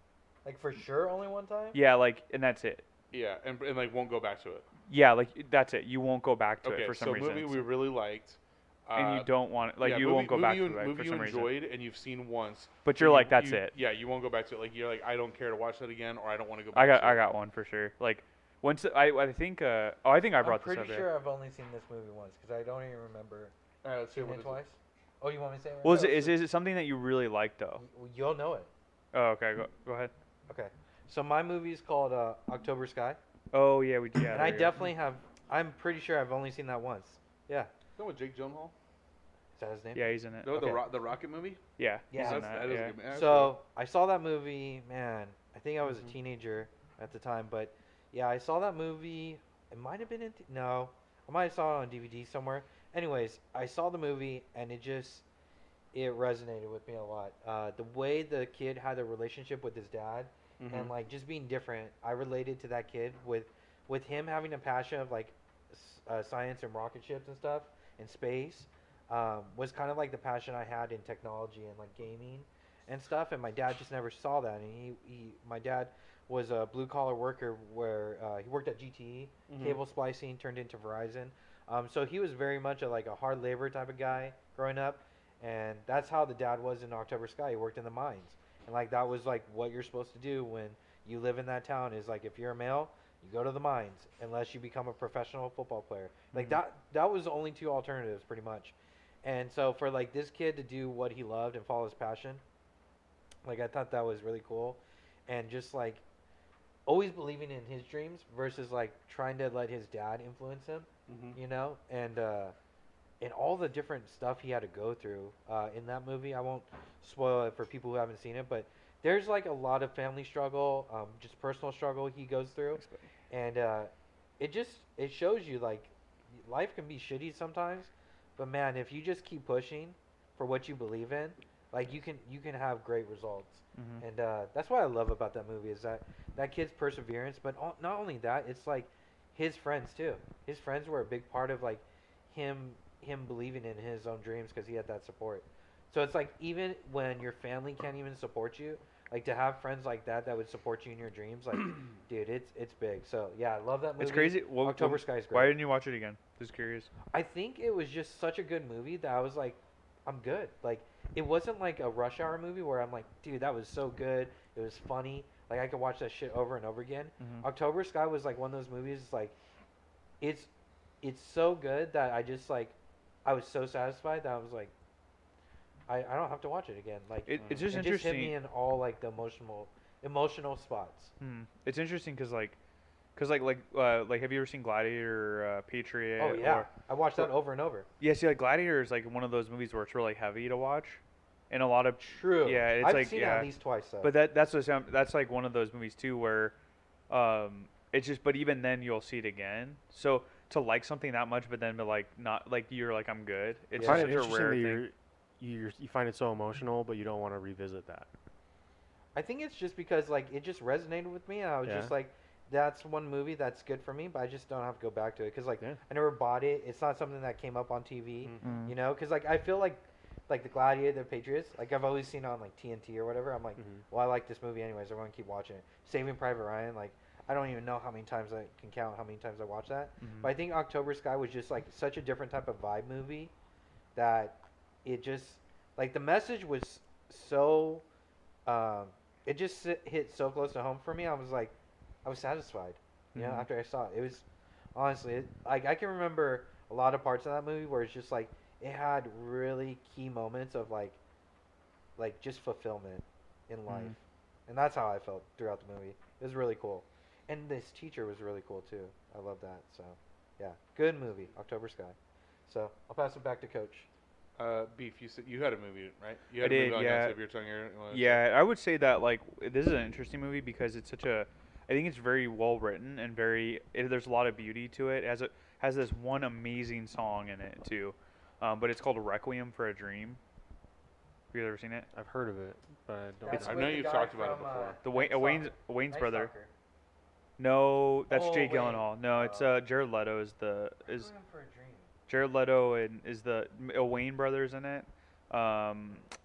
Like for sure, only one time. yeah, and that's it. Yeah, and won't go back to it. Yeah, that's it. You won't go back to Okay, it for some so reason. movie we really liked. And you don't want yeah, you movie, won't go back movie to it movie for you some reason. enjoyed and you've seen once. But you're like, that's you- it. Yeah, you won't go back to it. Like you're like, I don't care to watch that again, or I don't want to go back. I to got one for sure. Once I think I think I brought I'm this up. pretty sure I've only seen this movie once because I don't even remember All right, let's see seeing what it it is. twice. Oh, you want me to say it? Right Well, now? is it something that you really like though? You'll know it. Oh, okay. Go ahead. Okay. So my movie is called October Sky, Oh yeah, and I definitely have. I'm pretty sure I've only seen that once. Yeah. Is that with Jake Gyllenhaal? Is that his name? Yeah, he's in it. The Okay. the Rocket movie. Yeah, Yeah. he's in That's- that. that is a Yeah. good movie. So I saw that movie, man. I think I was Mhm. a teenager at the time, but yeah, I saw that movie. It might have been no, I might have saw it on DVD somewhere. Anyways, I saw the movie and it resonated with me a lot. The way the kid had a relationship with his dad and Mhm. like just being different, I related to that kid with him having a passion of like science and rocket ships and stuff in space. Was kind of like the passion I had in technology and like gaming and stuff. And my dad just never saw that. And my dad was a blue collar worker where he worked at GTE, Mhm. cable splicing, turned into Verizon. So he was very much like a hard labor type of guy growing up. And that's how the dad was in October Sky. He worked in the mines. And like that was like what you're supposed to do when you live in that town is like if you're a male, you go to the mines unless you become a professional football player. Like that was the only two alternatives pretty much. And so for like this kid to do what he loved and follow his passion, like I thought that was really cool. And just like always believing in his dreams versus like trying to let his dad influence him, Mhm. you know? And all the different stuff he had to go through in that movie. I won't spoil it for people who haven't seen it, but there's like a lot of family struggle, just personal struggle he goes through, and it shows you like life can be shitty sometimes, but man, if you just keep pushing for what you believe in, like you can have great results. Mhm. And that's what I love about that movie is that kid's perseverance, but not only that, it's like his friends too. His friends were a big part of like him believing in his own dreams because he had that support. So it's like even when your family can't even support you, like to have friends like that would support you in your dreams, like dude, it's big. So yeah, I love that movie. It's crazy. October Sky's great. Why didn't you watch it again? Just curious. I think it was just such a good movie that I was like, I'm good. Like it wasn't like a Rush Hour movie where I'm like, dude, that was so good. It was funny. Like I could watch that shit over and over again. Mhm. October Sky was like one of those movies. Like it's so good that I just like I was so satisfied that I was like I don't have to watch it again. Like It's just it just hit interesting. me in all like the emotional spots. It's interesting because like have you ever seen Gladiator or Patriot? Oh yeah, Or, I watched that over and over. yeah, see, like Gladiator is like one of those movies where it's really heavy to watch, and a lot of True. Yeah, it's I've like seen it yeah. at least twice though. But that's like one of those movies too where, it's just. But even then, you'll see it again. So to like something that much, but then be like not like you're like I'm good. It's Yeah. I such find it a interesting rare that thing. you find it so emotional, but you don't want to revisit that. I think it's just because like it just resonated with me, and I was Yeah. just like, that's one movie that's good for me, but I just don't have to go back to it because like Yeah. I never bought it. It's not something that came up on TV, Mhm. you know? Because like I feel like the Gladiator, the Patriots, like I've always seen it on like TNT or whatever. I'm like, well, I like this movie anyways. I'm gonna keep watching it. Saving Private Ryan, like I don't even know how many times I can count how many times I watched that. But I think October Sky was just like such a different type of vibe movie that it just like the message was so it just hit so close to home for me. I was satisfied, you know, Mhm. after I saw it. It was honestly like I can remember a lot of parts of that movie where it's just like it had really key moments of like just fulfillment in life, and that's how I felt throughout the movie. It was really cool, and this teacher was really cool too. I love that. So yeah, good movie, October Sky. So I'll pass it back to Coach. Beef, you said you had a movie, right? You I had a movie did, on yeah. Tip of Your Tongue here. You wanna say? Yeah, I would say that like this is an interesting movie because it's such a. I think it's very well written and there's a lot of beauty to it. Has this one amazing song in it too, but it's called "Requiem for a Dream." Have you ever seen it? I've heard of it, but I don't. That's I know you've talked about it before. The Wayne's brother. No, that's Oh, Jake wait. Gyllenhaal. No, it's Jared Leto is Requiem for a Dream. Jared Leto and is the Wayne brothers in it. I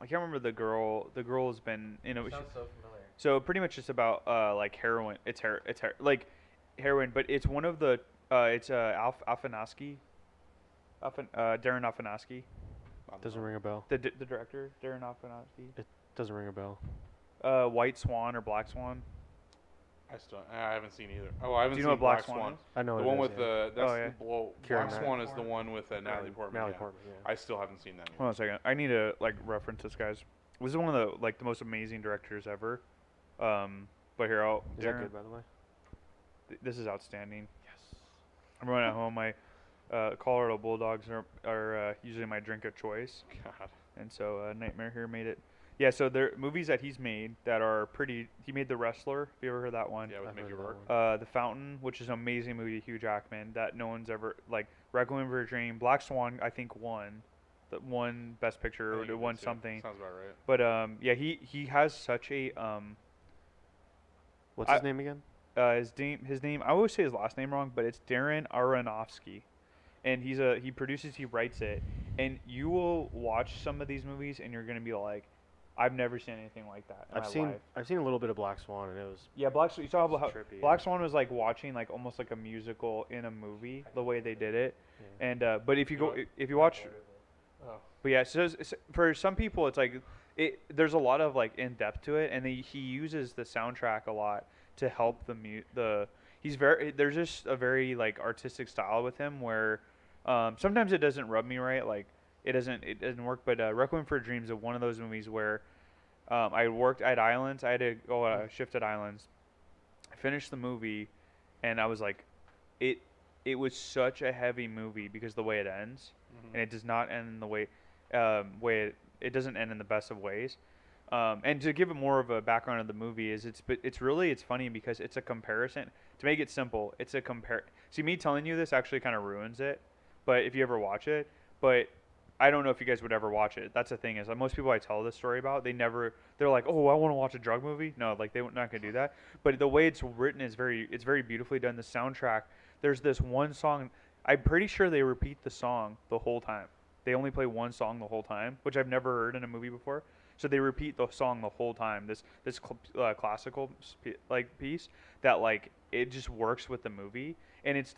can't remember the girl. The girl has been Sounds so familiar. so pretty much just about like heroin. Like heroin, but it's one of the it's Afanasky. Darren Afanasky, Doesn't ring a bell. the director Darren Afanasky. Doesn't ring a bell. White Swan or Black Swan. I haven't seen either. Oh, I haven't Do you seen know what Black Swan. Swan is? I know The it one is, with yeah. the that's Oh, yeah. well, Keira Black Knightley. Swan is the one with Natalie Portman. Natalie yeah. Portman. Yeah. I still haven't seen that. Hold on a second. I need to like reference this, guys. This is one of the like the most amazing directors ever. But here I'll. Is that good, by the way? This is outstanding. Yes. I'm running at home. Colorado Bulldogs are usually my drink of choice, God. and so Nightmare Here made it. Yeah, so there movies that he's made that are pretty. He made The Wrestler. Have you ever heard that one? Yeah, with I've Mickey heard of that Rourke. one. The Fountain, which is an amazing movie, Hugh Jackman, that no one's ever like. Requiem for a Dream, Black Swan, I think won Best I Picture think or he did won too. something. Sounds about right. But yeah, he has such a What's I- his name again? his name I always say his last name wrong, but it's Darren Aronofsky, and he produces, he writes it, and you will watch some of these movies and you're gonna be like, I've never seen anything like that in my life. I've seen a little bit of Black Swan, and it was Yeah, Black Swan. You saw how trippy. Black Swan was like watching like almost like a musical in a movie, the way they did it. Yeah. And but if you You know go, what? if you watch, Oh. but yeah, so for some people it's like there's a lot of like in depth to it, and he uses the soundtrack a lot to help there's just a very like artistic style with him where sometimes it doesn't rub me right, like it doesn't work. But Requiem for a Dream is one of those movies where I worked at Islands. I had to go shift at Islands. I finished the movie, and I was like, it was such a heavy movie because the way it ends, and it does not end in the way it doesn't end in the best of ways. And to give it more of a background of the movie is it's funny because it's a comparison. To make it simple, it's a See, me telling you this actually kind of ruins it, but if you ever watch it, but I don't know if you guys would ever watch it. That's the thing is, like, most people I tell this story about, they're like, oh, I want to watch a drug movie. No, like they're not gonna do that. But the way it's written is it's very beautifully done. The soundtrack, there's this one song. I'm pretty sure they repeat the song the whole time. They only play one song the whole time, which I've never heard in a movie before. So they repeat the song the whole time. This classical like piece that like it just works with the movie, and it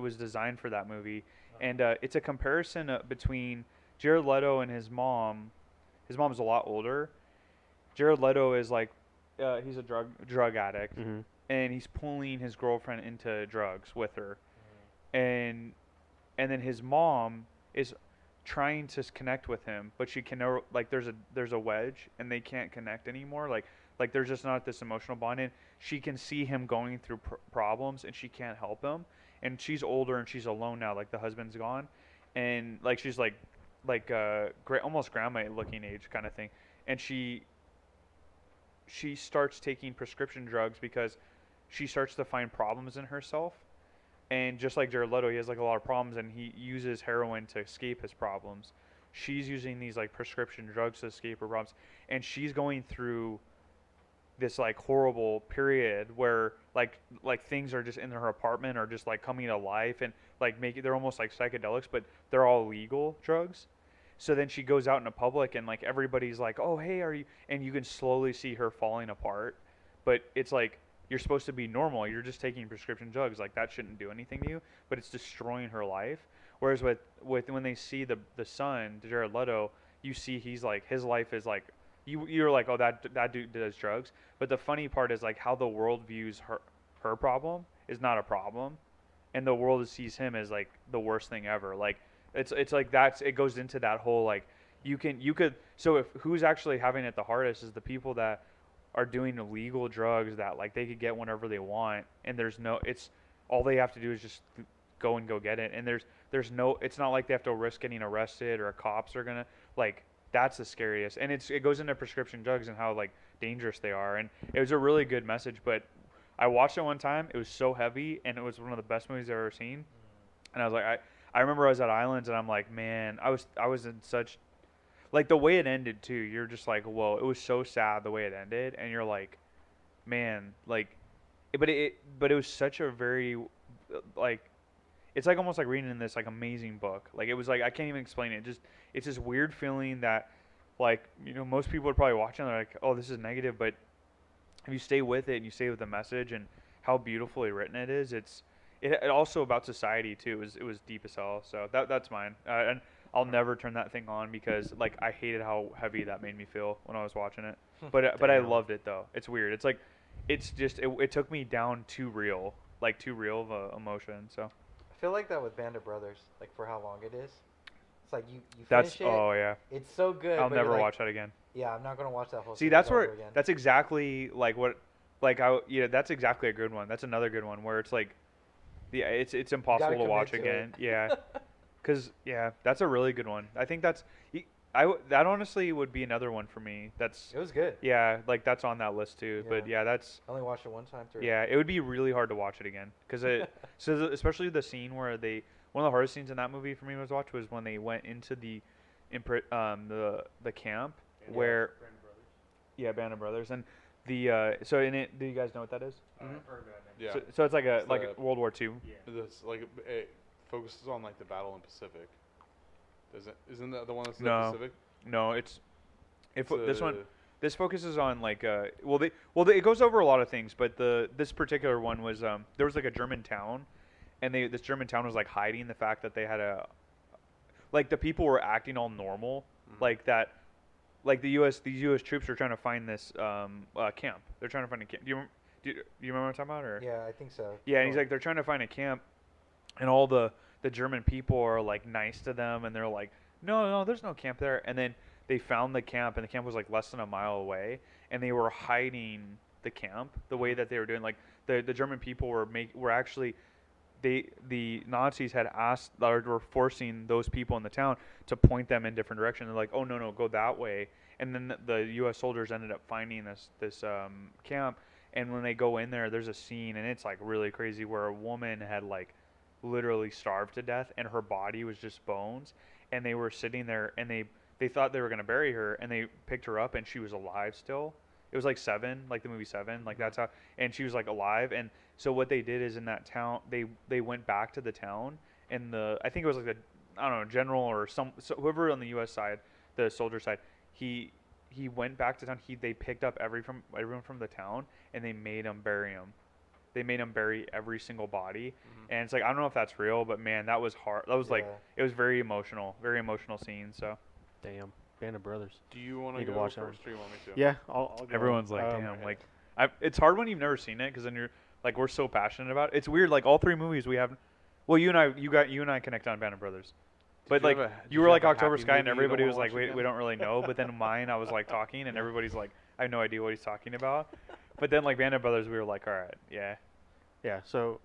was designed for that movie, and it's a comparison between Jared Leto and his mom. His mom's a lot older. Jared Leto is like he's a drug addict, Mm-hmm. and he's pulling his girlfriend into drugs with her, and then his mom is trying to connect with him, but she can never, like there's a wedge and they can't connect anymore, like there's just not this emotional bond, and she can see him going through problems and she can't help him, and she's older and she's alone now, like the husband's gone, and like she's like almost grandma looking age kind of thing, and she starts taking prescription drugs because she starts to find problems in herself. And just like Jared Leto, he has like a lot of problems, and he uses heroin to escape his problems. She's using these like prescription drugs to escape her problems, and she's going through this like horrible period where like things are just in her apartment are just like coming to life, and like they're almost like psychedelics, but they're all legal drugs. So then she goes out into public, and like everybody's like, "Oh, hey, are you?" And you can slowly see her falling apart, but it's like, you're supposed to be normal. You're just taking prescription drugs. Like that shouldn't do anything to you, but it's destroying her life. Whereas with when they see the son, Jared Leto, you see he's like, his life is like, you're like, oh, that dude does drugs. But the funny part is like how the world views her problem is not a problem, and the world sees him as like the worst thing ever. Like it's like it goes into that whole like you could so if who's actually having it the hardest is the people that are doing illegal drugs that like they could get whenever they want, and it's all they have to do is just go get it, and there's no, it's not like they have to risk getting arrested or cops are gonna, like, that's the scariest. And it goes into prescription drugs and how like dangerous they are, and it was a really good message. But I watched it one time, it was so heavy, and it was one of the best movies I've ever seen, and I was like, I remember I was at Islands, and I'm like, man, I was in such, like the way it ended too, you're just like, whoa, it was so sad the way it ended, and you're like, man, like, but it was such a very, like, it's like almost like reading in this like amazing book. Like it was like, I can't even explain it. It's this weird feeling that, like, you know, most people would probably watch it and they're like, oh, this is negative, but if you stay with it and you stay with the message and how beautifully written it is, it also about society too. It was deep as hell. So that's mine. And I'll never turn that thing on because like I hated how heavy that made me feel when I was watching it. But I loved it though. It's weird. It's like it's just it took me down too real of a emotion. So I feel like that with Band of Brothers, like for how long it is. It's like you that's finish it. oh yeah. It's so good. I'll but you're never like, watch that again. Yeah, I'm not gonna watch that whole. See, series that's over where again. that's exactly like what, like that's exactly a good one. That's another good one where it's like Yeah, it's impossible to commit watch to it. again. Yeah, because that's a really good one. I think that honestly would be another one for me. It was good. Yeah, like that's on that list too. But Yeah. yeah, that's I only watched it one time through. yeah. It would be really hard to watch it again because especially the scene where one of the hardest scenes in that movie for me was watch was when they went into the camp Yeah. where Band of Brothers and so in it, do you guys know what that is? Mhm. Yeah. So it's like It's like World War II. This like it focuses on like the battle in Pacific. Isn't that the one that's in No. the Pacific? No, It's this focuses on like it goes over a lot of things, but this particular one was there was like a German town, and this German town was like hiding the fact that they had like the people were acting all normal, like that, like these U.S. troops were trying to find this camp. They're trying to find a camp. Do you remember what I'm talking about? Or Yeah, I think so. yeah, and he's like they're trying to find a camp, and all the German people are like nice to them, and they're like, no, there's no camp there, and then they found the camp, and the camp was like less than a mile away, and they were hiding the camp the way that they were doing. Like the German people were actually the Nazis had asked or were forcing those people in the town to point them in different directions. They're like, oh no, go that way, and then the U.S. soldiers ended up finding this camp, and when they go in there, there's a scene, and it's like really crazy where a woman had like literally starved to death, and her body was just bones, and they were sitting there, and they thought they were going to bury her, and they picked her up, and she was alive still. It was like Seven, like the movie Seven, like that's how, and she was like alive. And so what they did is in that town, they went back to the town, and I think it was like I don't know, general or whoever on the U.S. side, the soldier side, he went back to town. They picked up everyone from the town, and they made him bury him. They made him bury every single body, and it's like I don't know if that's real, but man, that was hard. That was like it was very emotional scene. So. Damn, Band of Brothers. Do you want Need to to go watch first, that or you want me to? Yeah, I'll go. Everyone's like, damn, like, it's hard when you've never seen it because then you're like, we're so passionate about it. It's weird, like all three movies we have. Well, you and I connect on Band of Brothers, but like you were like October Sky, and everybody was like, we don't really know. But then mine, I was like talking, and everybody's like, I have no idea what he's talking about. But then like Band of Brothers, we were like, all right, yeah. Yeah. So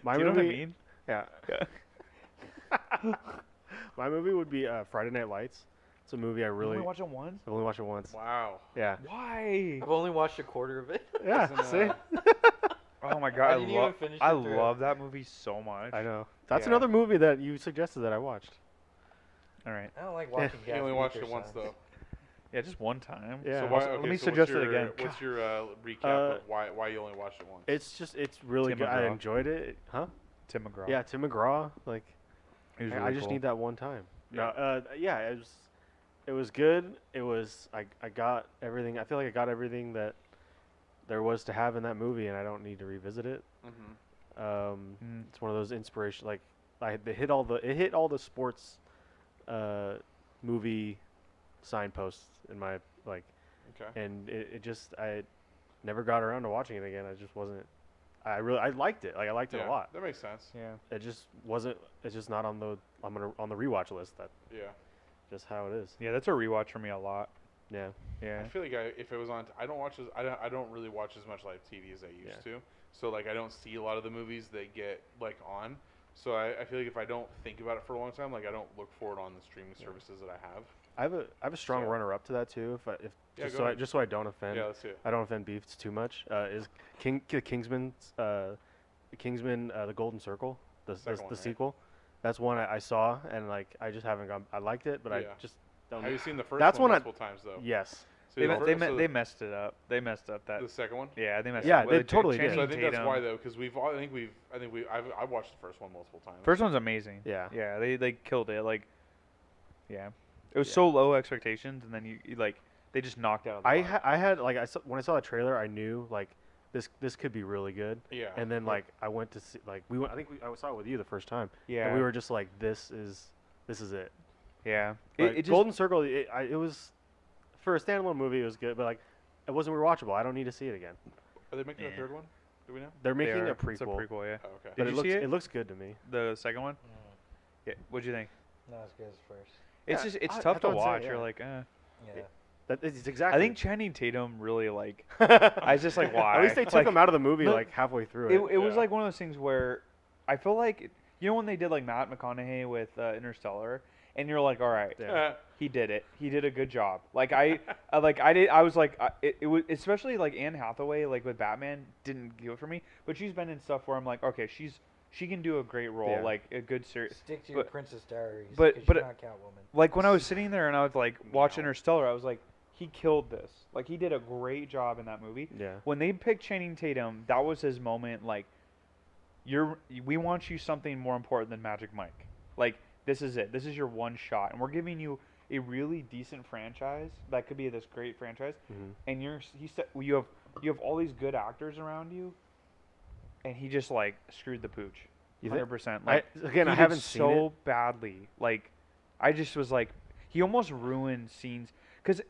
my Do you know movie. what I mean? Yeah. My movie would be Friday Night Lights. It's a movie I really. You only watch it once? I've only watched it once. Wow. Yeah. Why? I've only watched a quarter of it. Yeah. Isn't, See. Oh my god, I didn't even finish I it through. love that movie so much. I know. That's Yeah. another movie that you suggested that I watched. All right. I don't like watching. You only watched it once though. Yeah, just one time. Yeah. So Also, why, let okay, me so suggest it what's your, again. What's your recap of why you only watched it once? It's really Tim good. I McGraw. enjoyed it. Huh? Tim McGraw. Yeah, Tim McGraw. Like He was I really just cool. need that one time. Yeah. No, yeah, it was good. It was I got everything. I feel like I got everything that there was to have in that movie, and I don't need to revisit it. It's one of those inspiration. Like it hit all the sports movie signposts in my like, Okay. and it just I never got around to watching it again. I just wasn't. I liked it. Like I liked it a lot. That makes sense. Yeah. It just wasn't. It's just not on the on the rewatch list. That Yeah. just how it is. Yeah, that's a rewatch for me a lot. Yeah. Yeah. I feel like if it was on, I don't really watch as much live TV as I used to. So like I don't see a lot of the movies that get like on. So I feel like if I don't think about it for a long time, like I don't look for it on the streaming services that I have. I have a strong So- runner up to that too. Yeah, Just go ahead. so I don't offend. Yeah, let's see it. I don't offend beefs too much. Is Kingsman the Golden Circle, the Second one, right? sequel. That's one I saw, and like I just haven't gone. I liked it, but I Yeah. just don't. Have you seen the first That's one one multiple times though? Yes. So They, the me- fir- they, so they messed it up. They messed up that. the second one. Yeah, they messed Yeah, it up. they With totally did. So I Channing think that's Tatum. why though, because I watched the first one multiple times. First one's amazing. Yeah. Yeah, they killed it. Like, yeah, it was Yeah. so low expectations, and then you like they just knocked out. Of the park. I had like when I saw the trailer, I knew like this could be really good. Yeah. And then like I went to see I saw it with you the first time. Yeah. And we were just like this is it. Yeah. But It just, Golden Circle, it was for a standalone movie. It was good, but like it wasn't rewatchable. I don't need to see it again. Are they making a Yeah. third one? Do we know? They're they making are. a prequel, It's a prequel. Yeah. Oh, okay. but Did it you looks see it? it looks good to me. The second one. Yeah. What'd you think? Not as good as first. It's Yeah, just it's I tough to thought so, watch. yeah. You're like, Yeah. It's exactly. I think Channing Tatum really like. I was just like, why? At least they took him out of the movie like halfway through it. It was like one of those things where I feel like when they did like Matt McConaughey with Interstellar, and you're like, all right, he did it. He did a good job. Like I was like, it was especially like Anne Hathaway like with Batman didn't do it for me, but she's been in stuff where I'm like, okay, she can do a great role, like a good series. Stick to your Princess Diaries. But you're not Catwoman. Like when I was sitting there and I was like watching Interstellar, I was like, he killed this. Like he did a great job in that movie. Yeah. When they picked Channing Tatum, that was his moment. Like, we want you something more important than Magic Mike. Like this is it. This is your one shot, and we're giving you a really decent franchise that could be this great franchise. And you have all these good actors around you, and he just like screwed the pooch. 100%. Like I haven't seen it so badly. Like I just was like, he almost ruined scenes. Because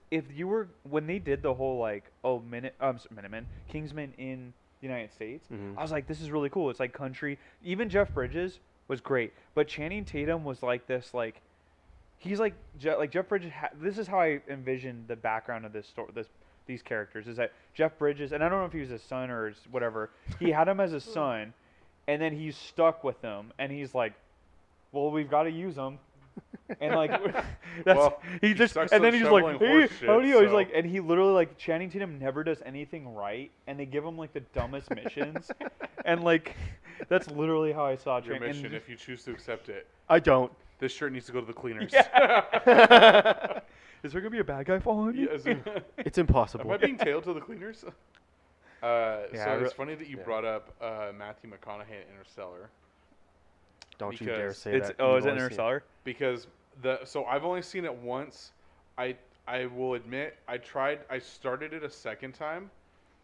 when they did the whole like Minutemen, Kingsman in the United States, I was like, this is really cool. It's like country. Even Jeff Bridges was great, but Channing Tatum was like this like, he's like Jeff Bridges. This is how I envisioned the background of this story. These characters is that Jeff Bridges, and I don't know if he was his son or whatever. He had him as a son, and then he's stuck with him, and he's like, well, we've got to use him. And like he just and then he's like, hey, how do you? He's like, and he literally like Channing Tatum never does anything right, and they give him like the dumbest missions, and like that's literally how I saw your mission. If you choose to accept it, I don't. This shirt needs to go to the cleaners. Yeah. Is there gonna be a bad guy following you? It's impossible. Am I being tailed to the cleaners? So it's funny that you brought up Matthew McConaughey in Interstellar. Don't you dare say that. Oh, is it Interstellar? Because so I've only seen it once. I will admit I started it a second time.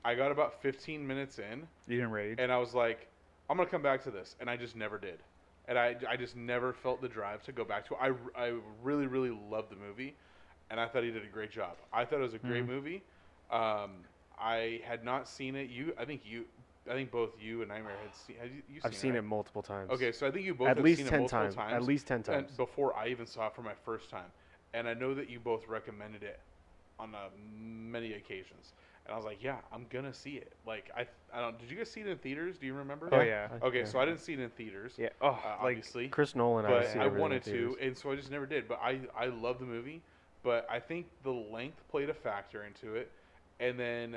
I got about 15 minutes in. You didn't rage. And I was like, I'm gonna come back to this, and I just never did. And I just never felt the drive to go back to it. I really, really loved the movie, and I thought he did a great job. I thought it was a great movie. I had not seen it. I think both you and Nightmare had seen. I've seen it multiple times. Okay, so I think you both have seen it multiple times. At least 10 times. And before I even saw it for my first time, and I know that you both recommended it on many occasions. And I was like, yeah, I'm gonna see it. Like I don't. Did you guys see it in theaters? Do you remember? Oh yeah. Okay, so I didn't see it in theaters. Yeah. Obviously. Chris Nolan. But I wanted to, and so I just never did. But I love the movie. But I think the length played a factor into it, and then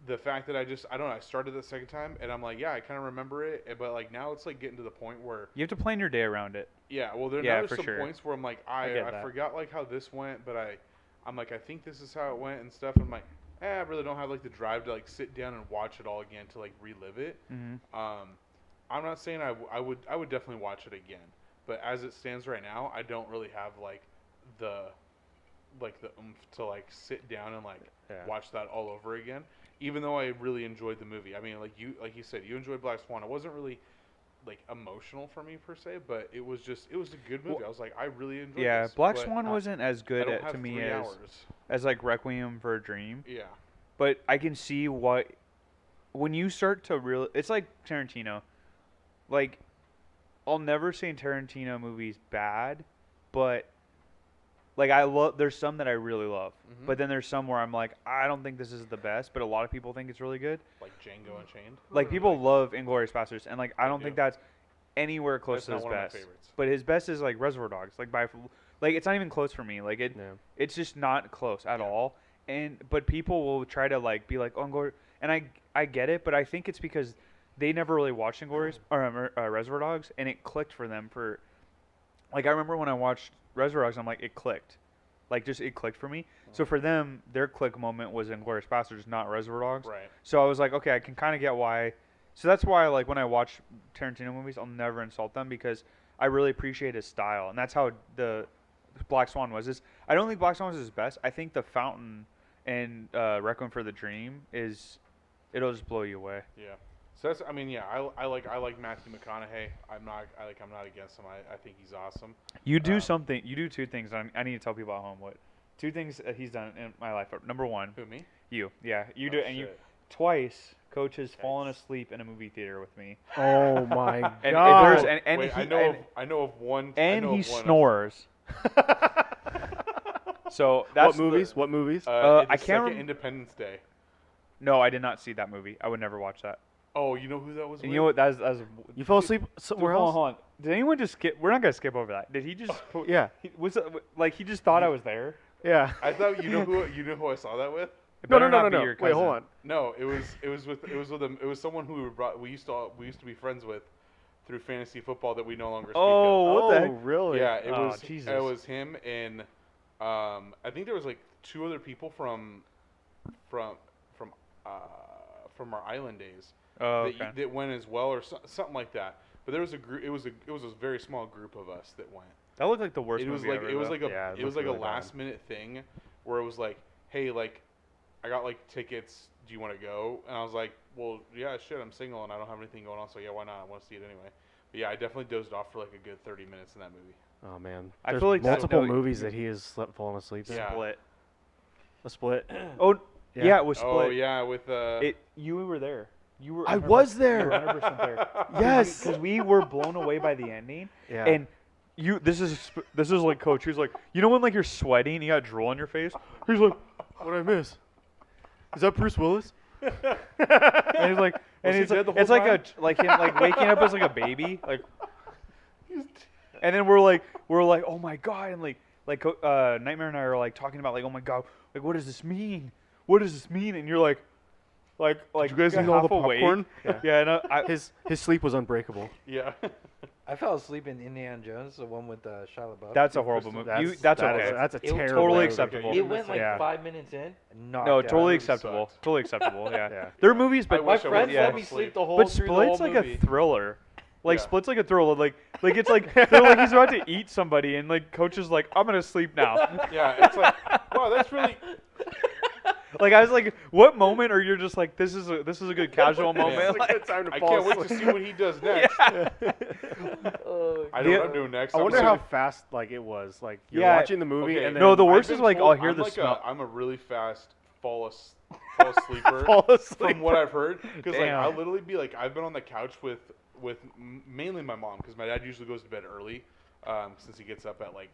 the fact that I don't know, I started the second time, and I'm like, yeah, I kind of remember it, but like now it's like getting to the point where you have to plan your day around it. Yeah, well, there's some points where I'm like, I forgot like how this went, but I'm like, I think this is how it went and stuff. And I'm like, I really don't have like the drive to like sit down and watch it all again to like relive it. I'm not saying I would definitely watch it again, but as it stands right now, I don't really have like the oomph to like sit down and like watch that all over again. Even though I really enjoyed the movie. I mean, like you said, you enjoyed Black Swan. It wasn't really like emotional for me per se, but it was a good movie. I was like, I really enjoyed this. Yeah, Black Swan wasn't as good to me as like Requiem for a Dream. Yeah. But I can see when you start to it's like Tarantino. Like, I'll never say Tarantino movies bad, but like there's some that I really love, but then there's some where I'm like, I don't think this is the best, but a lot of people think it's really good. Like Django Unchained. Like people love Inglourious Basterds, and like I don't think that's anywhere close to his best. But his best is like Reservoir Dogs. Like it's not even close for me. Like it's just not close at all. But people will try to like be like, oh, Inglourious, and I get it, but I think it's because they never really watched Inglourious or Reservoir Dogs, and it clicked for them for. Like I remember when I watched Reservoir Dogs, I'm like, it clicked. Like, just it clicked for me. So for them, their click moment was Inglourious Basterds, not Reservoir Dogs. Right. So I was like, okay, I can kind of get why. So that's why, like, when I watch Tarantino movies, I'll never insult them because I really appreciate his style. And that's how the Black Swan was. I don't think Black Swan was his best. I think The Fountain and Requiem for the Dream it'll just blow you away. Yeah. So that's, I mean, yeah, I like Matthew McConaughey. I'm not against him. I think he's awesome. You do two things. I need to tell people at home what two things that he's done in my life. Number one, who, me? You, yeah, you do, and you twice. Coach has fallen asleep in a movie theater with me. Oh my god! I know of one. And he snores. So that's What movies? I I can't can't. rem- Independence Day. No, I did not see that movie. I would never watch that. Oh, you know who that was? And with? you know what? That's You fell asleep somewhere else? Hold on. Did anyone just skip? We're not gonna skip over that. Did he just? Yeah. Was it, like he just thought I was there? Yeah. I thought you know who I saw that with. It No, better no, not no, be no. your Wait, hold cousin. on. No, it was someone who we used to be friends with through fantasy football that we no longer speak Oh, what the heck? really? of. Yeah, it Oh, was Jesus. it was him and I think there was like 2 other people from our island days Oh, that okay. that went as well or something like that. But there was a group. It was a very small group of us that went. That looked like the worst It was movie like ever. it was though. like a Yeah, it it was looked like a really bad. last minute thing where it was like, hey, like I got like tickets. Do you want to go? And I was like, well, yeah, shit. I'm single and I don't have anything going on, so yeah, why not? I want to see it anyway. But yeah, I definitely dozed off for like a good 30 minutes in that movie. Oh man. I There's feel like that- multiple that- movies that he has fallen asleep in. Yeah. Split. A Split. Oh, yeah. It was Split. Oh yeah, with You were there. You were. I 100% was You there. were 100% there. Yes. Because we were blown away by the ending. Yeah. And this is like Coach. He was like, you know when like you're sweating and you got drool on your face? He's like, What did I miss? Is that Bruce Willis? and he's like, and he it's dead like, the it's whole like like him like waking up as like a baby, like. And then we're like, oh my god, and Nightmare and I are like talking about like, oh my god, like what does this mean? What does this mean? And you're like you guys eat all the half awake. popcorn? Yeah, and His sleep was unbreakable. yeah. I fell asleep in Indiana Jones, the one with Shia LaBeouf. that's a horrible movie. That's that okay. is- that's a It was terrible totally movie. acceptable. it went like Yeah. 5 minutes in. Knocked No, out. totally movie acceptable. sucked. Totally acceptable. Yeah. Yeah. There are movies, but My wish I friends would've let fallen me asleep. sleep the whole But through the Split's whole like movie. a thriller. Like Yeah. Split's like a thriller. Like it's like they're like he's about to eat somebody, and like Coach is like, I'm gonna sleep now. Yeah, it's like, wow, that's really. Like I was like, what moment are you just like, this is a good casual moment? It's a Like, good time to I fall can't wait asleep. to see what he does next. Oh, I know what I'm doing next. I I'm wonder gonna- how fast like it was. Like you're Yeah. watching the movie Okay. and then No, the I've worst been is like told I'll hear I'm the like smell. I'm a really fast fall asleeper. fall asleep. From what I've heard, because like Damn. I'll literally be like, I've been on the couch with mainly my mom, because my dad usually goes to bed early, since he gets up at like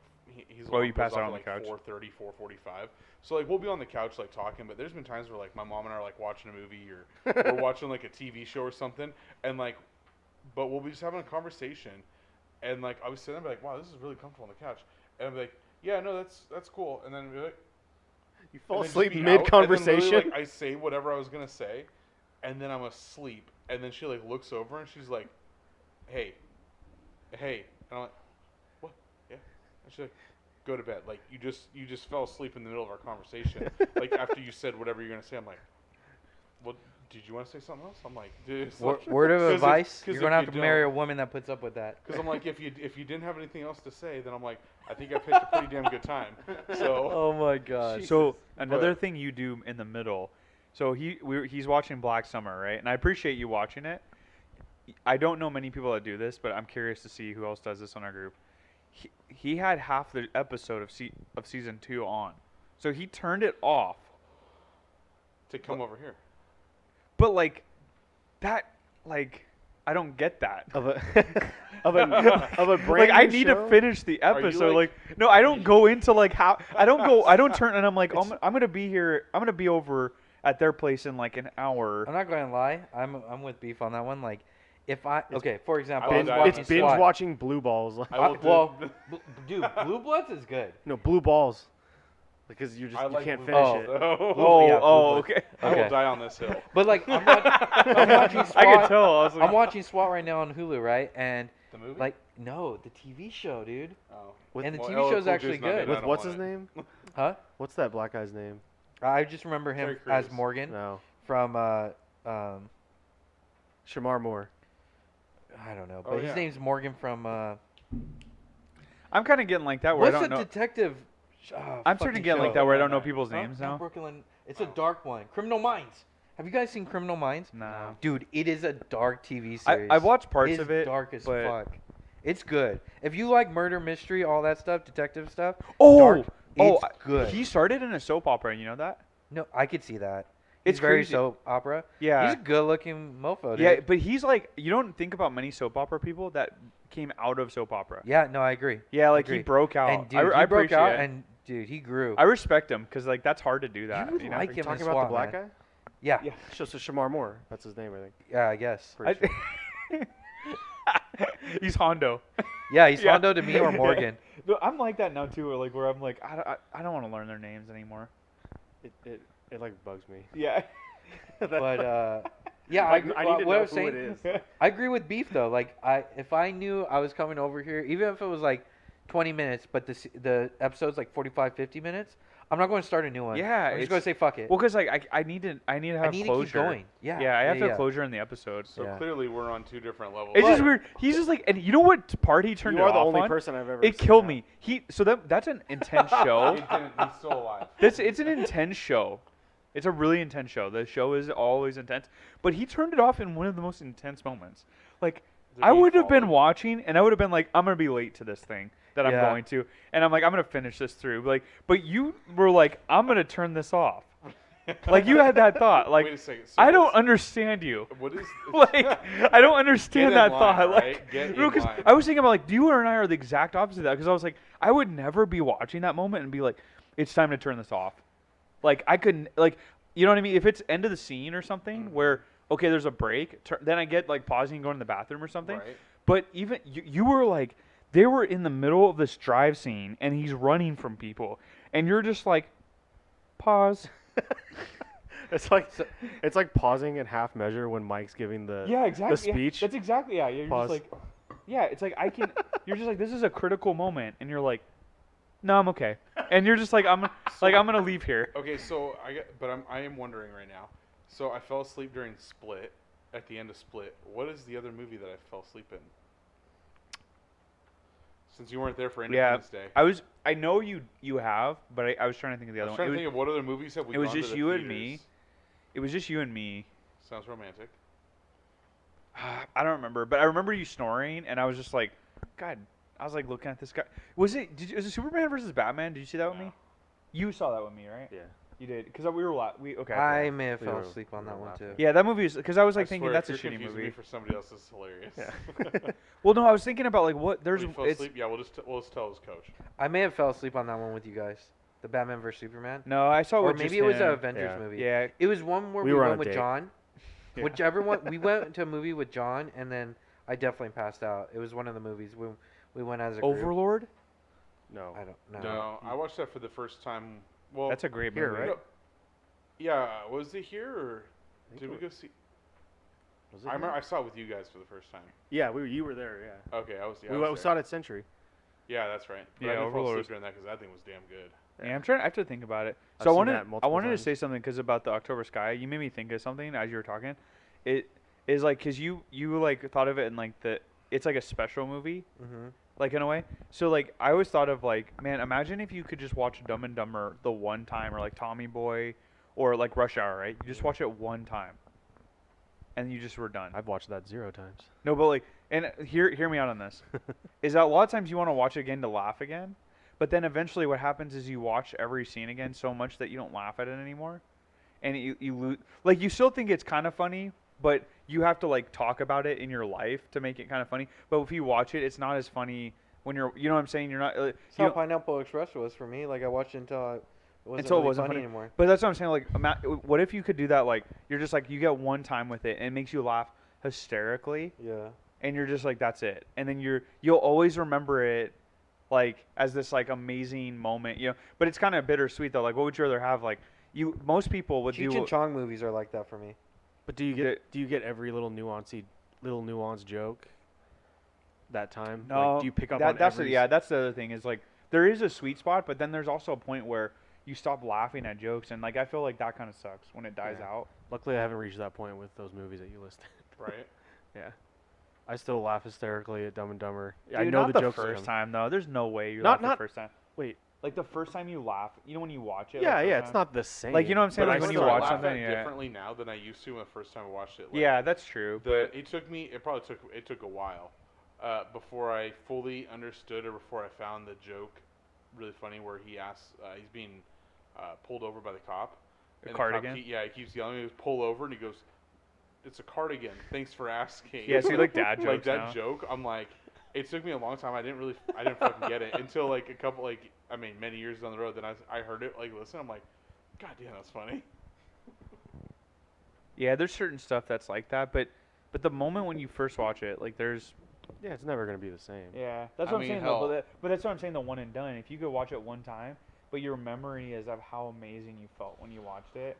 he's Oh, you goes pass off out at, on the like couch. 4:30, 4:45. So like we'll be on the couch like talking, but there's been times where like my mom and I are like watching a movie or we're watching like a TV show or something, and like, but we'll be just having a conversation, and like I was sitting there and be like, wow, this is really comfortable on the couch, and I'll be like, yeah, no, that's cool, and then be like. You fall And then just asleep be mid out, and then conversation. literally, like, I say whatever I was gonna say, and then I'm asleep. And then she like looks over and she's like, "Hey, and I'm like, "What? Yeah." And she's like, "Go to bed. Like you just fell asleep in the middle of our conversation. Like after you said whatever you're gonna say." I'm like, "Well, did you want to say something else?" I'm like, "Dude." it's like- Word of 'cause advice: because you're gonna if have you to marry a don't- woman that puts up with that. Because I'm like, if you didn't have anything else to say, then I'm like, I think I picked a pretty damn good time. So Oh my god. So another But- thing you do in the middle. So he's watching Black Summer, right? And I appreciate you watching it. I don't know many people that do this, but I'm curious to see who else does this on our group. He had half the episode of season 2 on, so he turned it off. to come over here. But like that, like I don't get that. of a of a brand Like I new need show? to finish the Are you, episode. like- Like no, I don't go into like how I don't turn and I'm like I'm gonna be here. I'm gonna be over at their place in like an hour. I'm not going to lie. I'm with Beef on that one. Like, if I for example, I I will was die. watching It's binge SWAT. watching Blue Balls. I will Well, dude, Blue Bloods is good. No, Blue Balls. Because you I you like can't Blue finish Balls. it. Oh, yeah, Blue Bloods. okay. I will Okay. die on this hill. But like, I'm watching SWAT. I could tell. I was like, I'm watching SWAT right now on Hulu, right? And The movie? like, no, the TV show, dude. Oh. And the Well, TV LL show's Cool actually J's not in good. it. I With don't what's want his it. name? Huh? What's that black guy's name? I just remember him Terry as Crews. Morgan No. from Shamar Moore. I don't know, Oh, but his yeah. name's Morgan from I'm kind of getting like that where what's I the don't know. detective? I'm starting to get like that where I don't know people's Huh? names Not now. Brooklyn. It's a dark one. Criminal Minds. Have you guys seen Criminal Minds? No. Dude, it is a dark TV I series. watched parts It's of it. dark as but- fuck. It's good. If you like murder mystery, all that stuff, detective stuff. Oh, dark, oh, it's good. He started in a soap opera. You know that? No, I could see that. It's He's very crazy. soap opera. Yeah. He's a good-looking mofo, dude. Yeah, but he's like you don't think about many soap opera people that came out of soap opera. Yeah, no, I agree. Yeah, like Agree. he broke out. And dude, I he broke appreciate out, it. and Dude, he grew. I respect him because like that's hard to do that. would You know? like Are him you in talking about SWAT, the black man. guy? Yeah. Yeah. So Shamar Moore. That's his name, I think. Yeah, I guess. Pretty sure. He's Hondo. Yeah, he's Yeah. Hondo to me or Morgan. But I'm like that now too, where I'm like, I don't want to learn their names anymore. It like bugs me. Yeah. But yeah, Like, I I need to what know I was who saying, it is. I agree with Beef though. Like if I knew I was coming over here, even if it was like 20 minutes, but the episode's like 45, 50 minutes, I'm not going to start a new one. Yeah, I'm just it's- going to say fuck it. Well, because like I need to have I need closure. to keep going. Yeah. Yeah, I have to have yeah. closure in the episode. So Yeah. clearly we're on two different levels. It's just But- weird. He's just like, and you know what part he turned You it are the off only on? person I've ever It seen killed that. me. That's an intense show. He's still alive. It's an intense show. It's a really intense show. The show is always intense, but he turned it off in one of the most intense moments. Like Did I he would have been follow? watching, and I would have been like, I'm gonna be late to this thing that I'm Yeah. going to, and I'm like, I'm gonna finish this through. Like, but you were like, I'm gonna turn this off. Like you had that thought. Like Wait a second. So I don't what's- understand you. What is Like I don't understand Get that in line, thought. right? Like Get no, in 'cause line. I was thinking about like you and I are the exact opposite of that. Because I was like, I would never be watching that moment and be like, it's time to turn this off. Like I couldn't like, you know what I mean? If it's end of the scene or something Mm-hmm. where okay, there's a break, then I get like pausing and going to the bathroom or something. Right. But even you were like, they were in the middle of this drive scene and he's running from people, and you're just like, pause. It's like pausing at half measure when Mike's giving the Yeah, exactly. the speech. Yeah, that's exactly You're Pause. just like, yeah, it's like I can. You're just like this is a critical moment, and you're like, no, I'm okay. And you're just like I'm gonna leave here. Okay, so I am wondering right now. So I fell asleep during Split. At the end of Split, what is the other movie that I fell asleep in? Since you weren't there for Yeah, Independence Day. I know you have, but I was trying to think of the I other was one. trying to think of what other movies have we it was gone to just the you and theaters. me. It was just you and me. Sounds romantic. I don't remember, but I remember you snoring, and I was just like, God. I was like looking at this guy. Was it Superman versus Batman? Did you see that with No. me? You saw that with me, right? Yeah. You did, because we were okay. I may have We fell were- asleep on we that were one laughing. too. Yeah, that movie is because I was like I thinking swear, that's if a you're shitty confusing movie. Me for somebody else, this is hilarious. Yeah. Well, no, I was thinking about like what there's When you fell it's asleep, yeah, we'll just tell his coach. I may have fell asleep on that one with you guys. The Batman vs Superman. no, I saw Or with maybe just it was him. an Avengers Yeah. movie. Yeah, It was one where We we were on went a with date. John. Yeah. Whichever one we went to a movie with John, and then I definitely passed out. It was one of the movies we went as a group. Overlord. No. I don't know. No, I watched that for the first time. Well, That's a great Here, movie. right? no, yeah, was it here or think did we it go see? Was it I remember here? I saw it with you guys for the first time. Yeah, you were there. Yeah. Okay, I was. Yeah, we I went, was we there. saw it at Century. Yeah, that's right. But Yeah, I didn't fall Overlord asleep was- during that because that thing was damn good. Yeah, I have to think about it. I've So seen I that wanted multiple to times. say something because about the October Sky, you made me think of something as you were talking. It is like because you like thought of it in like it's like a special movie, Mm-hmm. like in a way. So like I always thought of like, man, imagine if you could just watch Dumb and Dumber the one time, or like Tommy Boy, or like Rush Hour, right? You just watch it one time, and you just were done. I've watched that 0 times. No, but like, and hear me out on this. Is that a lot of times you want to watch it again to laugh again, but then eventually what happens is you watch every scene again so much that you don't laugh at it anymore, and you lose. Like you still think it's kind of funny, but you have to like talk about it in your life to make it kind of funny. But if you watch it, it's not as funny when you know what I'm saying. You're not. That's you how don't- Pineapple Express was for me. Like I watched it until it wasn't, Until it really wasn't funny funny. anymore. But that's what I'm saying. Like, what if you could do that? Like, you're just like you get one time with it, and it makes you laugh hysterically. Yeah. And you're just like that's it, and then you'll always remember it like as this like amazing moment, you know. But it's kind of bittersweet though. Like, what would you rather have? Like, most people would Cheech do. and Chong movies are like that for me. But do you get every little nuanced joke that time? No, Like, do you pick up that, on that's every? that's the other thing is like there is a sweet spot, but then there's also a point where you stop laughing at jokes, and like I feel like that kind of sucks when it dies Yeah. out. Luckily, I haven't reached that point with those movies that you listed. Right. Yeah. I still laugh hysterically at Dumb and Dumber. Dude, I know not the jokes. first time though. There's no way you Not- laugh the not- first time. Wait. Like the first time you laugh, you know when you watch it. Yeah, like, yeah. first It's time? not the same. Like, you know what I'm saying? But Like I when still you watch laugh something, at yeah. differently now than I used to when I first time I watched it. Like, Yeah, that's true. But it took me. It took a while before I fully understood or before I found the joke really funny where he asks, he's being pulled over by the cop. A and cardigan? He keeps yelling. He goes, pull over, and he goes, "It's a cardigan. Thanks for asking." yeah, so you like dad jokes like that now. joke. I'm like, it took me a long time. I didn't fucking get it until like a couple like I mean, many years down the road, then I heard it, like, listen, I'm like, God damn, that's funny. Yeah, there's certain stuff that's like that, but the moment when you first watch it, like there's Yeah, it's never gonna be the same. yeah, that's I what I'm mean, saying hell. though. But that's what I'm saying. The one and done. If you could watch it one time, but your memory is of how amazing you felt when you watched it.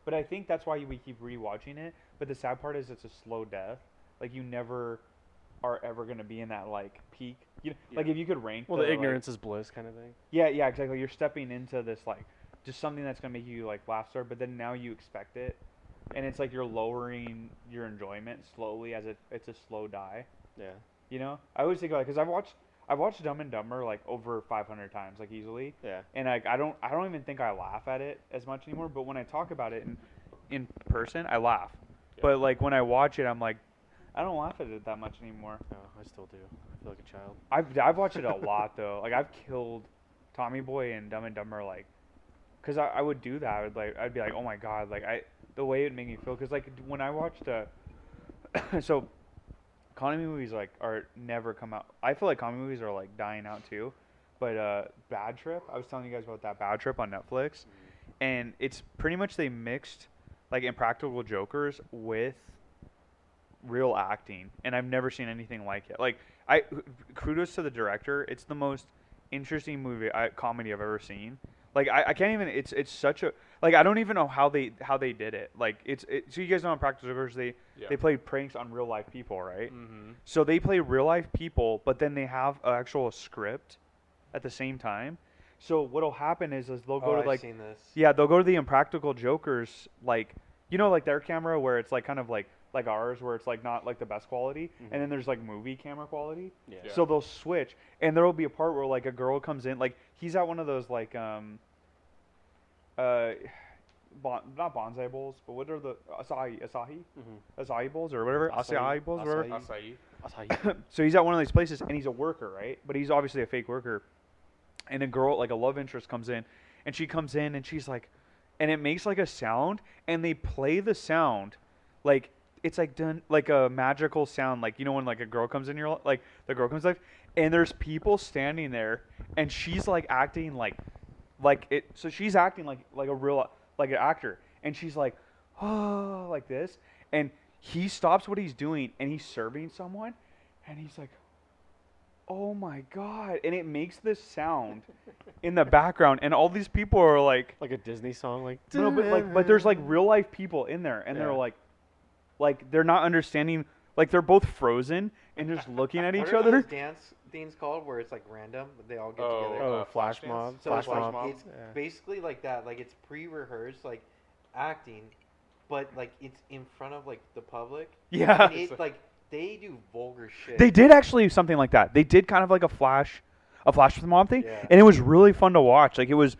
But I think that's why we keep rewatching it. But the sad part is it's a slow death. Like you never are ever gonna be in that like peak. You know, like Yeah. if you could rank. Well, the like- ignorance is bliss kind of thing. yeah, yeah, exactly. You're stepping into this like just something that's gonna make you like laugh start, but then now you expect it, and it's like you're lowering your enjoyment slowly as it's a slow die. Yeah. You know, I always think about it because I've watched Dumb and Dumber like over 500 times, like easily, Yeah. and like I don't even think I laugh at it as much anymore. But when I talk about it in person, I laugh. Yeah. But like when I watch it, I'm like, I don't laugh at it that much anymore. No, I still do. I feel like a child. I've watched it a lot though. Like I've killed Tommy Boy and Dumb and Dumber like, cause I would do that. I'd be like, oh my god, like the way it made me feel. Cause like when I watched so comedy movies like are never come out. I feel like comedy movies are like dying out too. But Bad Trip, I was telling you guys about that Bad Trip on Netflix, and it's pretty much they mixed like Impractical Jokers with real acting, and I've never seen anything like it. Like kudos to the director. It's the most interesting comedy I've ever seen. Like I can't even. It's such a like I don't even know how they did it. Like so you guys know on Practical Jokers they play pranks on real life people, right? Mm-hmm. So they play real life people, but then they have an actual script at the same time. So what'll happen is they'll go to like I've seen this. yeah, they'll go to the Impractical Jokers, like, you know, like their camera where it's like kind of like ours where it's like not like the best quality, and then there's like movie camera quality. Yeah. Yeah. So they'll switch, and there will be a part where like a girl comes in, like he's at one of those like not bonsai bowls, but what are the acai bowls or whatever, acai bowls, or whatever. Acai. Acai. So he's at one of these places, and he's a worker, right? But he's obviously a fake worker. And a girl, like a love interest, comes in, and she comes in, and she's like, and it makes like a sound, and they play the sound, like it's like done like a magical sound, like you know when like a girl comes in your like the girl comes life, and there's people standing there, and she's like acting like it. So she's acting like a real like an actor, and she's like, oh, like this, and he stops what he's doing, and he's serving someone, and he's like, oh my god, and it makes this sound in the background, and all these people are like Like a Disney song, like. no, but there's like real life people in there, and they're Yeah. like they're not understanding, like they're both frozen and just looking at each What are other. those dance things called where it's like random, but they all get together? Oh, flash Flashdance? mob. So Flash it's like mob. it's Yeah. basically like that. Like it's pre-rehearsed, like acting, but like it's in front of like the public. Yeah, And it like they do vulgar shit. they did actually do something like that. They did kind of like a flash mob thing, Yeah. and it was really fun to watch. Like it was.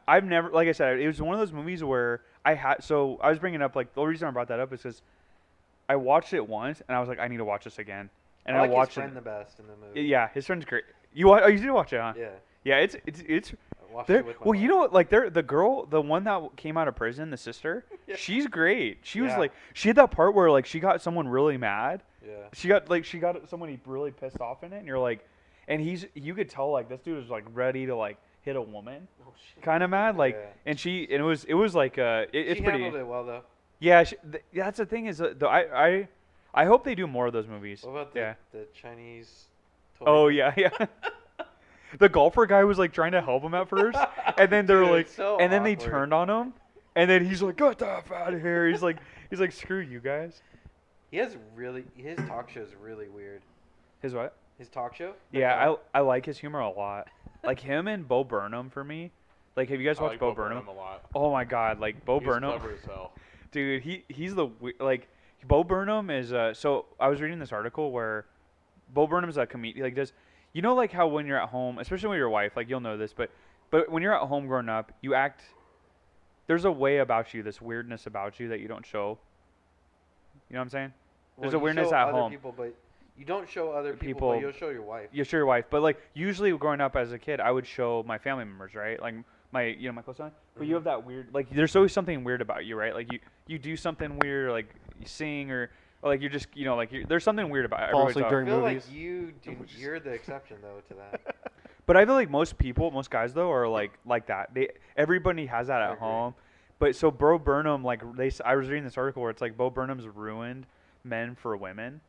I've never, like I said, it was one of those movies where so I was bringing up, like, the reason I brought that up is because I watched it once, and I was like, I need to watch this again. And I like watched his friend it. the best in the movie. Yeah, his friend's great. You did watch it, huh? Yeah. Yeah, it's I watched there. it with my Well, you wife. know what? Like, the one that came out of prison, the sister, Yeah. she's great. She was Yeah. like, she had that part where like she got someone really mad. Yeah. She got someone he really pissed off in it, and you're like, and you could tell like this dude was like ready to like hit a woman, Oh shit. kind of mad, like, Yeah. and it was like it's She pretty. handled it well though. Yeah, that's the thing is I hope they do more of those movies. What about the Yeah. the Chinese? Toy Oh thing? yeah. The golfer guy was like trying to help him at first, and then they're Dude, like, so and then they awkward. turned on him, and then he's like, "Get the f out of here!" He's like, "Screw you guys." His talk show is really weird. His what? His talk show? Yeah, I like his humor a lot. Like him and Bo Burnham for me. Like, have you guys I watched like Bo Burnham? a lot. Oh my god, like Bo He's Burnham, clever as hell. dude. He's like Bo Burnham is so I was reading this article where Bo Burnham's a comedian. Like does you know like how when you're at home, especially with your wife, like you'll know this, but when you're at home growing up, you act. There's a way about you, this weirdness about you that you don't show. You know what I'm saying? There's a you weirdness show at other home. People, but you don't show other people, People- but you'll show your wife. You show your wife, but like usually growing up as a kid, I would show my family members, right? Like my my close one. But you have that weird, like there's always something weird about you, right? Like you do something weird, like you sing or like you're just like there's something weird about it. Fall Everybody's asleep all- during I feel movies. like you're the exception though to that. But I feel like most guys though are like that. Everybody has that at home. But so Bo Burnham, like I was reading this article where it's like Bo Burnham's ruined men for women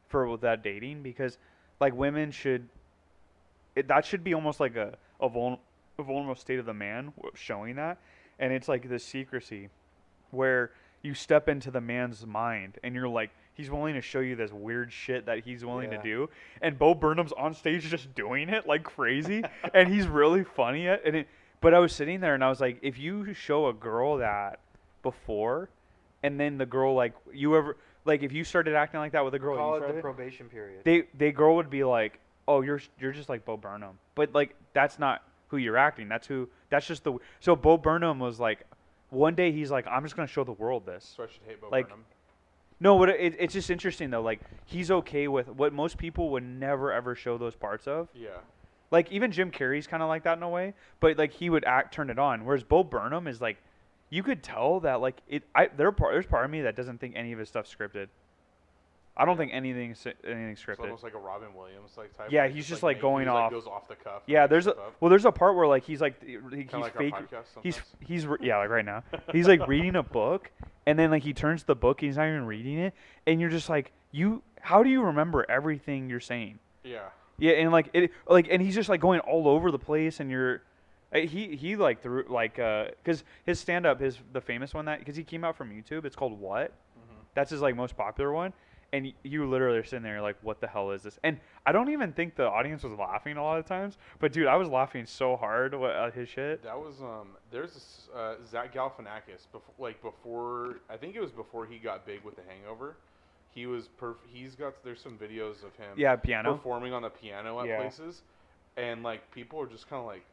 for that dating, because like women that should be almost like a vulnerable state of the man showing that, and it's like the secrecy where you step into the man's mind and you're like, he's willing to show you this weird shit that he's willing to do, and Bo Burnham's on stage just doing it like crazy, and he's really funny at it. But I was sitting there and I was like, if you show a girl that before, and then the girl like if you started acting like that with a girl, Call it the probation period. They girl would be like, oh, you're just like Bo Burnham, but like that's not who you're acting. So Bo Burnham was like, one day he's like, I'm just gonna show the world this. So I should hate Bo like, Burnham. No, but it's just interesting though. Like he's okay with what most people would never ever show those parts of. Yeah. Like even Jim Carrey's kind of like that in a way, but like he would turn it on. Whereas Bo Burnham is like, you could tell that like there's part of me that doesn't think any of his stuff's scripted. I don't think anything's scripted. It's almost like a Robin Williams like type. Yeah, he's just like going off. Like, goes off the cuff. Yeah, there's a part where like he's like he's like fake. He's Yeah, like right now he's like reading a book, and then like he turns to the book, he's not even reading it, and you're just like, how do you remember everything you're saying? Yeah. Yeah, and and he's just like going all over the place, and he like threw like because his stand up, the famous one because he came out from YouTube, it's called What? Mm-hmm. That's his like most popular one. And you literally are sitting there like, what the hell is this? And I don't even think the audience was laughing a lot of times. But, dude, I was laughing so hard at his shit. That was, there's this, Zach Galifianakis, before, I think it was before he got big with The Hangover. There's some videos of him piano. Performing on the piano at places. And, like, people are just kind of like,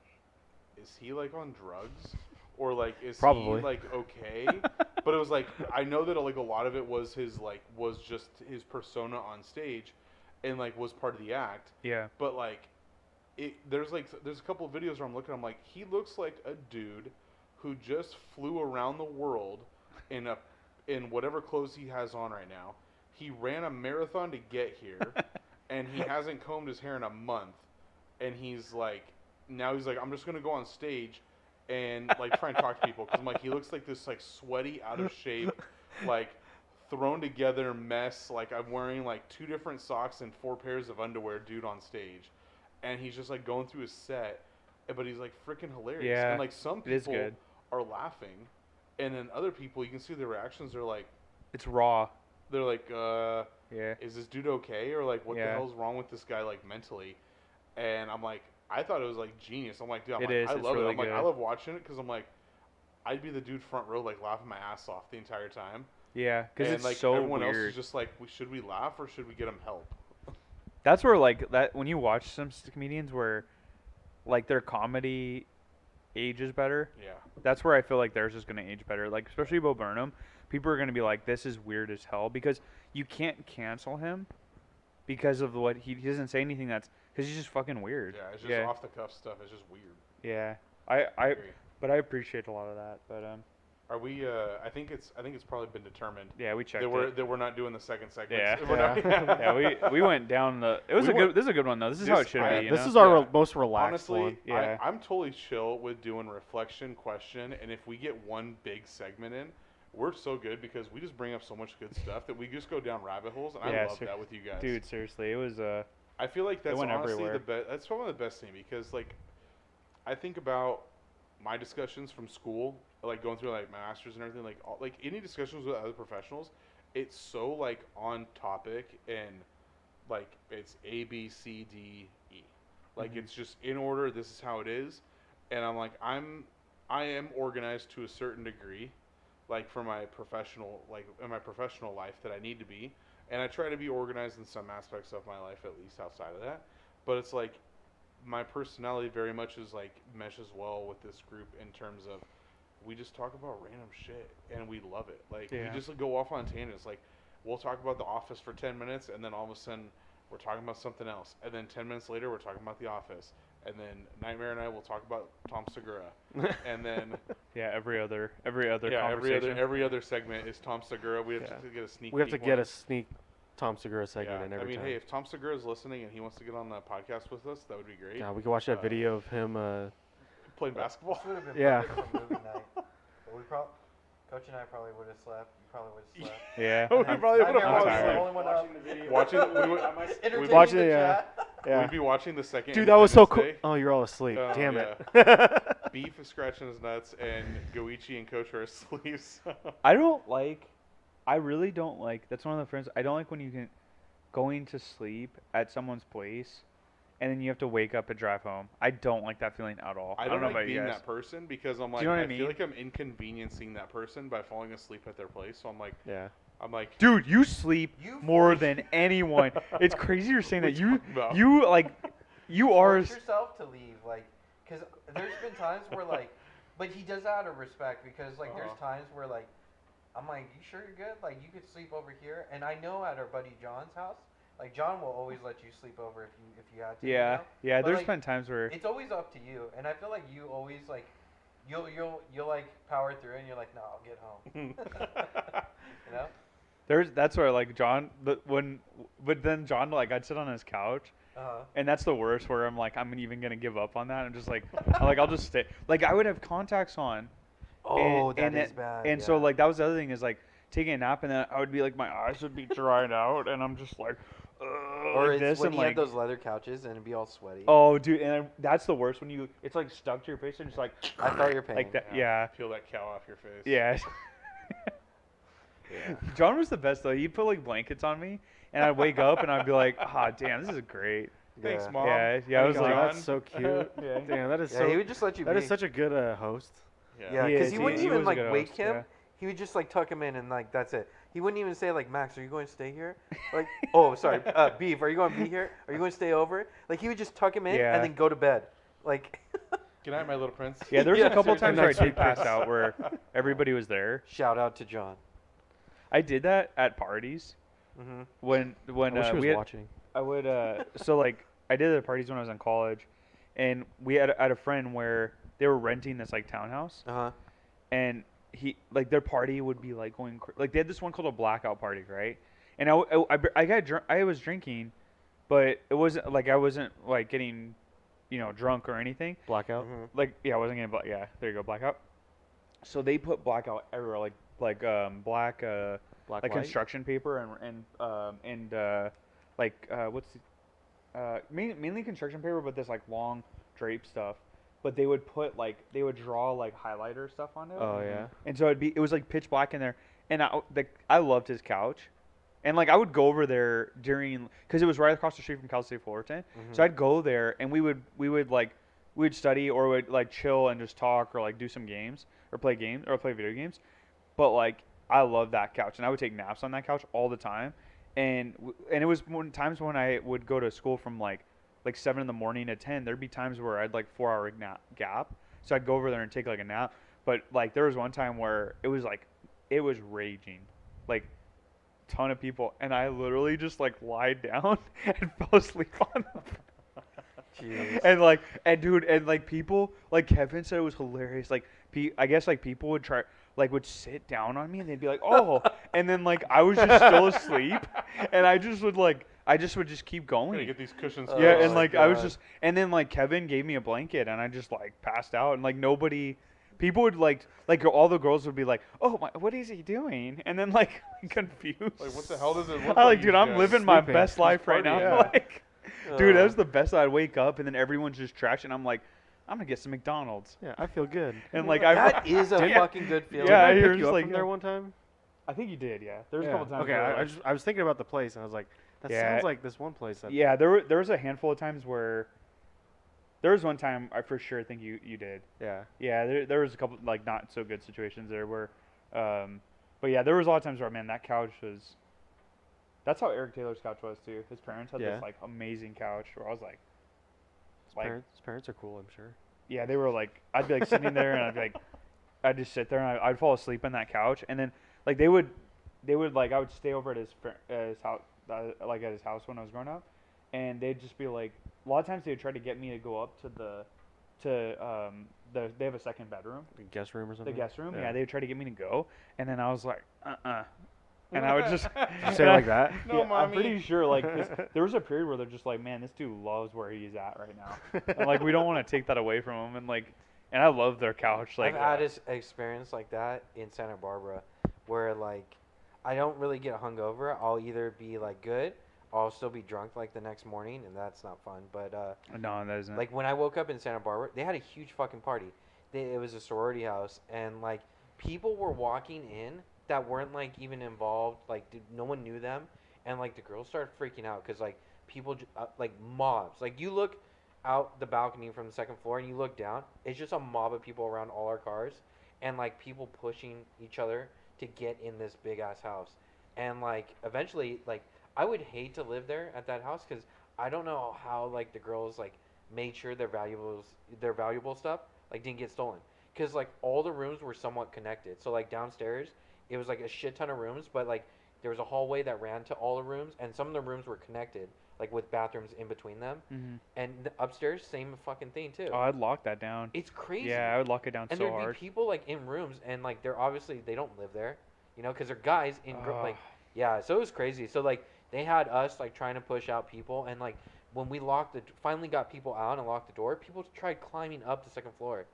is he, like, on drugs? Or like, is Probably. he like okay? But it was like, I know that like a lot of it was was just his persona on stage, and like was part of the act. Yeah. But like, there's a couple of videos where I'm looking, I'm like, he looks like a dude who just flew around the world in whatever clothes he has on right now. He ran a marathon to get here, and he hasn't combed his hair in a month, and he's like, I'm just gonna go on stage and like try and talk to people, because I'm like, he looks like this like sweaty, out of shape, like thrown together mess. Like I'm wearing like 2 different socks and 4 pairs of underwear, dude, on stage, and he's just like going through his set, but he's like freaking hilarious. Yeah, and like some people are laughing, and then other people, you can see their reactions. They're like, it's raw. They're like, is this dude okay, or like what the hell's wrong with this guy like mentally? And I'm like, I thought it was like genius. I'm like, dude, I love it. I'm like, I love watching it, because I'm like, I'd be the dude front row like laughing my ass off the entire time. Yeah, because it's like, so everyone weird. else is just like, should we laugh or should we get him help? That's where like that when you watch some comedians where like their comedy ages better. Yeah. That's where I feel like theirs is gonna age better. Like especially Bo Burnham, people are gonna be like, this is weird as hell, because you can't cancel him because of what he doesn't say anything because he's just fucking weird. Yeah, it's just off the cuff stuff. It's just weird. Yeah, but I appreciate a lot of that. But are we? I think it's probably been determined. Yeah, we checked that we're not doing the second segment. Yeah, we went down the. This is a good one though. This is how it should be. This is our most relaxed Honestly, one. Yeah, I'm totally chill with doing reflection, question, and if we get one big segment in, we're so good, because we just bring up so much good stuff that we just go down rabbit holes, and I love that with you guys. Dude, seriously, it was I feel like that's honestly everywhere. the best. That's probably the best thing, because like, I think about my discussions from school, like going through like my masters and everything, like any discussions with other professionals, it's so like on topic, and like it's A, B, C, D, E, like it's just in order. This is how it is, and I'm like, I am organized to a certain degree, like for my professional, like in my professional life that I need to be. And I try to be organized in some aspects of my life, at least outside of that. But it's like my personality very much is like meshes well with this group, in terms of we just talk about random shit and we love it. Like we just go off on tangents. Like we'll talk about The Office for 10 minutes, and then all of a sudden we're talking about something else. And then 10 minutes later we're talking about The Office. And then Nightmare and I will talk about Tom Segura. And then every other conversation. every other segment is Tom Segura. We have to get a sneak. We have to get a sneak Tom Segura segment in every time. Hey, if Tom Segura is listening and he wants to get on the podcast with us, that would be great. Yeah, we can watch that video of him. Playing basketball. This would have been Yeah. perfect for movie night. But Coach and I probably would have slept. You probably would have slept. Yeah. We probably would have was tired. the only one up. Entertaining Watching the the, chat. Yeah. We'd be watching the second. Dude, that was so cool. Independence Oh, you're all asleep. Oh, Damn yeah. it. Beef is scratching his nuts, and Goichi and Coach are asleep. So. I really don't like, that's one of the friends, I don't like when you can going to sleep at someone's place and then you have to wake up and drive home. I don't like that feeling at all. I don't know like about being you guys. that person because I'm like, you know what I feel mean? like I'm inconveniencing that person by falling asleep at their place. So I'm like, Yeah. Dude, you sleep You more force- than anyone. It's crazy you're saying that. You You are. force yourself to leave, like, because there's been times where, like, but he does that out of respect because, like, there's times where, like, I'm like, you sure you're good? Like, you could sleep over here, and I know at our buddy John's house, like, John will always let you sleep over if you had to. Yeah, You know? yeah. But, There's like, been times where it's always up to you, and I feel like you always like, you'll like power through, and you're like, no, I'll get home. You know? that's where like John, but then John, like, I'd sit on his couch. And that's the worst where I'm like, I'm even going to give up on that. I'm just like, I'll just stay. Like, I would have contacts on. Oh, and that is bad. And yeah. so, like, that was the other thing is, like, taking a nap and then I would be like, my eyes would be dried out and I'm just like, or like it's this when and he like, had those leather couches and it'd be all sweaty. oh, dude. And that's the worst when it's like stuck to your face and just like, I felt your pain. like that. Yeah. Peel that cow off your face. Yeah. Yeah. John was the best though. He'd put like blankets on me and I'd wake up and I'd be like, ah, damn, this is great. Thanks, Yeah. Mom. Yeah, I was God, like, that's so cute. Yeah. Damn, that is Yeah, so. he would just let you That be. is such a good host. Yeah, He because is. he He- wouldn't he even was a like good wake host, him. yeah. He would just like tuck him in and like that's it. He wouldn't even say like, Max, are you going to stay here? Like, oh, sorry, Beef, are you going to be here? Are you going to stay over? Like he would just tuck him in Yeah. and then go to bed. Like, Good night, my little prince. Yeah, there's Yeah, a couple seriously. times where I Next did week, pass Chris. out where everybody was there. shout out to John. I did that at parties Mm-hmm. when I wish he was we had, watching. I would so like I did it at parties when I was in college, and we had a friend where they were renting this like townhouse, and he like their party would be like going like they had this one called a blackout party, right? And I was drinking, but it wasn't like I wasn't like getting, drunk or anything. Blackout. Mm-hmm. Like yeah, I wasn't getting yeah. There you go, blackout. So they put blackout everywhere, like black Black like light? construction paper and what's mainly construction paper, but this like long drape stuff. But they would draw like highlighter stuff on it. Oh yeah. And so it was like pitch black in there, and I loved his couch, and like I would go over there because it was right across the street from Cal State Fullerton. Mm-hmm. So I'd go there and we'd study or would like chill and just talk or like do some games or play video games. But like I love that couch, and I would take naps on that couch all the time. And it was times when I would go to school from like 7 in the morning to 10. There'd be times where I'd like 4-hour gap, so I'd go over there and take like a nap. But like there was one time where it was raging, like ton of people, and I literally just like lied down and fell asleep on them. Jeez. And people, like Kevin said, it was hilarious. Like I guess like people would would sit down on me and they'd be like, oh, and then like I was just still asleep, and I just would just keep Gotta going. get these cushions. Oh, Yeah, my and like I was God. just, and then like Kevin gave me a blanket, and I just like passed out, and like people would like all the girls would be like, oh my, what is he doing? And then like confused. Like, what the hell does it look I like? like, dude, you I'm guys? living my Sleeping. best life right now. partying. Like, dude, that was the best. I'd wake up, and then everyone's just trash, and I'm like, I'm gonna get some McDonald's, Yeah, I feel good. and like That is a fucking good feeling. Yeah, Did I you're pick you just up like- from there one time? I think you did, yeah. There was Yeah. a couple times. Okay, where, I was thinking about the place, and I was like, that Yeah. sounds like this one place. That yeah, there was a handful of times where. There was one time I for sure think you did. Yeah. Yeah, there was a couple like not so good situations there where, but yeah, there was a lot of times where man that couch was. That's how Eric Taylor's couch was too. His parents had Yeah. this like amazing couch where I was like, His parents are cool, I'm sure. yeah, they were like I'd be like sitting there and I'd be like, I'd just sit there and I'd fall asleep on that couch, and then like they would like I would stay over at his house like at his house when I was growing up, and they'd just be like a lot of times they would try to get me to go up to they have a second bedroom. The guest room or The something. guest room, yeah. They would try to get me to go, and then I was like, And I would just Say it like that. No, I'm mommy. pretty sure like 'cause there was a period where they're just like, man, this dude loves where he's at right now. And, like we don't want to take that away from him. And I love their couch. Like I've had this experience like that in Santa Barbara, where like I don't really get hungover. I'll either be like good, or I'll still be drunk like the next morning, and that's not fun. But no, that isn't. like when I woke up in Santa Barbara, they had a huge fucking party. It was a sorority house, and like people were walking in that weren't like even involved. Like no one knew them, and like the girls started freaking out because like people like mobs. Like you look out the balcony from the second floor and you look down, it's just a mob of people around all our cars, and like people pushing each other to get in this big ass house. And like eventually, like I would hate to live there at that house because I don't know how like the girls like made sure their valuable stuff like didn't get stolen, because like all the rooms were somewhat connected. So like downstairs it was like a shit ton of rooms, but like there was a hallway that ran to all the rooms, and some of the rooms were connected like with bathrooms in between them. Mhm. And the upstairs same fucking thing too. Oh, I'd lock that down. It's crazy. Yeah, I would lock it down And so there'd hard. be people like in rooms, and like they're obviously they don't live there, you know, because they're guys in like yeah. So it was crazy. So like they had us like trying to push out people, and like when we finally got people out and locked the door, people tried climbing up the second floor.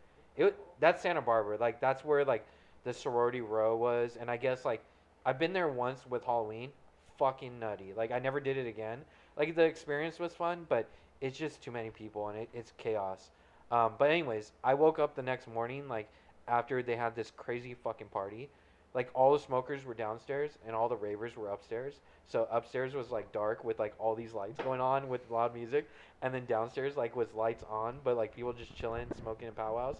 That's Santa Barbara. Like that's where like the sorority row was, and I guess like I've been there once with Halloween. Fucking nutty. Like I never did it again. Like the experience was fun, but it's just too many people and it's chaos. But anyways, I woke up the next morning like after they had this crazy fucking party. Like all the smokers were downstairs and all the ravers were upstairs. So upstairs was like dark with like all these lights going on with loud music, and then downstairs like was lights on but like people just chilling, smoking and powwows.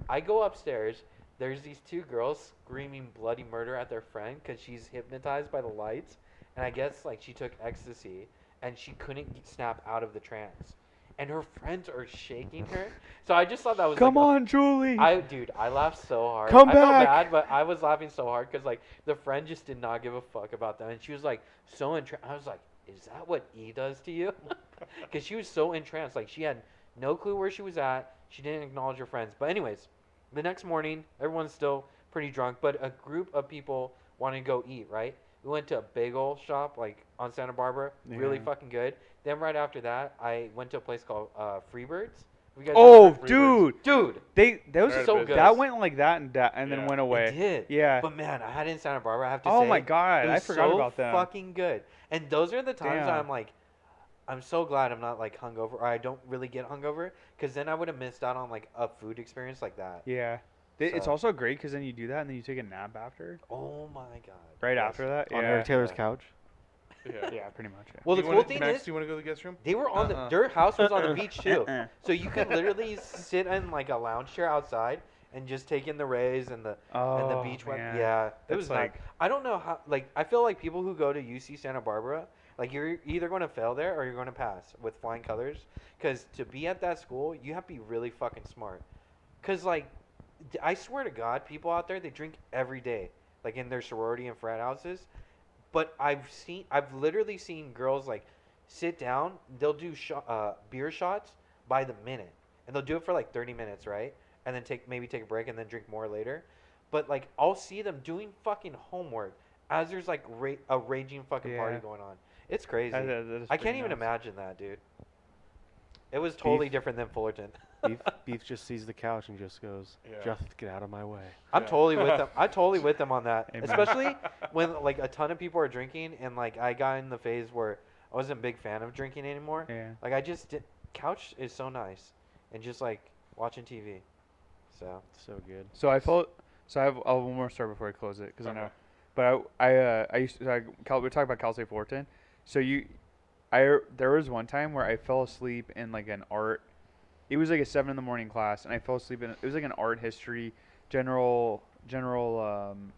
I go upstairs. There's these two girls screaming bloody murder at their friend because she's hypnotized by the lights, and I guess like she took ecstasy and she couldn't snap out of the trance, and her friends are shaking her. So I just thought that was Come like, on, Julie. Dude, I laughed so hard. Come I felt back. bad, but I was laughing so hard because like the friend just did not give a fuck about them, and she was like so entranced. I was like, is that what E does to you? Because she was so entranced, like she had no clue where she was at. She didn't acknowledge her friends. But anyways, the next morning, everyone's still pretty drunk, but a group of people wanted to go eat. Right? We went to a bagel shop like on Santa Barbara, really Yeah. fucking good. Then right after that, I went to a place called Freebirds. Have you guys Oh, ever heard of Freebirds? Dude, that was They're so out of good. that went like that and then Yeah. went away. it did. Yeah. But man, I had it in Santa Barbara. I have to Oh say. my God, it I was forgot so about them. Fucking good. And those are the times Damn. I'm like, I'm so glad I'm not like hungover, or I don't really get hungover, because then I would have missed out on like a food experience like that. Yeah. It's So- also great because then you do that and then you take a nap after. Oh my god. Right Yes. after that. On Yeah. Eric Taylor's Yeah. couch. Yeah. Yeah, pretty much. Yeah. Well, the Do you cool wanna- thing Max, is do you want to go to the guest room? they were on Uh-uh. their house was on the beach too, Uh-uh. so you could literally sit in like a lounge chair outside and just take in the rays and the Oh, beach one. man. Yeah, it That's was like- like I don't know how. Like I feel like people who go to UC Santa Barbara, like you're either going to fail there or you're going to pass with flying colors. Because to be at that school, you have to be really fucking smart. Because like, I swear to God, people out there they drink every day, like in their sorority and frat houses. But I've literally seen girls like sit down. They'll do beer shots by the minute, and they'll do it for like 30 minutes, right? And then maybe take a break and then drink more later. But like I'll see them doing fucking homework as there's like a raging fucking party Yeah. going on. It's crazy. That is I pretty can't even nuts. imagine that, dude. It was totally Beef. different than Fullerton. Beef just sees the couch and just goes, Yeah. "Just get out of my way." I'm Yeah. totally with them. I'm totally with them on that. Amen. Especially when like a ton of people are drinking, and like I got in the phase where I wasn't a big fan of drinking anymore. Yeah. Like I just couch is so nice, and just like watching TV. So So good. So I have one more story before I close it because I know. Okay. But I used to we're talking about Cal State Fullerton. So there was one time where I fell asleep in like an art. It was like a 7 a.m. class, and I fell asleep in. It was like an art history, general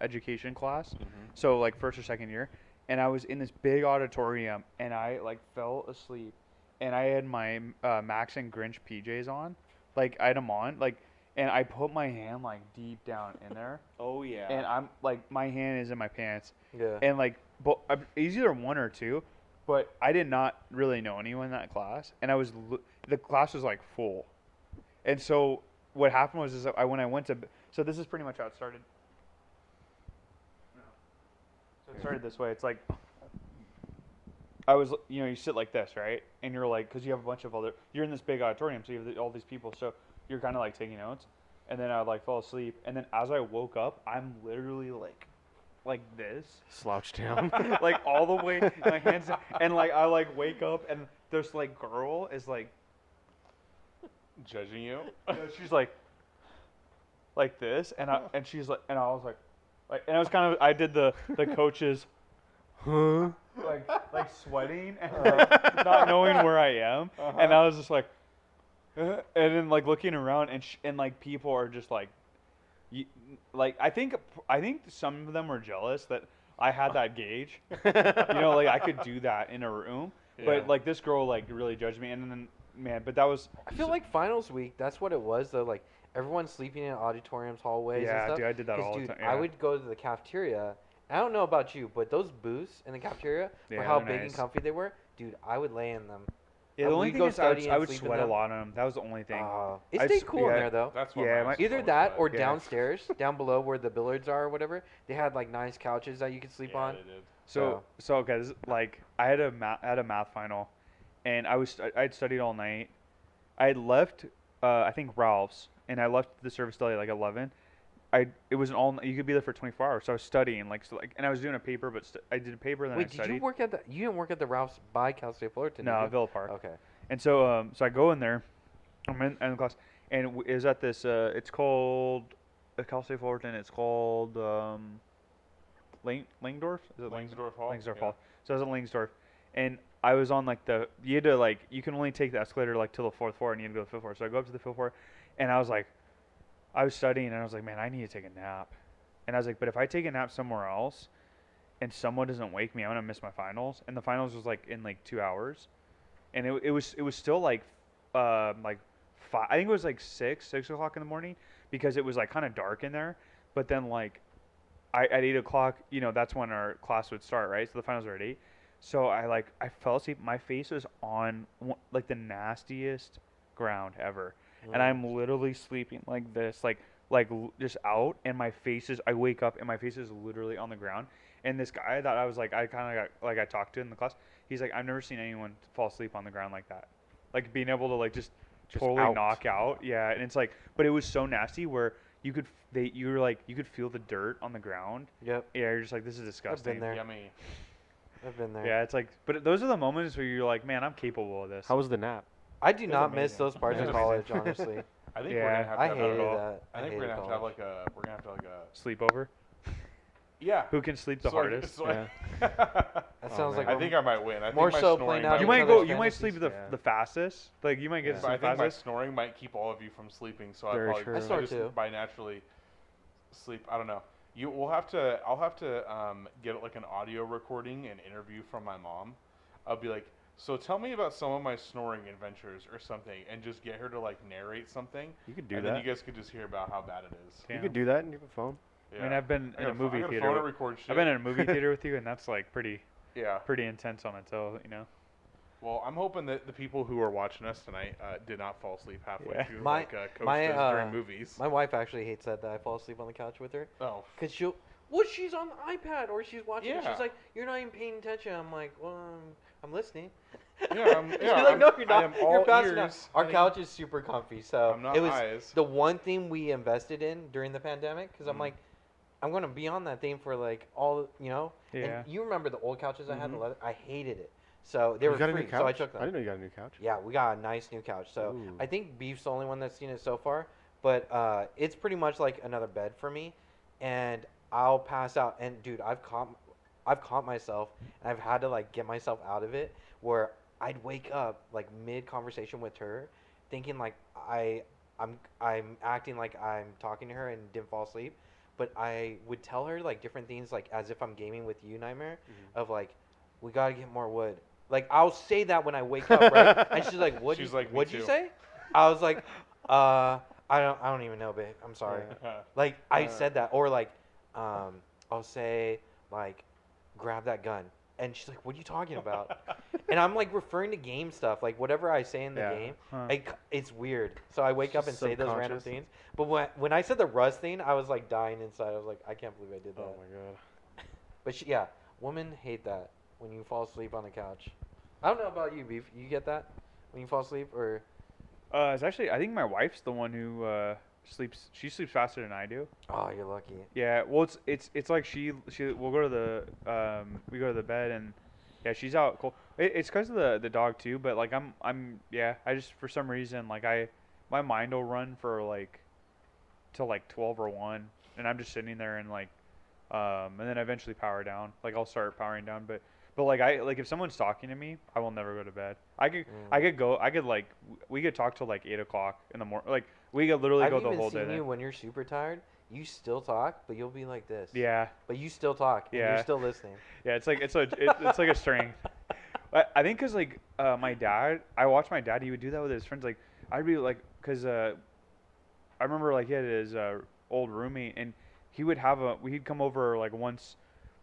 education class. So like first or second year, and I was in this big auditorium, and I like fell asleep, and I had my Max and Grinch PJs on, like I had them on, like, and I put my hand like deep down in there, Oh yeah. and I'm like my hand is in my pants, yeah. and like, but it's either one or two, but I did not really know anyone in that class, and the class was like full, and so what happened was when I went to, so this is pretty much how it started. So it started this way. It's like I was, you sit like this, right? And you're like, because you have a bunch of you're in this big auditorium, so you have all these people, so you're kind of like taking notes. And then I would like fall asleep, and then as I woke up, I'm literally like this, Slouched down. like all the way, my hands, and like I like wake up, and this like girl is like Judging you. she's like this, and she's like, and I was like, and I was kind of, I did the coach's, Huh? like sweating and not knowing where I am, and I was just like, and then like looking around, and like people are just like, like I think some of them were jealous that I had that gauge, like I could do that in a room, but like this girl like really judged me, and then man, but that was. I feel like finals week. That's what it was though. Like everyone's sleeping in auditoriums, hallways. Yeah, and stuff. dude, I did that 'Cause, all the dude, time. I Yeah. would go to the cafeteria. I don't know about you, but those booths in the cafeteria, for Yeah, how they're big nice. and comfy they were, dude, I would lay in them. Yeah, the only we'd thing go is I would, study I and would sleep in sweat a them. lot on them. That was the only thing. It I stayed s- cool in yeah. there though. That's what Yeah, my Either always that said. or Yeah. downstairs, down below where the billiards are or whatever. They had like nice couches that you could sleep Yeah, on. they did. So okay, this is, like I had a math final, and I'd studied all night. I had left I think Ralph's, and I left the service deli at like 11. It was you could be there for 24 hours, so I was studying and I was doing a paper, but I did a paper and then Wait, I did studied. you work at the? You didn't work at the Ralph's by Cal State Fullerton? No, did you? Villa Park. Okay. And so so I go in there, I'm in class, and it was at this it's called Cal State Fullerton. It's called Langdorf. Is it Langsdorff Hall. Langsdorff Yeah. Hall. So I was at Langsdorff, and I was on like you had to like you can only take the escalator like till the 4th floor, and you had to go to the 5th floor. So I go up to the 5th floor, and I was studying, and I was like, man, I need to take a nap. And I was like, but if I take a nap somewhere else, and someone doesn't wake me, I'm gonna miss my finals. And the finals was like in like 2 hours, and it was still like I think it was like 6 o'clock in the morning, because it was like kind of dark in there. But then like at 8 o'clock, that's when our class would start, right? So the finals were at 8. So I fell asleep. My face was on like the nastiest ground ever, and I'm literally sleeping like this, just out, and I wake up and my face is literally on the ground. And this guy that I was like, I kind of got, like, I talked to in the class, he's like, I've never seen anyone fall asleep on the ground like that. Like being able to like just totally out. knock out. Yeah. And it's like, but it was so nasty where you could feel the dirt on the ground. Yep. Yeah. You're just like, this is disgusting. there. Yummy. I've been there. Yeah. It's like, but those are the moments where you're like, man, I'm capable of this. How was the nap? I do was not miss amazing. those parts It of was college, honestly. I think Yeah, we're gonna have to I have hated a, that. I think we're hated gonna have to have college. like a Sleepover. yeah. Who can sleep the So, like, hardest? so, like- That Oh, sounds man. like I think I might win. I More think my so snoring playing out might You each win. might other's you might sleep fantasies. the fastest. Like you might get Yeah. But I sleep think my fastest. snoring might keep all of you from sleeping, so Very I probably true. I snore just too. by naturally sleep. I don't know. I'll have to get like an audio recording and interview from my mom. I'll be like, so tell me about some of my snoring adventures or something, and just get her to like narrate something, You could do and that. then you guys could just hear about how bad it is. You could do that in your phone. Yeah. I mean, I've been in a movie I got theater. phone and record shit. I've been in a movie theater with you, and that's like pretty Yeah. intense on its own, Well, I'm hoping that the people who are watching us tonight did not fall asleep halfway Yeah. through My- like Coach my, does during movies. My wife actually hates that I fall asleep on the couch with her. Oh. Because she's on the iPad or she's watching. Yeah. She's like, you're not even paying attention. I'm like, well, I'm listening. Yeah, She's yeah, like, no, you're I not. am You're all passing out. ears. Our I think- couch is super comfy. So I'm not it was eyes. the one thing we invested in during the pandemic. Because I'm Mm. like, I'm going to be on that thing for like all, Yeah. And you remember the old couches I had, the Mhm. leather? I hated it. So they You were got a free. new So I couch? took them. I didn't know you got a new couch. Yeah, we got a nice new couch. So Ooh. I think Beef's the only one that's seen it so far. But it's pretty much like another bed for me, and I'll pass out. And dude, I've caught myself, and I've had to like get myself out of it, where I'd wake up like mid conversation with her, thinking like I'm acting like I'm talking to her and didn't fall asleep, but I would tell her like different things like as if I'm gaming with you, Nightmare, of like we gotta get more wood. Like I'll say that when I wake up, right? And she's like, "What? She's like, "Me what'd you too." say?" I was like, I don't even know, babe. I'm sorry." Like I said that, or like, I'll say like, "Grab that gun," and she's like, "What are you talking about?" And I'm like referring to game stuff, like whatever I say in the Yeah. game. Huh. It's weird. So I wake up and Just say those random subconscious. things. But when I said the Rust thing, I was like dying inside. I was like, I can't believe I did that. Oh my god. But yeah, Women hate that when you fall asleep on the couch. I don't know about you, Beef. You get that when you fall asleep, or It's actually, I think my wife's the one who sleeps. She sleeps faster than I do. oh, you're lucky. Yeah. Well, it's like we'll go to the we go to the bed and yeah, she's out cold. It's because of the dog too, but like yeah, I just for some reason like my mind will run for like till like 12 or 1, and I'm just sitting there and like and then I eventually power down. Like I'll start powering down, but like if someone's talking to me, I will never go to bed. We could talk till like 8 o'clock in the morning. Like we could literally I've go the even whole day. seen Then. you when you're super tired. You still talk, but you'll be like this. Yeah. But you still talk. And Yeah. You're still listening. Yeah, it's like it's like a strength. I think because like my dad, I watched my dad. He would do that with his friends. Like I'd be like, because I remember like he had his old roommate, and he would have we'd come over like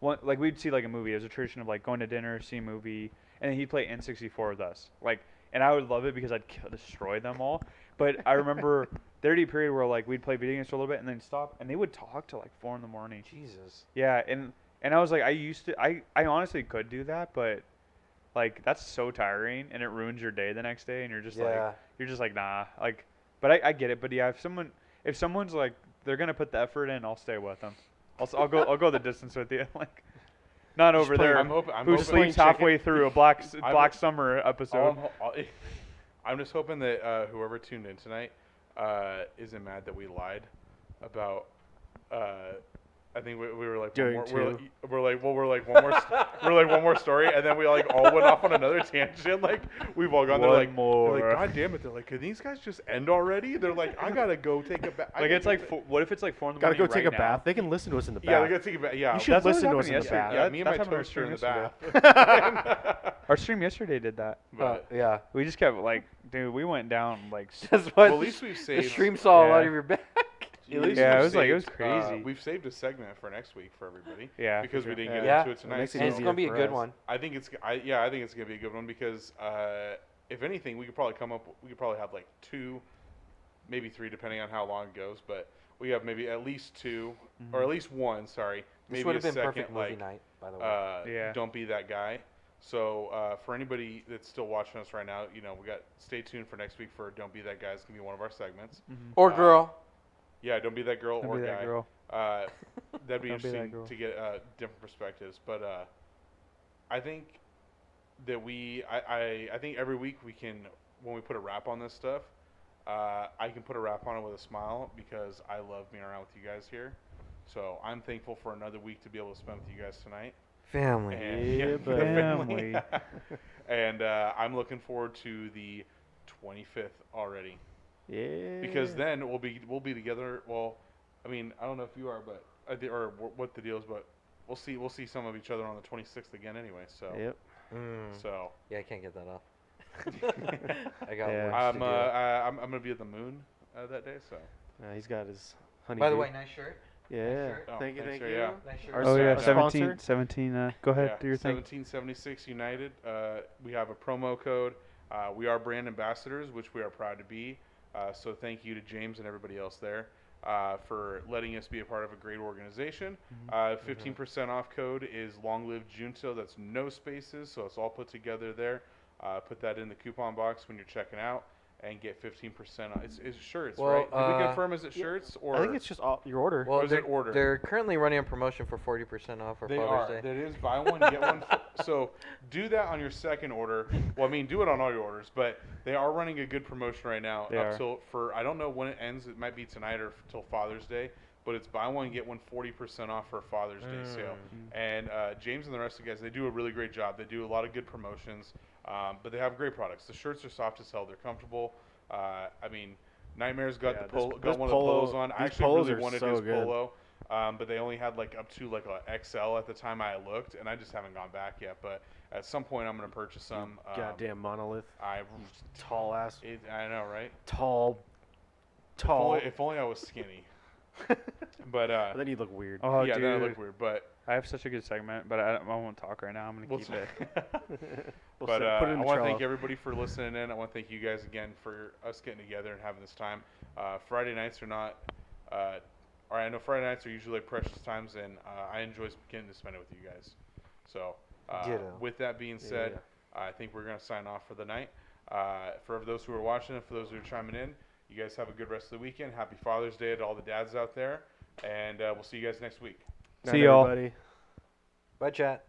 like we'd see like a movie. It was a tradition of like going to dinner, see a movie, and then he'd play N64 with us. Like, and I would love it because I'd destroy them all. But I remember there'd be a period where like we'd play video games for a little bit and then stop, and they would talk till like 4 in. Jesus. Yeah, and I was like, I honestly could do that, but like that's so tiring, and it ruins your day the next day, and you're just like nah, like. But I get it. But yeah, if someone's like they're gonna put the effort in, I'll stay with them. I'll go the distance with you. Like, not over there. I'm who hoping sleeps halfway through a Black Summer episode? I'm just hoping that whoever tuned in tonight isn't mad that we lied about. I think we were like Doing one two. more, we're like one more story, and then we like all went off on another tangent. Like we've all gone there One like more. they're like, God damn it! They're like, can these guys just end already? They're like, I gotta go take a bath. Like it's like what if it's like 4 in the Gotta morning go take right a now? bath. They can listen to us in the bath. Yeah, they gotta take a bath. Yeah, You should That's what listen to us happened in the yesterday. bath. yeah. Me and my That's happened on our toaster in the stream bath. Our stream yesterday did that. But Yeah. We just kept like, dude, we went down like. That's what well, at least we've the saved. stream saw a lot Yeah. of your back. At least Yeah, we've it was like- it was saved, crazy. We've saved a segment for next week for everybody. Yeah, because for we sure. didn't get Yeah. into it tonight. makes it And it's easier gonna be a for good us. one. I think it's gonna be a good one because if anything, we could probably have like 2, maybe 3, depending on how long it goes. But we have maybe at least 2 or at least 1. Sorry, This maybe would a have been second perfect movie like night, by the way. Yeah. Don't be that guy. So for anybody that's still watching us right now, stay tuned for next week for Don't Be That Guy. It's gonna be one of our segments. Or girl. Yeah, don't be that girl Don't or be guy. that girl. That'd be Don't be that interesting girl. to get different perspectives. But I think that I think every week we can, when we put a wrap on this stuff, I can put a wrap on it with a smile because I love being around with you guys here. So I'm thankful for another week to be able to spend with you guys tonight. Family. And, Yeah, the buddy. family. And I'm looking forward to the 25th already. Yeah. Because then we'll be together. Well, I mean, I don't know if you are, but or what the deal is, but we'll see some of each other on the 26th again anyway. So Yep. so Yeah, I can't get that off. I got Yeah. work to do. I'm gonna be at the moon that day. So He's got his honey. By the way, nice shirt. Yeah. shirt. Oh, Thank you. thanks, Thank sir, you. yeah. Nice shirt. Our Oh yeah, our 17. sponsor? 17 go ahead, yeah, do your thing. 1776 United. We have a promo code. We are brand ambassadors, which we are proud to be. So thank you to James and everybody else there for letting us be a part of a great organization. 15% off code is Long Live Junto. That's no spaces, so it's all put together there. Put that in the coupon box when you're checking out and get 15% off. It's shirts, Well, right? Did we confirm is it shirts or I think it's just all your order. Well, Or is it order? they're currently running a promotion for 40% off for They Father's are. Day. That is buy one get one. So do that on your second order. Well, I mean, do it on all your orders, but they are running a good promotion right now. They are. Till I don't know when it ends. It might be tonight or till Father's Day. But it's buy one get one 40% off for Father's Day sale. And James and the rest of the guys, they do a really great job. They do a lot of good promotions, but they have great products. The shirts are soft as hell. They're comfortable. I mean, Nightmare's got Yeah, the polo, this got one of the polo- polos on. I these actually polos really are wanted so his good. polo. But they only had like up to like a XL at the time I looked, and I just haven't gone back yet. But at some point, I'm gonna purchase some. Goddamn monolith. I Tall ass. I know, right? Tall. If only I was skinny. But But then you look weird. Oh, yeah, dude. then I look weird. But I have such a good segment, but I won't talk right now. I'm gonna we'll keep it. We'll but put it I in the want to Trello. thank everybody for listening in. I want to thank you guys again for us getting together and having this time. Friday nights are not. Or I know Friday nights are usually like precious times, and I enjoy getting to spend it with you guys. So Ditto. with that being said, I think we're going to sign off for the night. For those who are watching and for those who are chiming in, you guys have a good rest of the weekend. Happy Father's Day to all the dads out there. And we'll see you guys next week. See y'all. Everybody. Bye, chat.